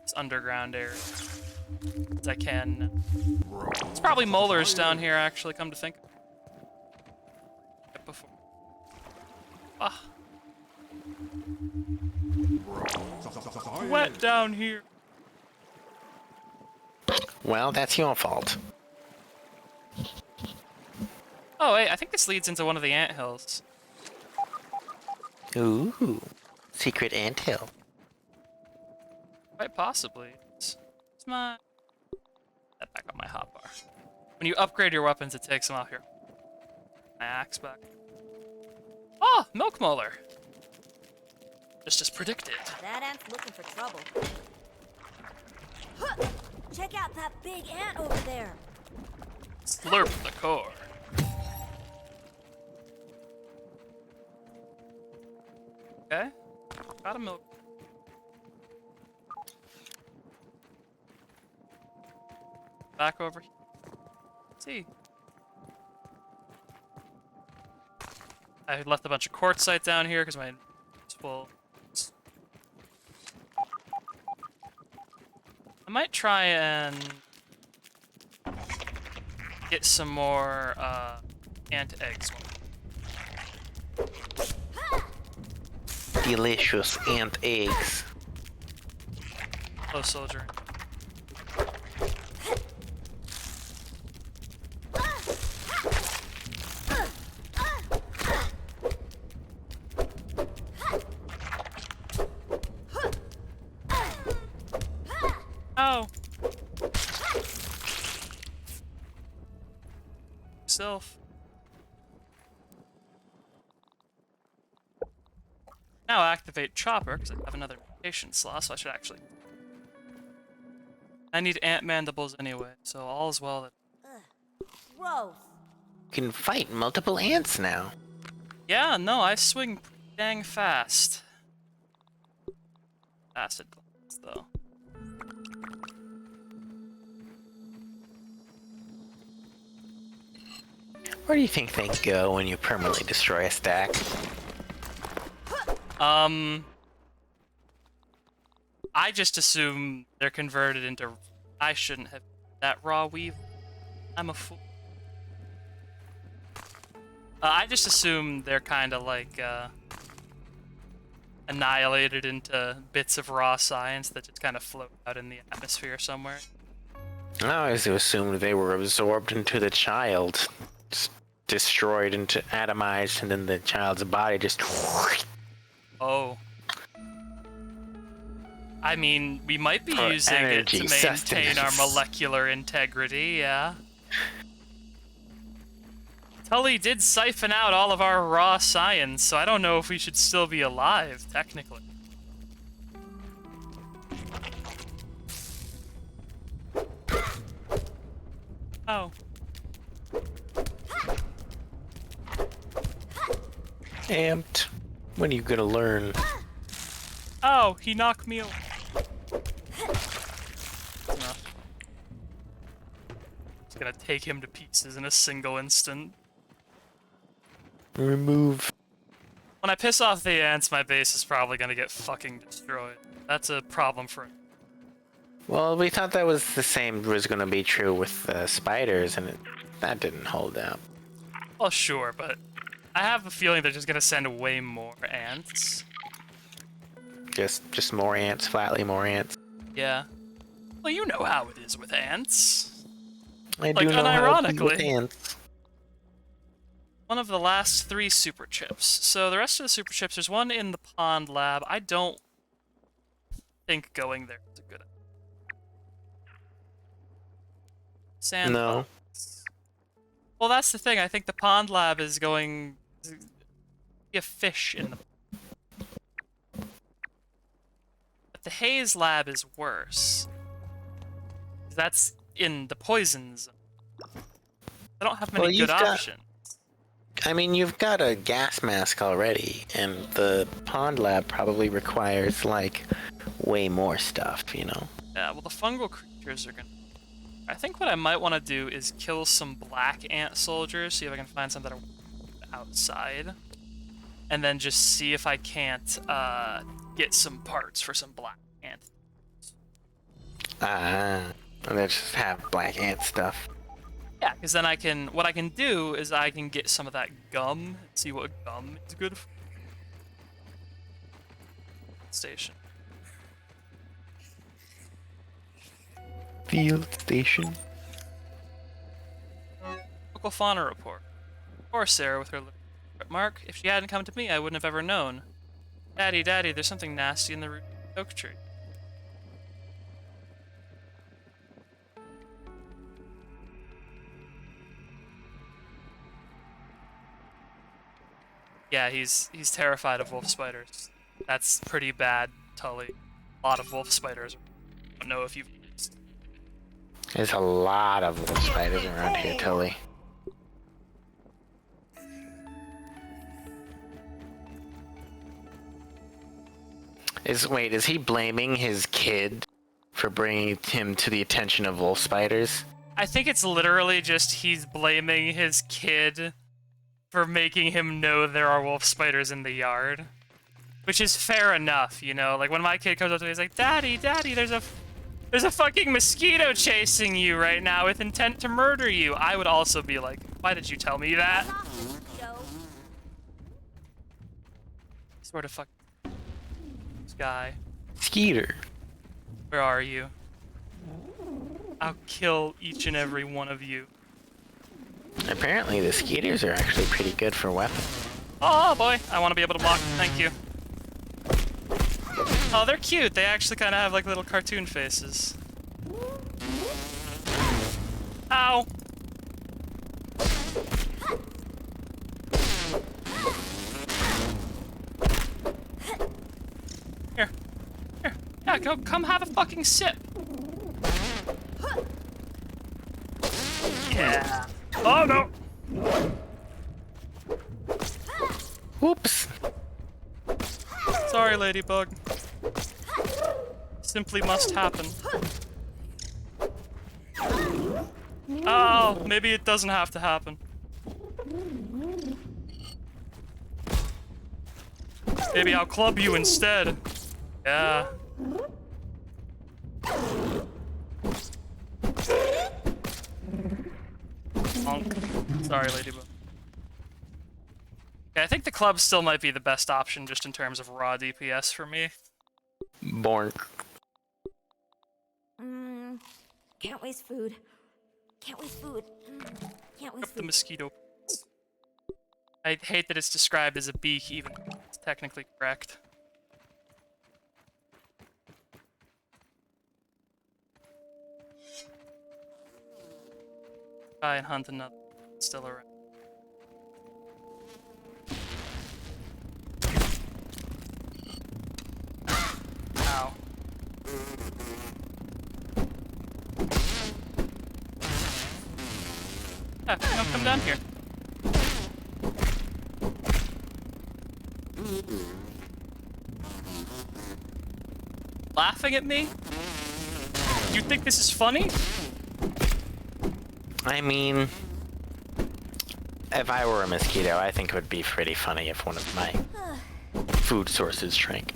this underground area as I can. It's probably molars down here, actually, come to think of it. Before. Ah, wet down here. Well, that's your fault. Oh wait, I think this leads into one of the anthills. Ooh, secret anthill. Quite possibly. It's my... That back on my hotbar. When you upgrade your weapons, it takes them off your... My axe back. Oh, milk molar. Just as predicted. That ant's looking for trouble. Check out that big ant over there. Slurp the core. Okay. Got a milk. Back over here. Let's see. I left a bunch of quartzite down here because my full. I might try and get some more ant eggs. Delicious ant eggs. Oh, soldier. Oh. Self. Now activate Chopper, because I have another mutation slot, so I should actually... I need ant mandibles anyway, so all's well that... Gross. You can fight multiple ants now. Yeah, no, I swing pretty dang fast. Acid glass, though. Where do you think they go when you permanently destroy a stack? I just assume they're converted into... I shouldn't have that raw weave. I'm a fool. I just assume they're kind of like, annihilated into bits of raw science that just kind of float out in the atmosphere somewhere. I always assumed they were absorbed into the child, just destroyed into atomized, and then the child's body just... Oh. I mean, we might be For using it energy to maintain sustenance. our molecular integrity, yeah. Tully did siphon out all of our raw science, so I don't know if we should still be alive, technically. Oh. Amped. When are you gonna learn? Oh, he knocked me away. Enough. It's gonna take him to pieces in a single instant. Remove. When I piss off the ants, my base is probably gonna get fucking destroyed. That's a problem for... Well, we thought that was the same was gonna be true with spiders, and that didn't hold out. Well, sure, but I have a feeling they're just gonna send way more ants. Just more ants, flatly more ants. Yeah. Well, you know how it is with ants. I Like, do know how to be with unironically. ants. One of the last 3 super chips. So the rest of the super chips, there's one in the pond lab. I don't think going there is a good idea. Sand No. ponds. Well, that's the thing. I think the pond lab is going to be a fish in the... But the haze lab is worse. That's in the poison zone. I don't have many Well, good you've got- options. I mean, you've got a gas mask already, and the pond lab probably requires, like, way more stuff, you know? Yeah, well, the fungal creatures are gonna... I think what I might want to do is kill some black ant soldiers, see if I can find some that are outside. And then just see if I can't, get some parts for some black ant. And they just have black ant stuff. Yeah, because then I can... What I can do is I can get some of that gum, see what gum is good for. Station. Field station. Local fauna report. Poor Sarah with her lip mark. If she hadn't come to me, I wouldn't have ever known. Daddy, Daddy, there's something nasty in the root of the oak tree. Yeah, he's terrified of wolf spiders. That's pretty bad, Tully. A lot of wolf spiders. I don't know if you've... There's a lot of wolf spiders around here, Tully. Is he blaming his kid for bringing him to the attention of wolf spiders? I think it's literally just he's blaming his kid for making him know there are wolf spiders in the yard. Which is fair enough, you know? Like, when my kid comes up to me, he's like, Daddy, Daddy, there's a fucking mosquito chasing you right now with intent to murder you. I would also be like, why did you tell me that? Mosquito. Sort of fuck... This guy. Skeeter. Where are you? I'll kill each and every one of you. Apparently the skeeters are actually pretty good for weapons. Oh boy, I want to be able to block. Thank you. Oh, they're cute. They actually kind of have like little cartoon faces. Ow! Here. Here. Yeah, come have a fucking sip. Yeah. Oh no! Whoops. Sorry, Ladybug. Simply must happen. Oh, maybe it doesn't have to happen. Maybe I'll club you instead. Yeah. Bonk. Sorry, Ladybug. Yeah, I think the club still might be the best option just in terms of raw DPS for me. Born. Can't waste food. Can't waste food. Can't waste Up the food. mosquito. I hate that it's described as a beak, even though it's technically correct. Try and hunt another. Still around. Ow. Yeah, no, come down here. Laughing at me? You think this is funny? I mean, if I were a mosquito, I think it would be pretty funny if one of my food sources shrank.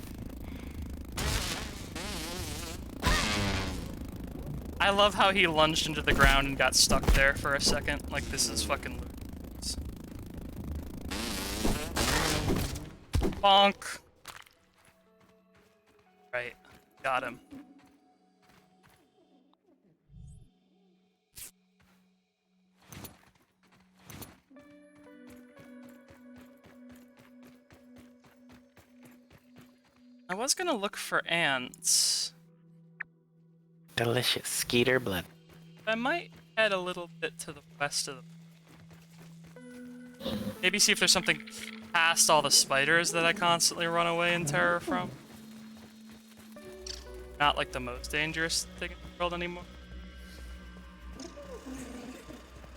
I love how he lunged into the ground and got stuck there for a second. Like, this is fucking ludicrous. Bonk. Right. Got him. I was gonna look for ants. Delicious skeeter blood. I might head a little bit to the west of the... Maybe see if there's something past all the spiders that I constantly run away in terror from. Not like the most dangerous thing in the world anymore.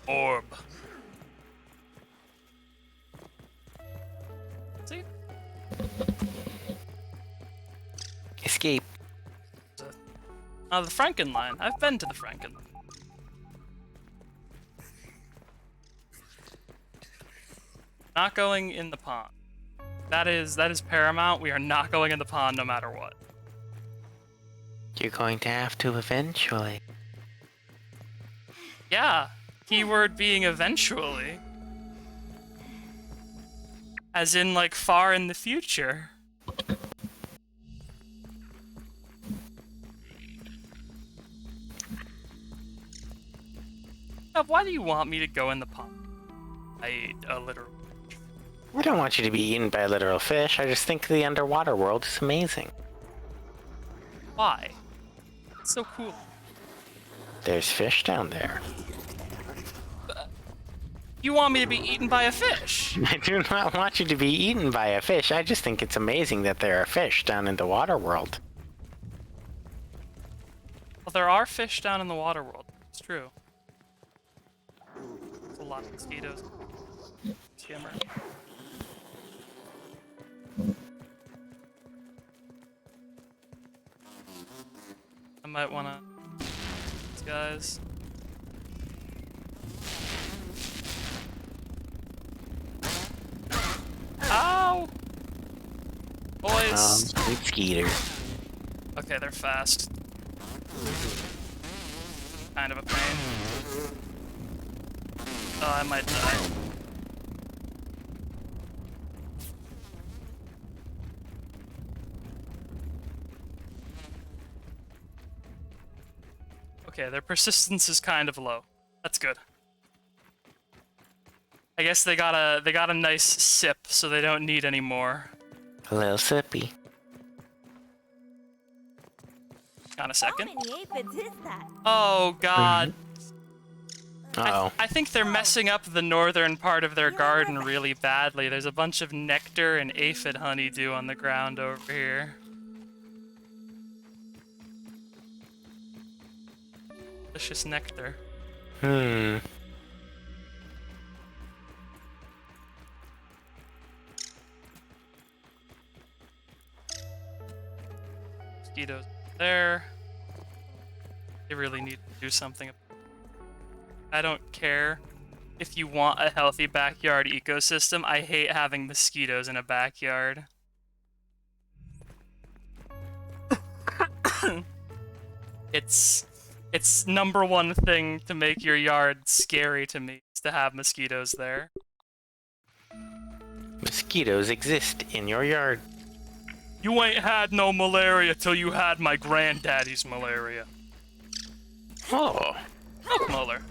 Orb. See? Escape. The Frankenline. I've been to the Frankenline. Not going in the pond. That is paramount. We are not going in the pond no matter what. You're going to have to eventually. Yeah. Keyword being eventually. As in, like, far in the future. Why do you want me to go in the pond? I ate a literal. I don't want you to be eaten by a literal fish. I just think the underwater world is amazing. Why? It's so cool. There's fish down there. You want me to be eaten by a fish? I do not want you to be eaten by a fish. I just think it's amazing that there are fish down in the water world. Well, there are fish down in the water world. It's true. There's a lot of mosquitoes. Skimmer. I might wanna... These guys. Ow! Boys! Sweet Skeeter. Okay, they're fast. Kind of a pain. Oh, I might die. Okay, their persistence is kind of low. That's good. I guess they got a nice sip, so they don't need any more. A little sippy. On a How second. many aphids is that? Oh God. Uh-oh. I think they're messing up the northern part of their garden really badly. There's a bunch of nectar and aphid honeydew on the ground over here. Delicious nectar. Hmm. Mosquitoes there. They really need to do something. I don't care if you want a healthy backyard ecosystem. I hate having mosquitoes in a backyard. It's number one thing to make your yard scary to me, is to have mosquitoes there. Mosquitoes exist in your yard. You ain't had no malaria till you had my granddaddy's malaria. Oh, Milk molar.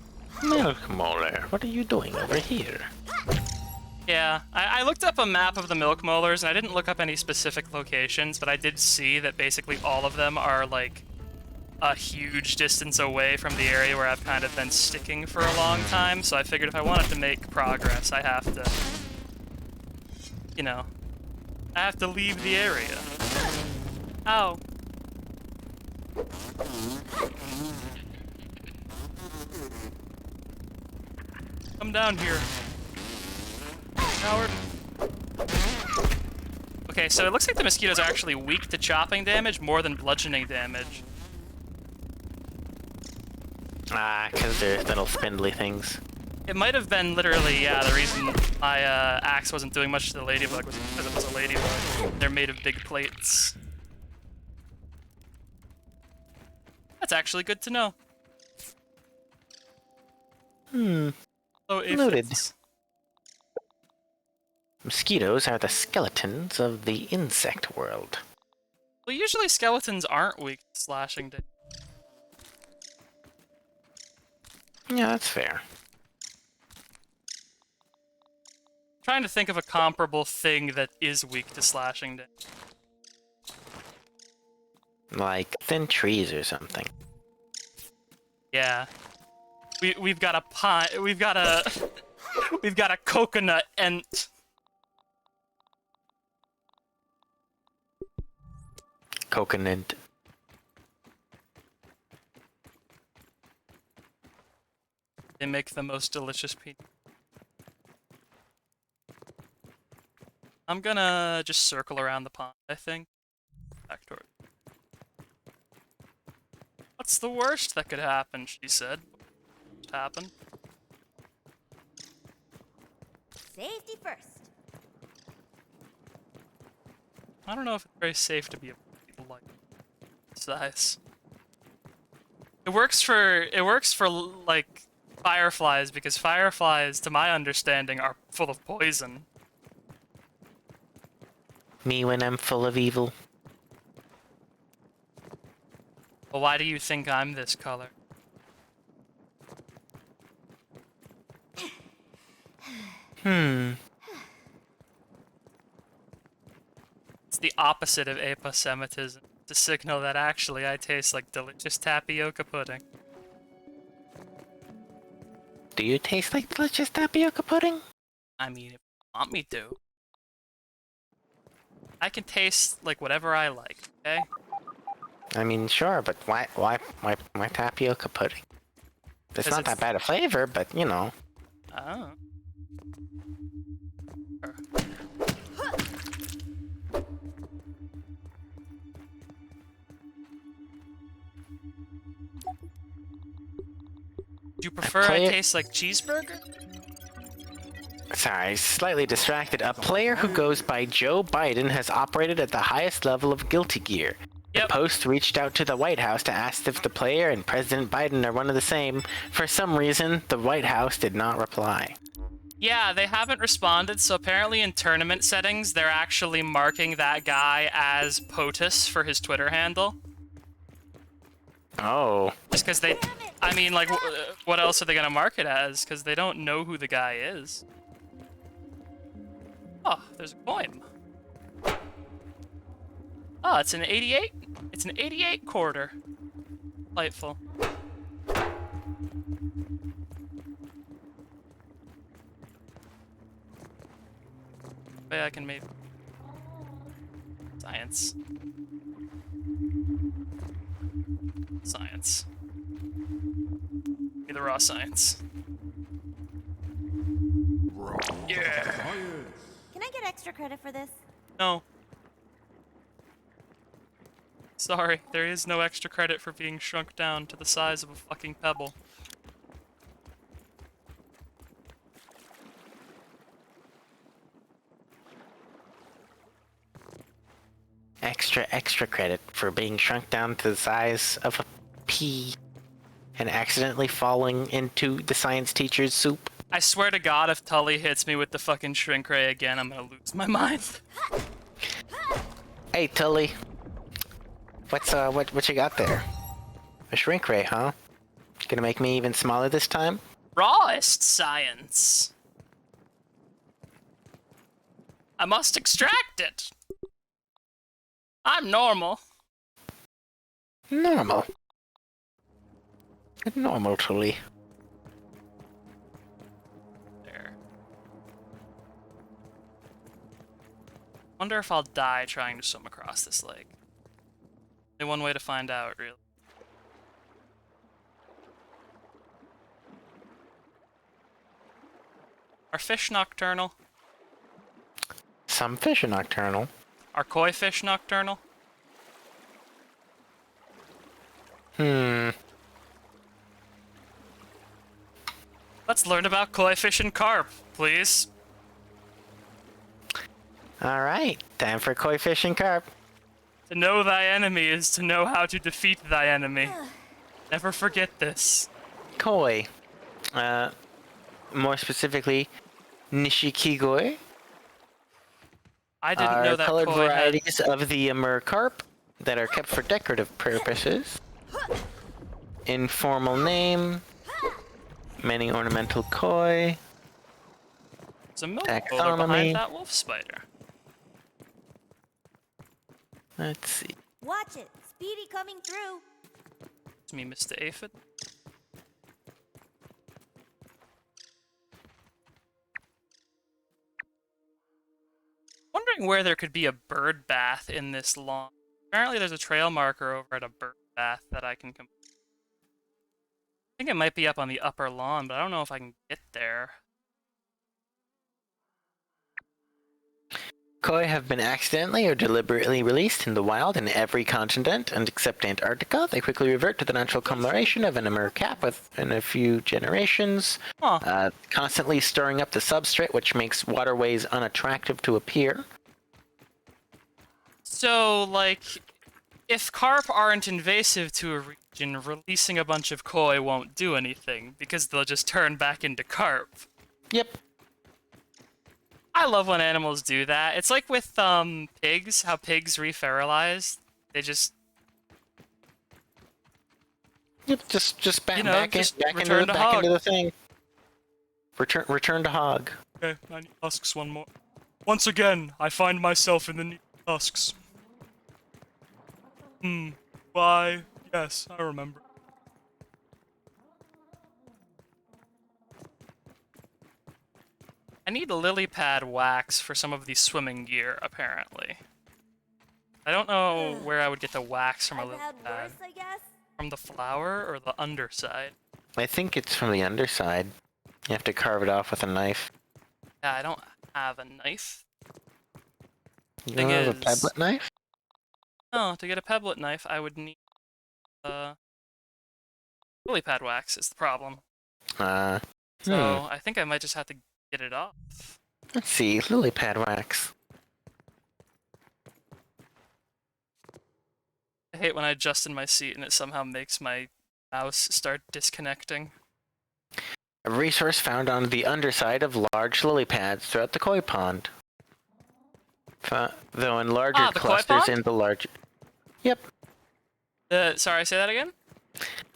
Milk Molar, what are you doing over here? Yeah, I looked up a map of the milk molars, and I didn't look up any specific locations, but I did see that basically all of them are, like, a huge distance away from the area where I've kind of been sticking for a long time, so I figured if I wanted to make progress, I have to, you know, I have to leave the area. Ow. Come down here. Howard. Okay, so it looks like the mosquitoes are actually weak to chopping damage more than bludgeoning damage. Ah, because they're little spindly things. It might have been literally, yeah, the reason my axe wasn't doing much to the ladybug was because it was a ladybug. They're made of big plates. That's actually good to know. Oh, Noted. aphids. Mosquitoes are the skeletons of the insect world. Well, usually skeletons aren't weak to slashing damage. Yeah, that's fair. Trying to think of a comparable thing that is weak to slashing damage. Like thin trees or something. Yeah. We've got a pine. We've got a we've got a coconut ent. Coconut. They make the most delicious peanut. I'm gonna just circle around the pond, I think. Back toward. What's the worst that could happen? She said. What happened? Safety first. I don't know if it's very safe to be a like size. It works for like fireflies because fireflies, to my understanding, are full of poison. Me when I'm full of evil. Well, why do you think I'm this color? Hmm. It's the opposite of aposematism. To signal that actually I taste like delicious tapioca pudding. Do you taste like delicious tapioca pudding? I mean, if you want me to. I can taste like whatever I like, okay? I mean, sure, but why tapioca pudding? It's 'Cause not it's- that bad a flavor, but you know. Oh. Do you prefer I taste like cheeseburger? Sorry, slightly distracted. A player who goes by Joe Biden has operated at the highest level of Guilty Gear. Yep. The Post reached out to the White House to ask if the player and President Biden are one of the same. For some reason, the White House did not reply. Yeah, they haven't responded, so apparently in tournament settings, they're actually marking that guy as POTUS for his Twitter handle. Oh. Just because they... I mean, like, what else are they going to mark it as? Because they don't know who the guy is. Oh, there's a coin. Oh, it's an 88? It's an 88 quarter. Delightful. Maybe I can maybe... Science. Science. Give me the raw science. Yeah! Science. Can I get extra credit for this? No. Sorry, there is no extra credit for being shrunk down to the size of a fucking pebble. Extra credit for being shrunk down to the size of a pea and accidentally falling into the science teacher's soup. I swear to God, if Tully hits me with the fucking shrink ray again, I'm gonna lose my mind. Hey, Tully. What you got there? A shrink ray, huh? Gonna make me even smaller this time? Rawest science. I must extract it. I'm normal. Normal. Normal, Tully. There. Wonder if I'll die trying to swim across this lake. Only one way to find out, really. Are fish nocturnal? Some fish are nocturnal. Are koi fish nocturnal? Hmm. Let's learn about koi fish and carp, please. Alright, time for koi fish and carp. To know thy enemy is to know how to defeat thy enemy. Never forget this. Koi. More specifically, nishikigoi. I didn't are know that colored koi had... varieties of the Amur carp that are kept for decorative purposes. Informal name. Many ornamental koi. There's a milk cooler Taxonomy. behind that wolf spider. Let's see. Watch it. Speedy coming through. It's me, Mr. Aphid. Wondering where there could be a bird bath in this lawn. Apparently there's a trail marker over at a bird bath that I can complete. I think it might be up on the upper lawn, but I don't know if I can get there. Koi have been accidentally or deliberately released in the wild in every continent, and except Antarctica, they quickly revert to the natural coloration of an Amur cap within a few generations, Huh. constantly stirring up the substrate, which makes waterways unattractive to appear. So, like, if carp aren't invasive to a region, releasing a bunch of koi won't do anything, because they'll just turn back into carp. Yep. I love when animals do that. It's like with pigs, how pigs referalize. They just Yep. Just back, You know, back, just back, into, return to back hog. into the thing. Return to hog. Okay, I need husks one more. Once again, I find myself in the need husks. Why? Yes, I remember. I need lily pad wax for some of the swimming gear, apparently. I don't know where I would get the wax from a I've lily had pad. worse, I guess. From the flower or the underside? I think it's from the underside. You have to carve it off with a knife. Yeah, I don't have a knife. You Thing don't have a is- pebblet knife? No, to get a pebblet knife, I would need, lily pad wax is the problem. So, I think I might just have to get it off. Let's see, lily pad wax. I hate when I adjust in my seat and it somehow makes my mouse start disconnecting. A resource found on the underside of large lily pads throughout the koi pond. Though in larger the koi clusters pond? in the large... Yep. Sorry, say that again?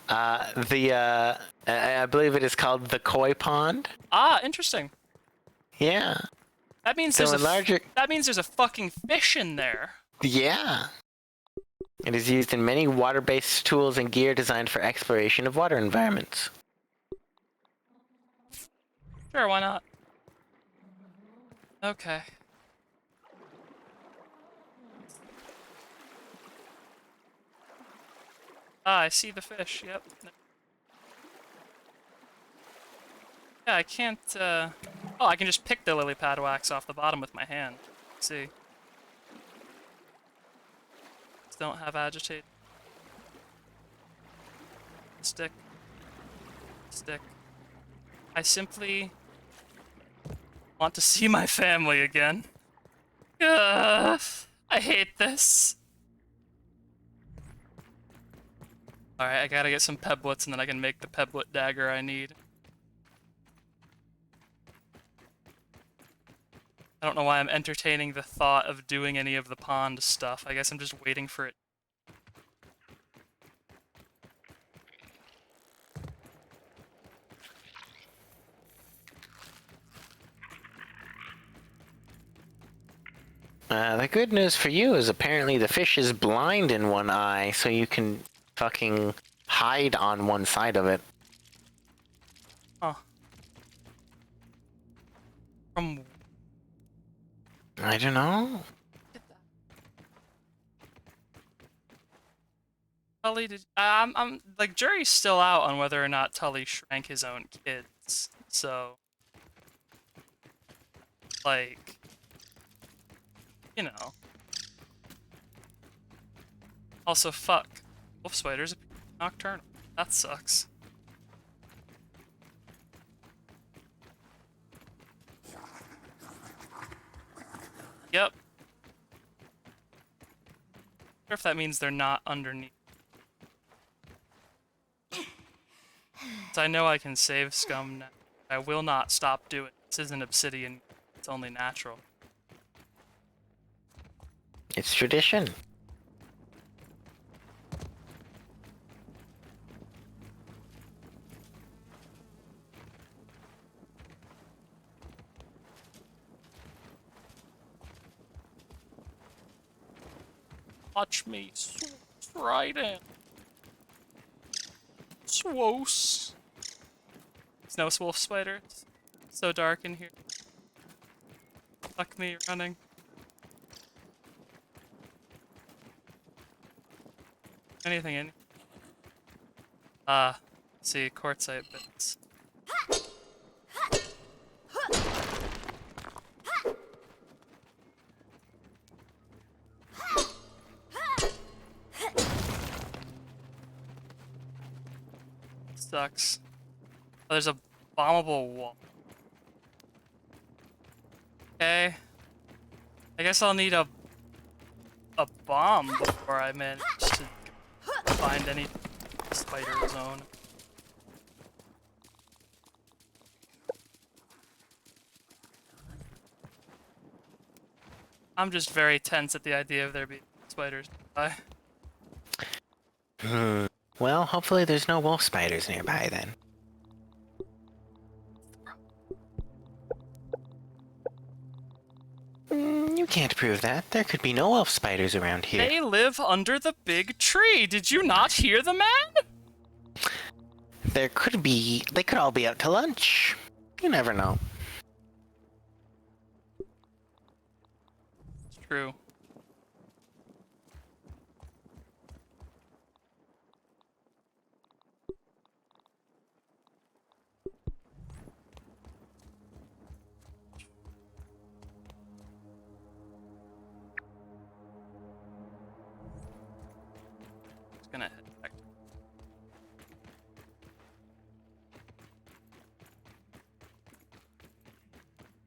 I believe it is called the koi pond. Ah, interesting. Yeah. That means So there's in larger... that means there's a fucking fish in there. Yeah. It is used in many water-based tools and gear designed for exploration of water environments. Sure, why not? Okay. Ah, I see the fish, yep. Yeah, I can't, Oh, I can just pick the lily pad wax off the bottom with my hand. Let's see. Just don't have agitate. Stick. Stick. I simply want to see my family again. Ugh, I hate this. Alright, I gotta get some pebblets and then I can make the pebblet dagger I need. I don't know why I'm entertaining the thought of doing any of the pond stuff. I guess I'm just waiting for it. The good news for you is apparently the fish is blind in one eye, so you can fucking hide on one side of it. Huh. From I don't know. Tully did I'm like jury's still out on whether or not Tully shrank his own kids. So like you know. Also fuck. Wolf spiders are nocturnal. That sucks. Yep. Wonder if that means they're not underneath. So I know I can save scum now. I will not stop doing it. This isn't obsidian. It's only natural. It's tradition. Watch me trident. Swose. Snow wolf spider. It's so dark in here. Fuck me running. Anything in? See, quartzite bits. Sucks. Oh, there's a bombable wall. Okay. I guess I'll need a bomb before I manage to find any spider zone. I'm just very tense at the idea of there being spiders. Bye. Well, hopefully there's no wolf spiders nearby then. You can't prove that. There could be no elf spiders around here. They live under the big tree. Did you not hear the man? There could be. They could all be out to lunch. You never know. It's true. It's gonna head back.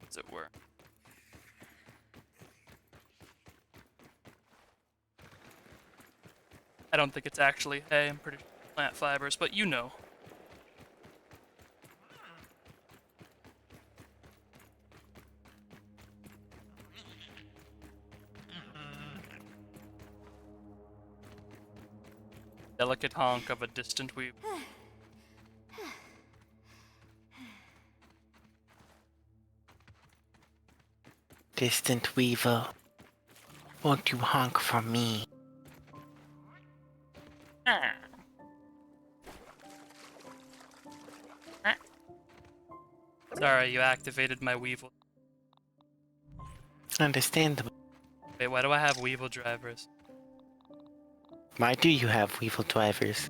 As it were. I don't think it's actually hay. I'm pretty sure it's plant fibers, but you know. Delicate honk of a distant weep. Distant weevil, won't you honk for me? Sorry, you activated my weevil. Understandable. Wait, why do I have weevil drivers? Why do you have weevil drivers?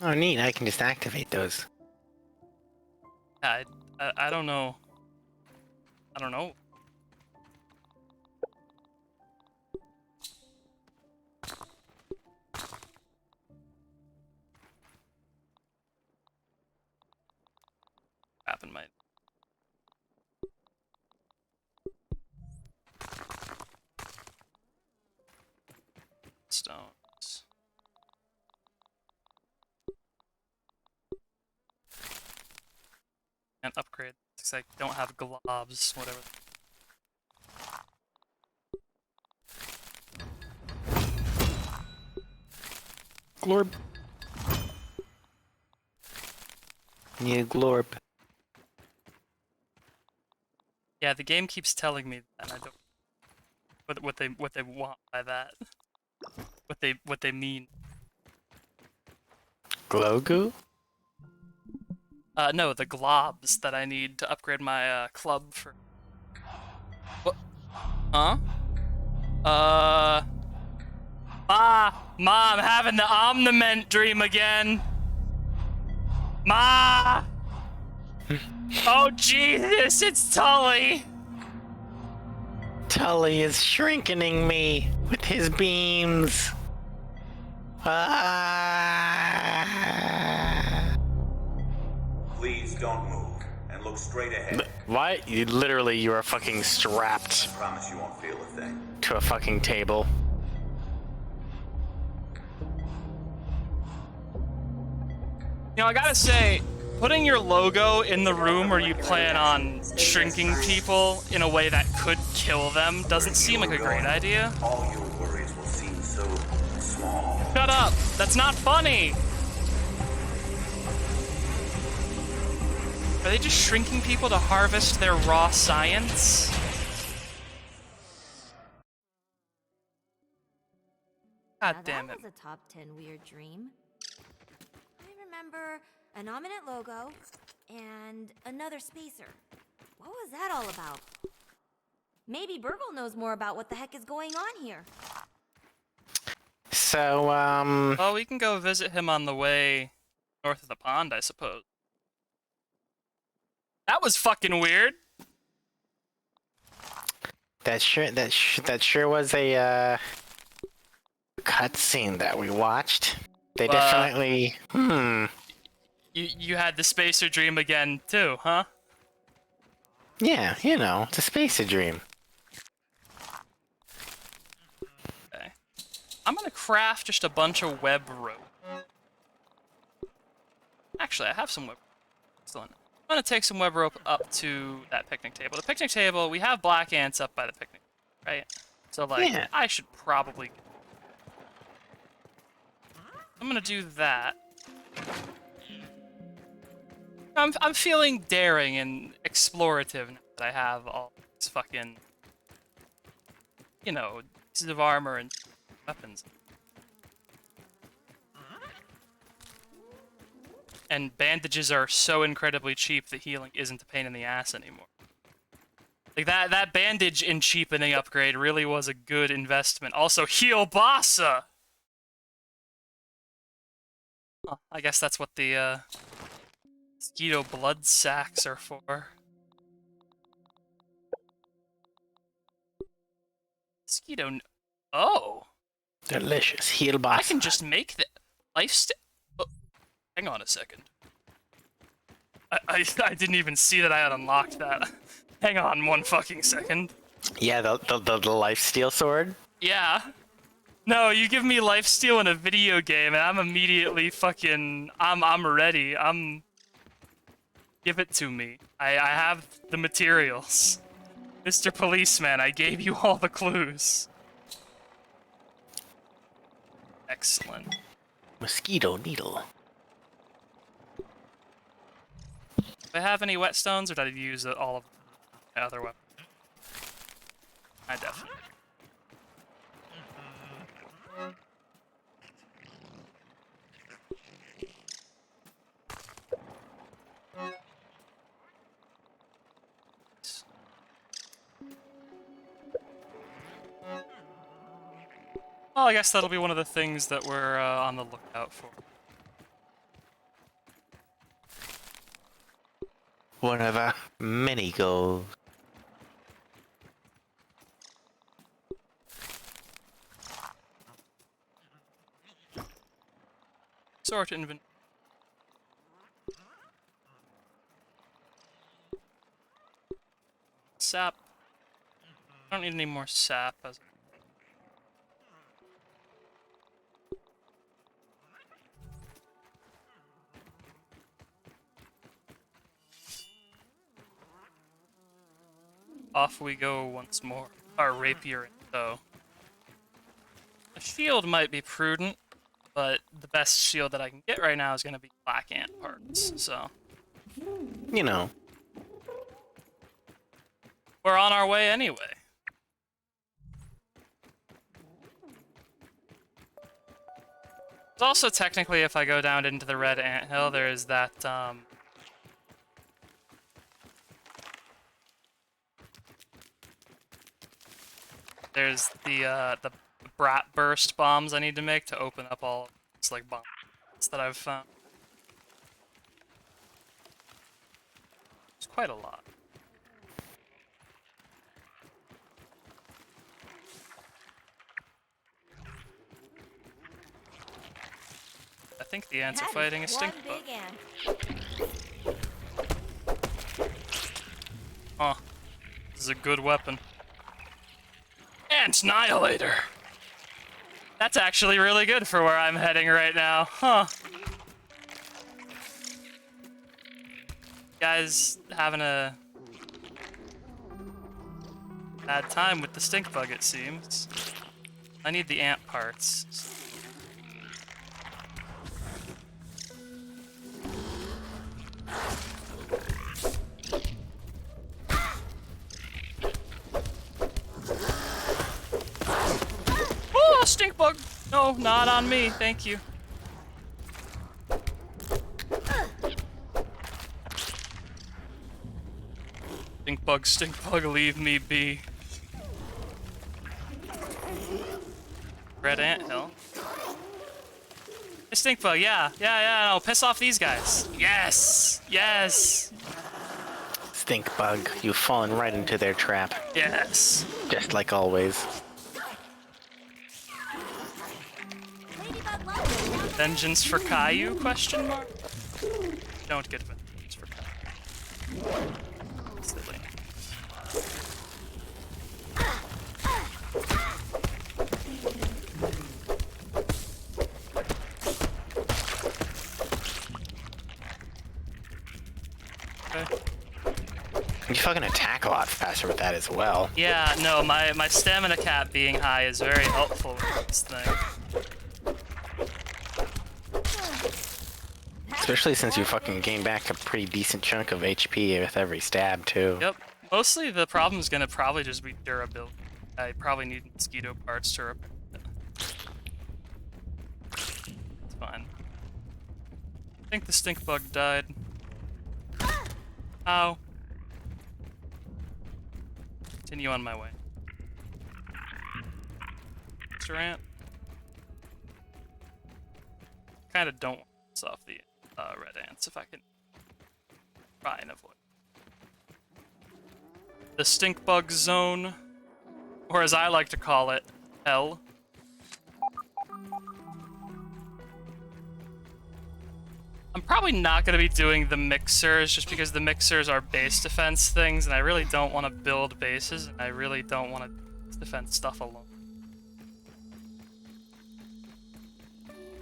Oh, neat. I can just activate those. I don't know. I don't know. Happened, might. Stones. And upgrade. Because I don't have globs, whatever. Glorb. Need a glorb. Yeah, the game keeps telling me that, and I don't. What they want by that. What they mean. Glow goo? No, the globs that I need to upgrade my club for. What? Huh? Ma, I'm having the omniment dream again. Ma! Oh Jesus, it's Tully! Tully is shrinkening me with his beams. Ah. Please don't move and look straight ahead. Why? You are fucking strapped I promise you won't feel a thing. to a fucking table. You know, I gotta say, putting your logo in the room where you plan on shrinking people in a way that could kill them doesn't seem like a great idea. All your worries will seem so small. Shut up! That's not funny! Are they just shrinking people to harvest their raw science? God Now damn it. that was a top 10 weird dream. I remember an ominous logo and another spacer. What was that all about? Maybe Burgle knows more about what the heck is going on here. So, Well, we can go visit him on the way north of the pond, I suppose. That was fucking weird. that sure was a cutscene that we watched. They definitely. You had the spacer dream again too, huh? Yeah, you know, it's a spacer dream. Okay. I'm gonna craft just a bunch of web rope. Actually, I have some web. Excellent. I'm gonna take some web rope up to that picnic table. The picnic table, we have black ants up by the picnic, right? So like, Yeah. I should probably. I'm gonna do that. I'm feeling daring and explorative now that I have all these fucking, you know, pieces of armor and weapons. And bandages are so incredibly cheap that healing isn't a pain in the ass anymore. Like that bandage and cheapening upgrade really was a good investment. Also, heal Bassa! Huh, I guess that's what the mosquito blood sacks are for. Mosquito. Oh! Delicious. Heal I boss. can just make the oh, hang on a second. I didn't even see that I had unlocked that. Hang on one fucking second. Yeah, the lifesteal sword. Yeah. No, you give me lifesteal in a video game and I'm immediately fucking I'm ready. Give it to me. I have the materials. Mr. Policeman, I gave you all the clues. Excellent. Mosquito needle. Do I have any whetstones, or did I use all of my other weapons? I definitely. Well, I guess that'll be one of the things that we're on the lookout for. One of our many goals. Sort inventory. Sap. I don't need any more sap. Off we go once more. Our rapier in tow. A shield might be prudent, but the best shield that I can get right now is going to be black ant parts, so... You know. We're on our way anyway. There's also technically, if I go down into the red anthill, there's that, there's the brat burst bombs I need to make to open up all these, like, bombs that I've found. It's quite a lot. I think the ants are fighting a stink bug. Huh. This is a good weapon. Annihilator! That's actually really good for where I'm heading right now. Huh. Guys having a bad time with the stink bug, it seems. I need the ant parts. Oh, stink bug! No, not on me, thank you. Stink bug, leave me be. Red anthill. Hey, stink bug, yeah, no, piss off these guys. Yes, yes, Stink bug, you've fallen right into their trap. yes. Just like always. Vengeance for Caillou, question mark? Don't get vengeance for Caillou. Silly. Okay. You fucking attack a lot faster with that as well. Yeah, no, my stamina cap being high is very helpful with this thing. Especially since you fucking gain back a pretty decent chunk of HP with every stab, too. Yep. Mostly the problem's gonna probably just be durability. I probably need mosquito parts to repair it. It's fine. I think the stink bug died. Ow. Continue on my way. Mr. Ant. Kinda don't want this off the red ants if I can try and avoid. The stink bug zone, or as I like to call it, hell. I'm probably not going to be doing the mixers just because the mixers are base defense things and I really don't want to build bases and I really don't want to defend stuff alone.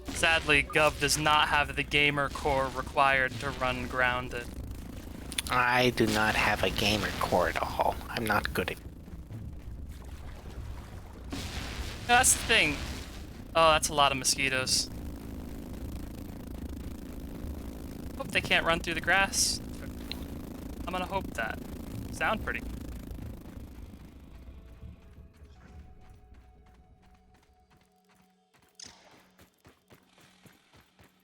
Sadly, Gov does not have the gamer core required to run grounded. I do not have a gamer core at all. I'm not good at... That's the thing. Oh, that's a lot of mosquitoes. Hope they can't run through the grass. I'm gonna hope that. Sound pretty.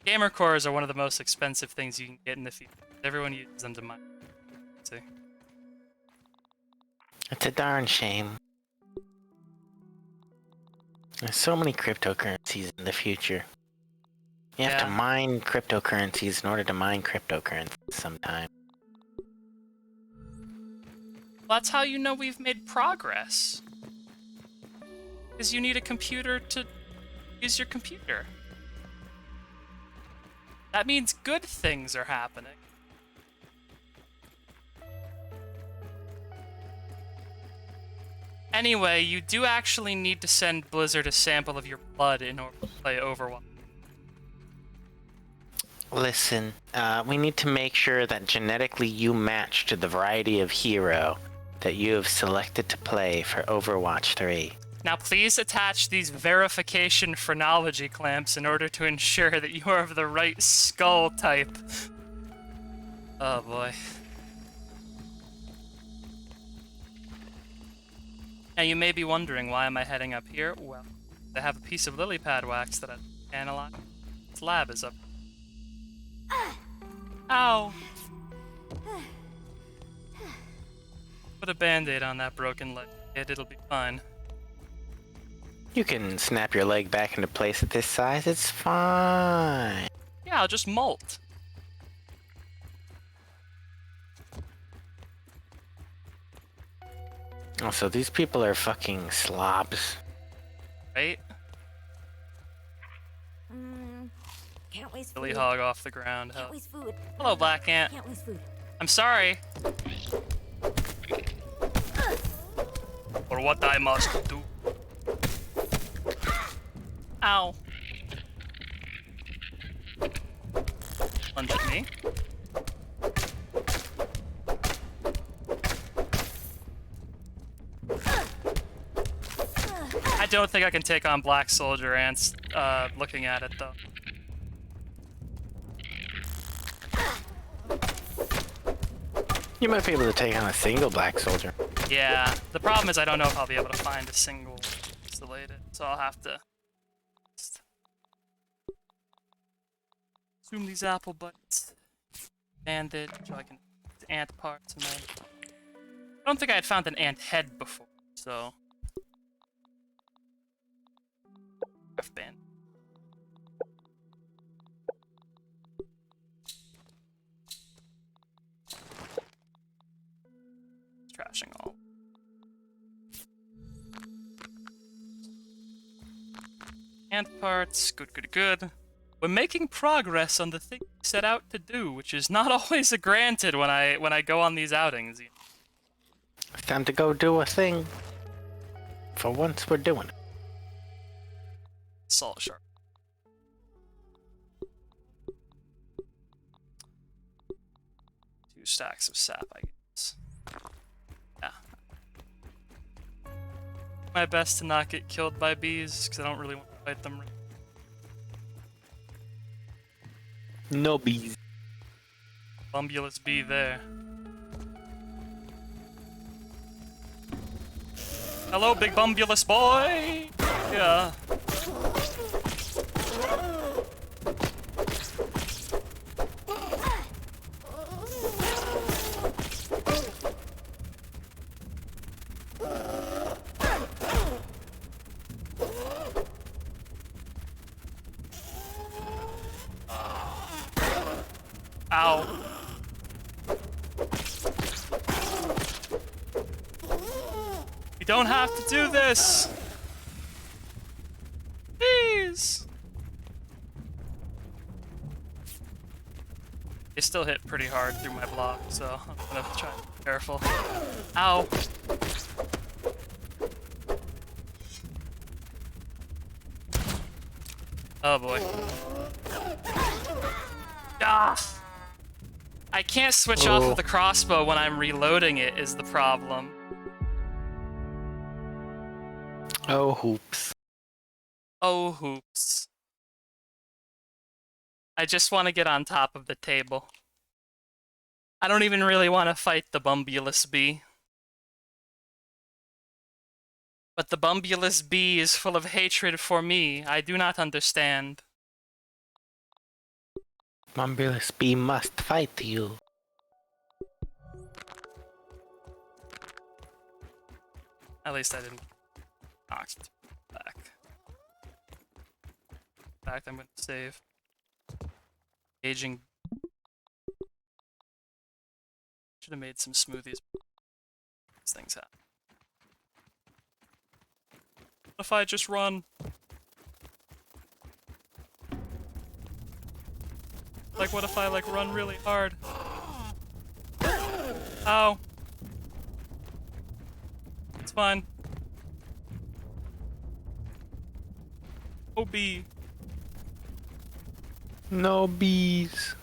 Gamer cores are one of the most expensive things you can get in the future. Everyone uses them to mine. See? It's a darn shame. There's so many cryptocurrencies in the future. You have to mine cryptocurrencies in order to mine cryptocurrencies sometime. Well, that's how you know we've made progress. Because you need a computer to use your computer. That means good things are happening. Anyway, you do actually need to send Blizzard a sample of your blood in order to play Overwatch. Listen, we need to make sure that genetically you match to the variety of hero that you have selected to play for Overwatch 3. Now please attach these verification phrenology clamps in order to ensure that you are of the right skull type. Oh boy. Now you may be wondering, why am I heading up here? Well, I have a piece of lily pad wax that I've analyzed. Its lab is up. Ow! Put a band-aid on that broken leg. It'll be fine. You can snap your leg back into place at this size, it's fine. Yeah, I'll just molt. Also, these people are fucking slobs. Right? Can't waste Billy food. hog off the ground. Can't waste food. Hello, Black Ant. Can't waste food. I'm sorry. For what I must do. Ow. Lunge at me. I don't think I can take on Black Soldier ants, looking at it, though. You might be able to take on a single black soldier. Yeah, the problem is I don't know if I'll be able to find a single isolated, so I'll have to just zoom these apple butts, bandage, so I can ant parts, and then I don't think I had found an ant head before, so craft band. Trashing all. Ant parts, good, good, good. We're making progress on the thing we set out to do, which is not always granted when I go on these outings. It's time to go do a thing. For once, we're doing it. Salt shark. Two stacks of sap, I guess. Yeah. My best to not get killed by bees, because I don't really want to fight them. No bees. Bumbulous bee there. Hello, big bumbulous boy! Yeah. Ow. We don't have to do this! Please! They still hit pretty hard through my block, so I'm gonna try to be careful. Ow! Oh boy. Ah! I can't switch off of the crossbow when I'm reloading it is the problem. Oh, hoops. Oh, hoops. I just want to get on top of the table. I don't even really want to fight the Bumbulous bee. But the Bumbulous bee is full of hatred for me. I do not understand. Bumbulous bee must fight you. At least I didn't knock it back. In fact, I'm going to save. Aging. Should have made some smoothies. These things happen. What if I just run? Like, what if I, like, run really hard? Ow. It's fine. Oh, bee. No bees.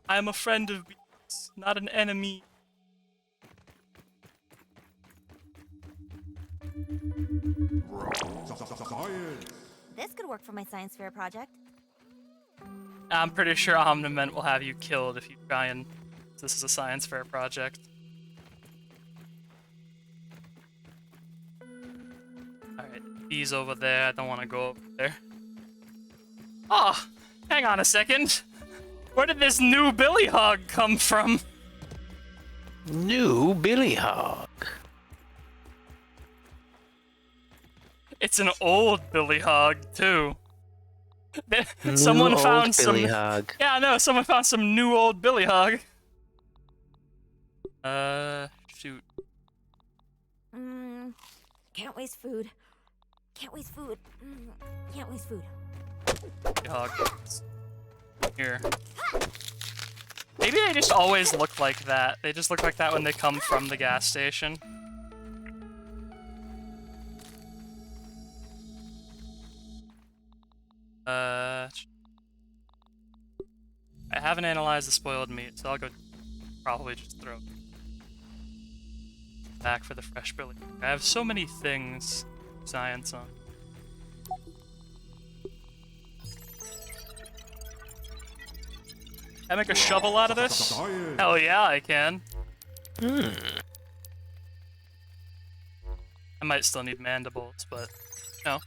I am a friend of bees, not an enemy. Science. This could work for my science fair project. I'm pretty sure Omniment will have you killed if you try and... This is a science fair project. Alright, bees over there. I don't want to go over there. Oh, hang on a second. Where did this new Billy Hog come from? New Billy Hog. It's an old Billy Hog, too. Someone New found old some... Billy Hog. Yeah, no, someone found some new old Billy Hog. Shoot. Can't waste food. Can't waste food. Can't waste food. Billy Hog. Here. Maybe they just always look like that. They just look like that when they come from the gas station. I haven't analyzed the spoiled meat, so I'll go probably just throw it back for the fresh Billy. I have so many things science on. Can I make a shovel out of this? Science. Hell yeah, I can. I might still need mandibles, but no.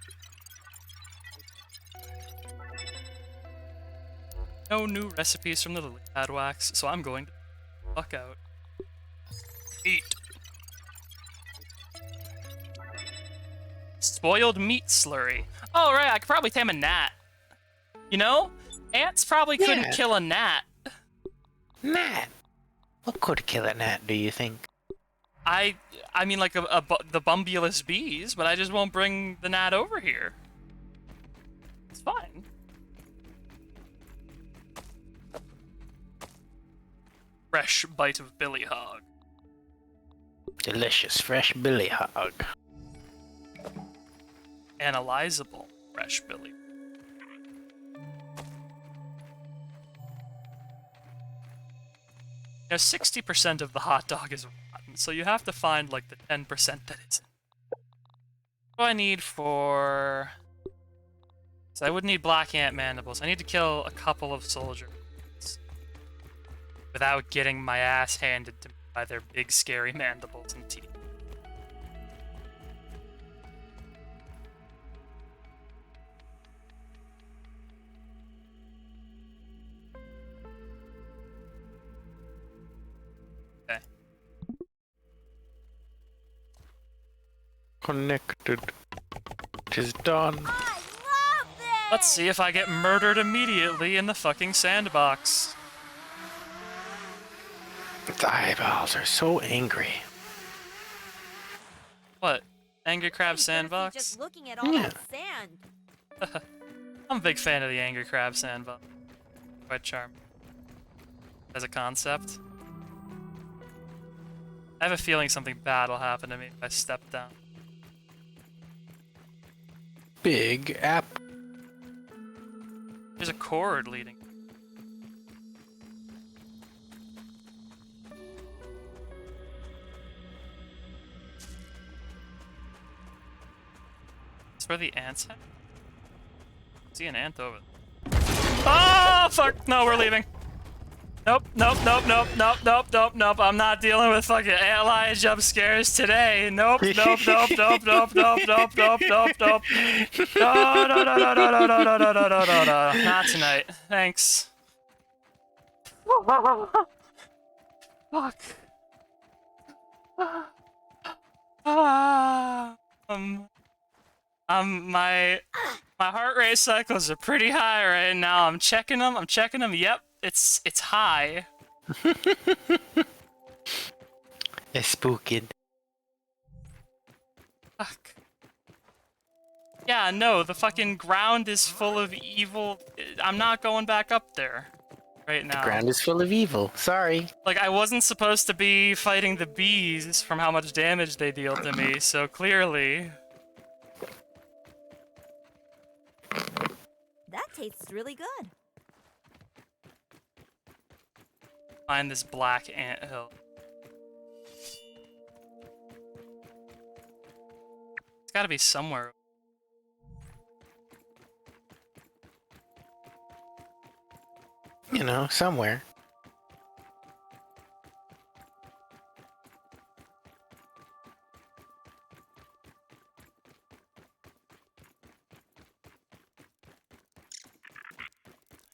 No new recipes from the lily pad wax, so I'm going to fuck out. Eat. Spoiled meat slurry. Oh right, I could probably tame a gnat. You know? Ants probably couldn't Yeah. kill a gnat. Gnat. What could kill a gnat, do you think? I mean like the bumbulous bees, but I just won't bring the gnat over here. It's fine. Fresh bite of Billy Hog. Delicious fresh Billy Hog. Analyzable fresh Billy. Now 60% of the hot dog is rotten, so you have to find like the 10% that isn't. What do I need for So I would need black ant mandibles. I need to kill a couple of soldiers without getting my ass handed to me by their big scary mandibles and teeth. Okay. Connected. Tis done. I love this! Let's see if I get murdered immediately in the fucking sandbox. The eyeballs are so angry. What? Angry Crab Pretty thirsty Sandbox? Just looking at all Yeah. that sand. I'm a big fan of the Angry Crab Sandbox. Quite charming. As a concept. I have a feeling something bad will happen to me if I step down. Big app. There's a cord leading. Is where the ants head? See an ant over there. Oh, fuck! No, we're leaving. Nope, nope, nope, nope, nope, nope, nope, nope. I'm not dealing with fucking ant-lion jump scares today. Nope, nope, nope, nope, nope, nope, nope, nope, nope, nope. No, no, no, no, no, no, no, no, no, no, no, no, no. Not tonight. Thanks. Fuck. My heart rate cycles are pretty high right now. I'm checking them. Yep, it's high. It's spooking. Fuck. Yeah, no, the fucking ground is full of evil. I'm not going back up there right now. Ground is full of evil. Sorry. Like, I wasn't supposed to be fighting the bees from how much damage they deal to me, so clearly. That tastes really good. Find this black anthill. It's gotta be somewhere. You know, somewhere.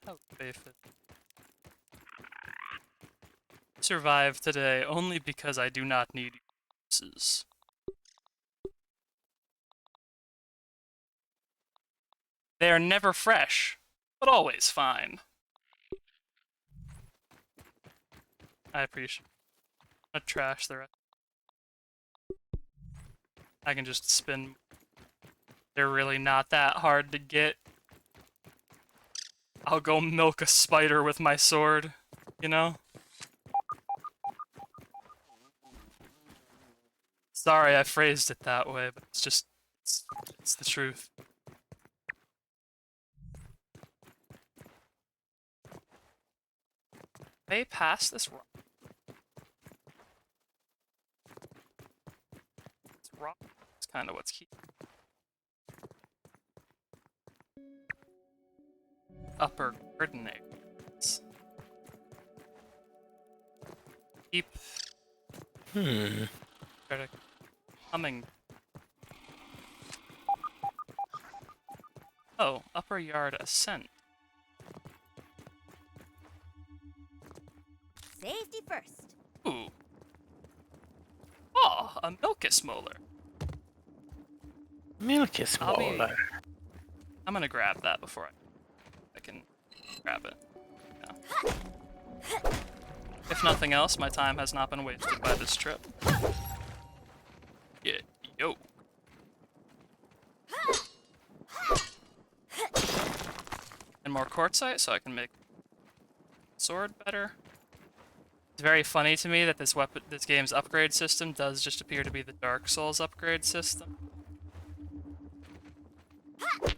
Oh, Bayfit. Survive today only because I do not need uses. They are never fresh, but always fine. I appreciate it. I'm gonna trash the rest. I can just spin. They're really not that hard to get. I'll go milk a spider with my sword, you know? Sorry I phrased it that way, but it's just, it's the truth. Way past this rock. This rock is kind of what's key. Upper garden areas. Keep try to coming. Oh, upper yard ascent. Safety first. Ooh. Oh, a Milkus molar. Milkus I'll be- molar. I'm gonna grab that before I can grab it. Yeah. If nothing else, my time has not been wasted by this trip. Yeah, yo. And more quartzite so I can make sword better. It's very funny to me that this game's upgrade system does just appear to be the Dark Souls upgrade system. I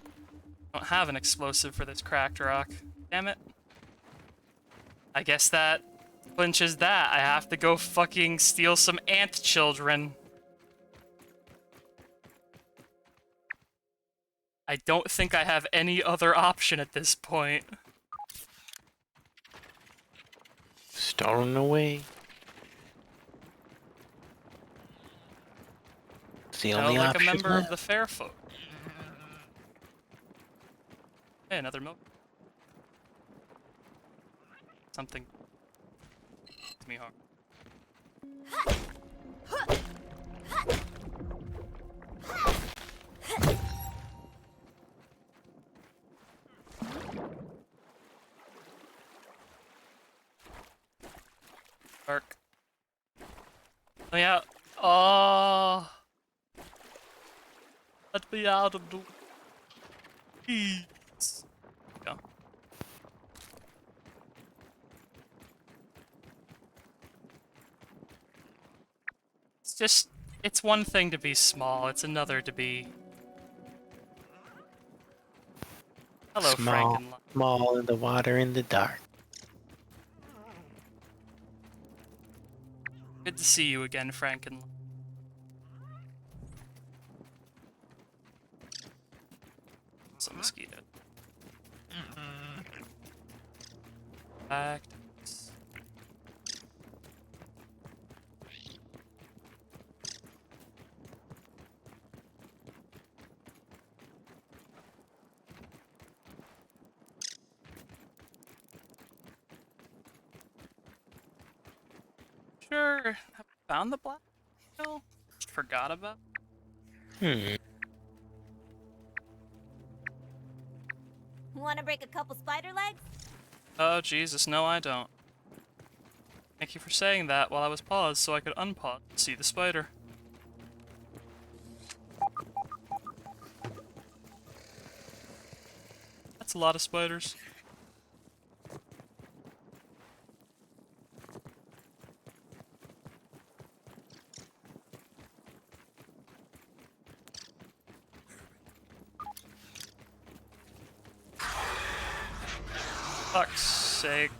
don't have an explosive for this cracked rock. Damn it. I guess that clinches that. I have to go fucking steal some ant children. I don't think I have any other option at this point. Stolen away. It's the only Like a option member of left. the fair folk. Hey, another milk. Something. To me hard. Dark. Let me out. Oh. Let me out of the. Please. Go. It's just. It's one thing to be small, it's another to be. Hello, Small, Frankenlo. small in the water in the dark. Good to see you again, Frankenlo. Some mosquito. Back. Sure. Have I found the black? No. Just forgot about. Want to break a couple spider legs? Oh Jesus, no, I don't. Thank you for saying that while I was paused, so I could unpause and see the spider. That's a lot of spiders. Fuck's sake.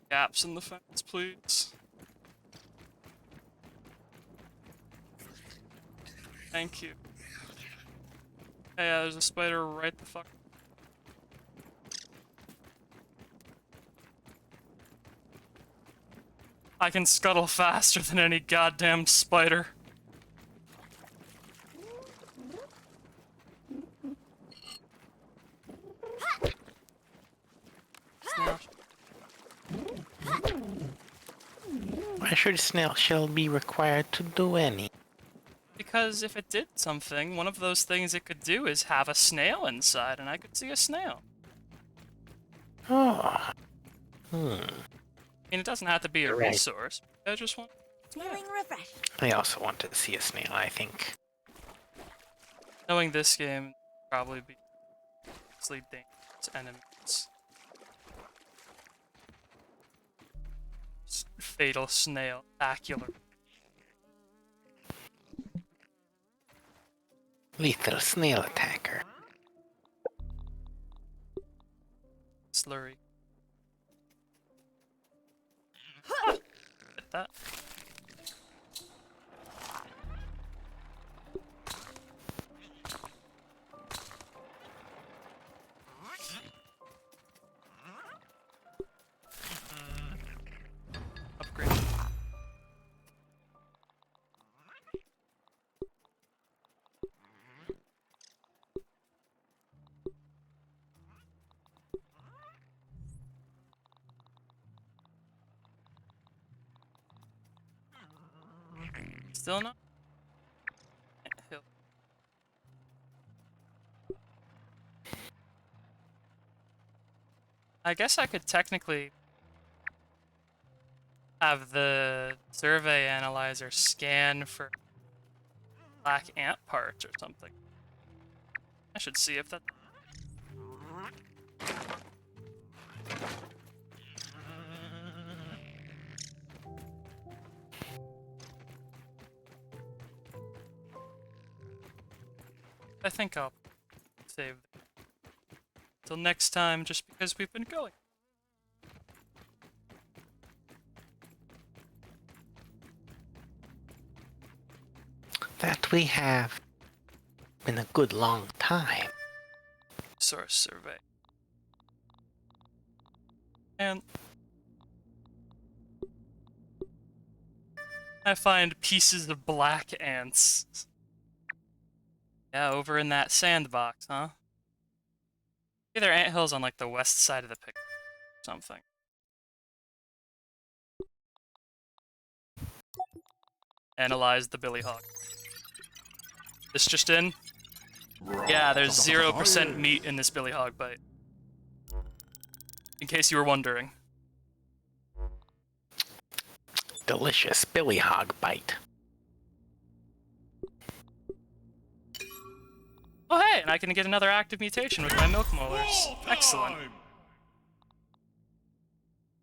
Gaps in the fence, please. Thank you. Hey, there's a spider right the fuck. I can scuttle faster than any goddamn spider. Snail. Why should snail shell be required to do any? Because if it did something, one of those things it could do is have a snail inside, and I could see a snail. Oh. I mean, it doesn't have to be a Right. resource. I just want. Feeling refreshed. I also want to see a snail, I think. Knowing this game, probably be sleep dangerous enemies. Fatal snail, acular. Lethal snail attacker. Slurry. Get that? Upgrade. Still not? Hill. I guess I could technically have the survey analyzer scan for black ant parts or something. I should see if that. I think I'll save till next time just because we've been going. That we have. Been a good long time. Source survey. And I find pieces of black ants. Yeah, over in that sandbox, huh? Maybe there are anthills on like the west side of the picture or something. Analyze the billy hog. This just in? Yeah, there's 0% meat in this billy hog bite. In case you were wondering. Delicious billy hog bite. Oh hey, and I can get another active mutation with my milk molars. Excellent.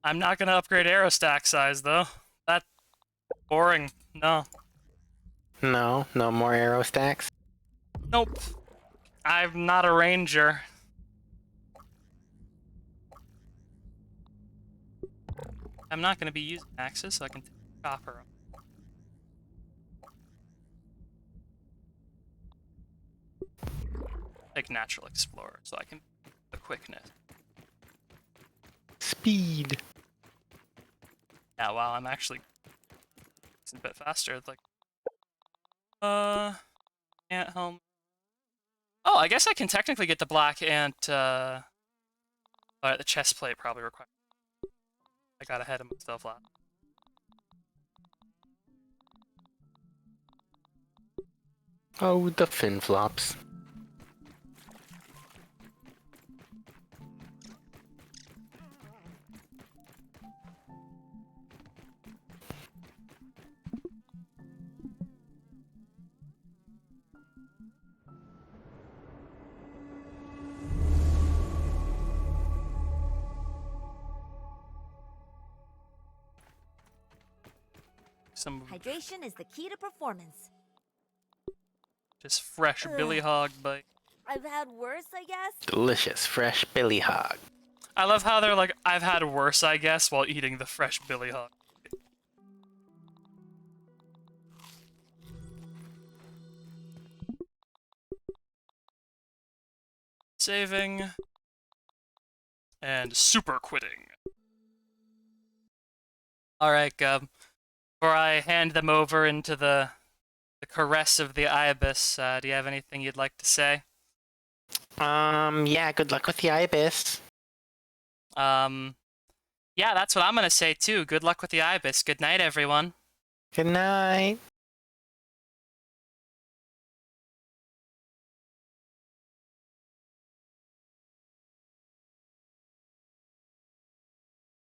I'm not gonna upgrade arrow stack size though. That's boring. No. No, no more arrow stacks. Nope. I'm not a ranger. I'm not gonna be using axes, so I can take a chopper. Take natural explorer, so I can the quickness. Speed. Yeah, wow, I'm actually it's a bit faster. Like, ant helmet. Oh, I guess I can technically get the black ant. Alright, the chest plate probably requires. I got ahead of myself last. Oh, the fin flops. Some Hydration is the key to performance. just fresh billy hog bite. I've had worse, I guess. Delicious fresh billy hog. I love how they're like, I've had worse, I guess, while eating the fresh billy hog. Saving. And super quitting. Alright, Gub. Before I hand them over into the caress of the ibis, do you have anything you'd like to say? Yeah, good luck with the ibis. Yeah, that's what I'm gonna say too. Good luck with the ibis. Good night, everyone. Good night.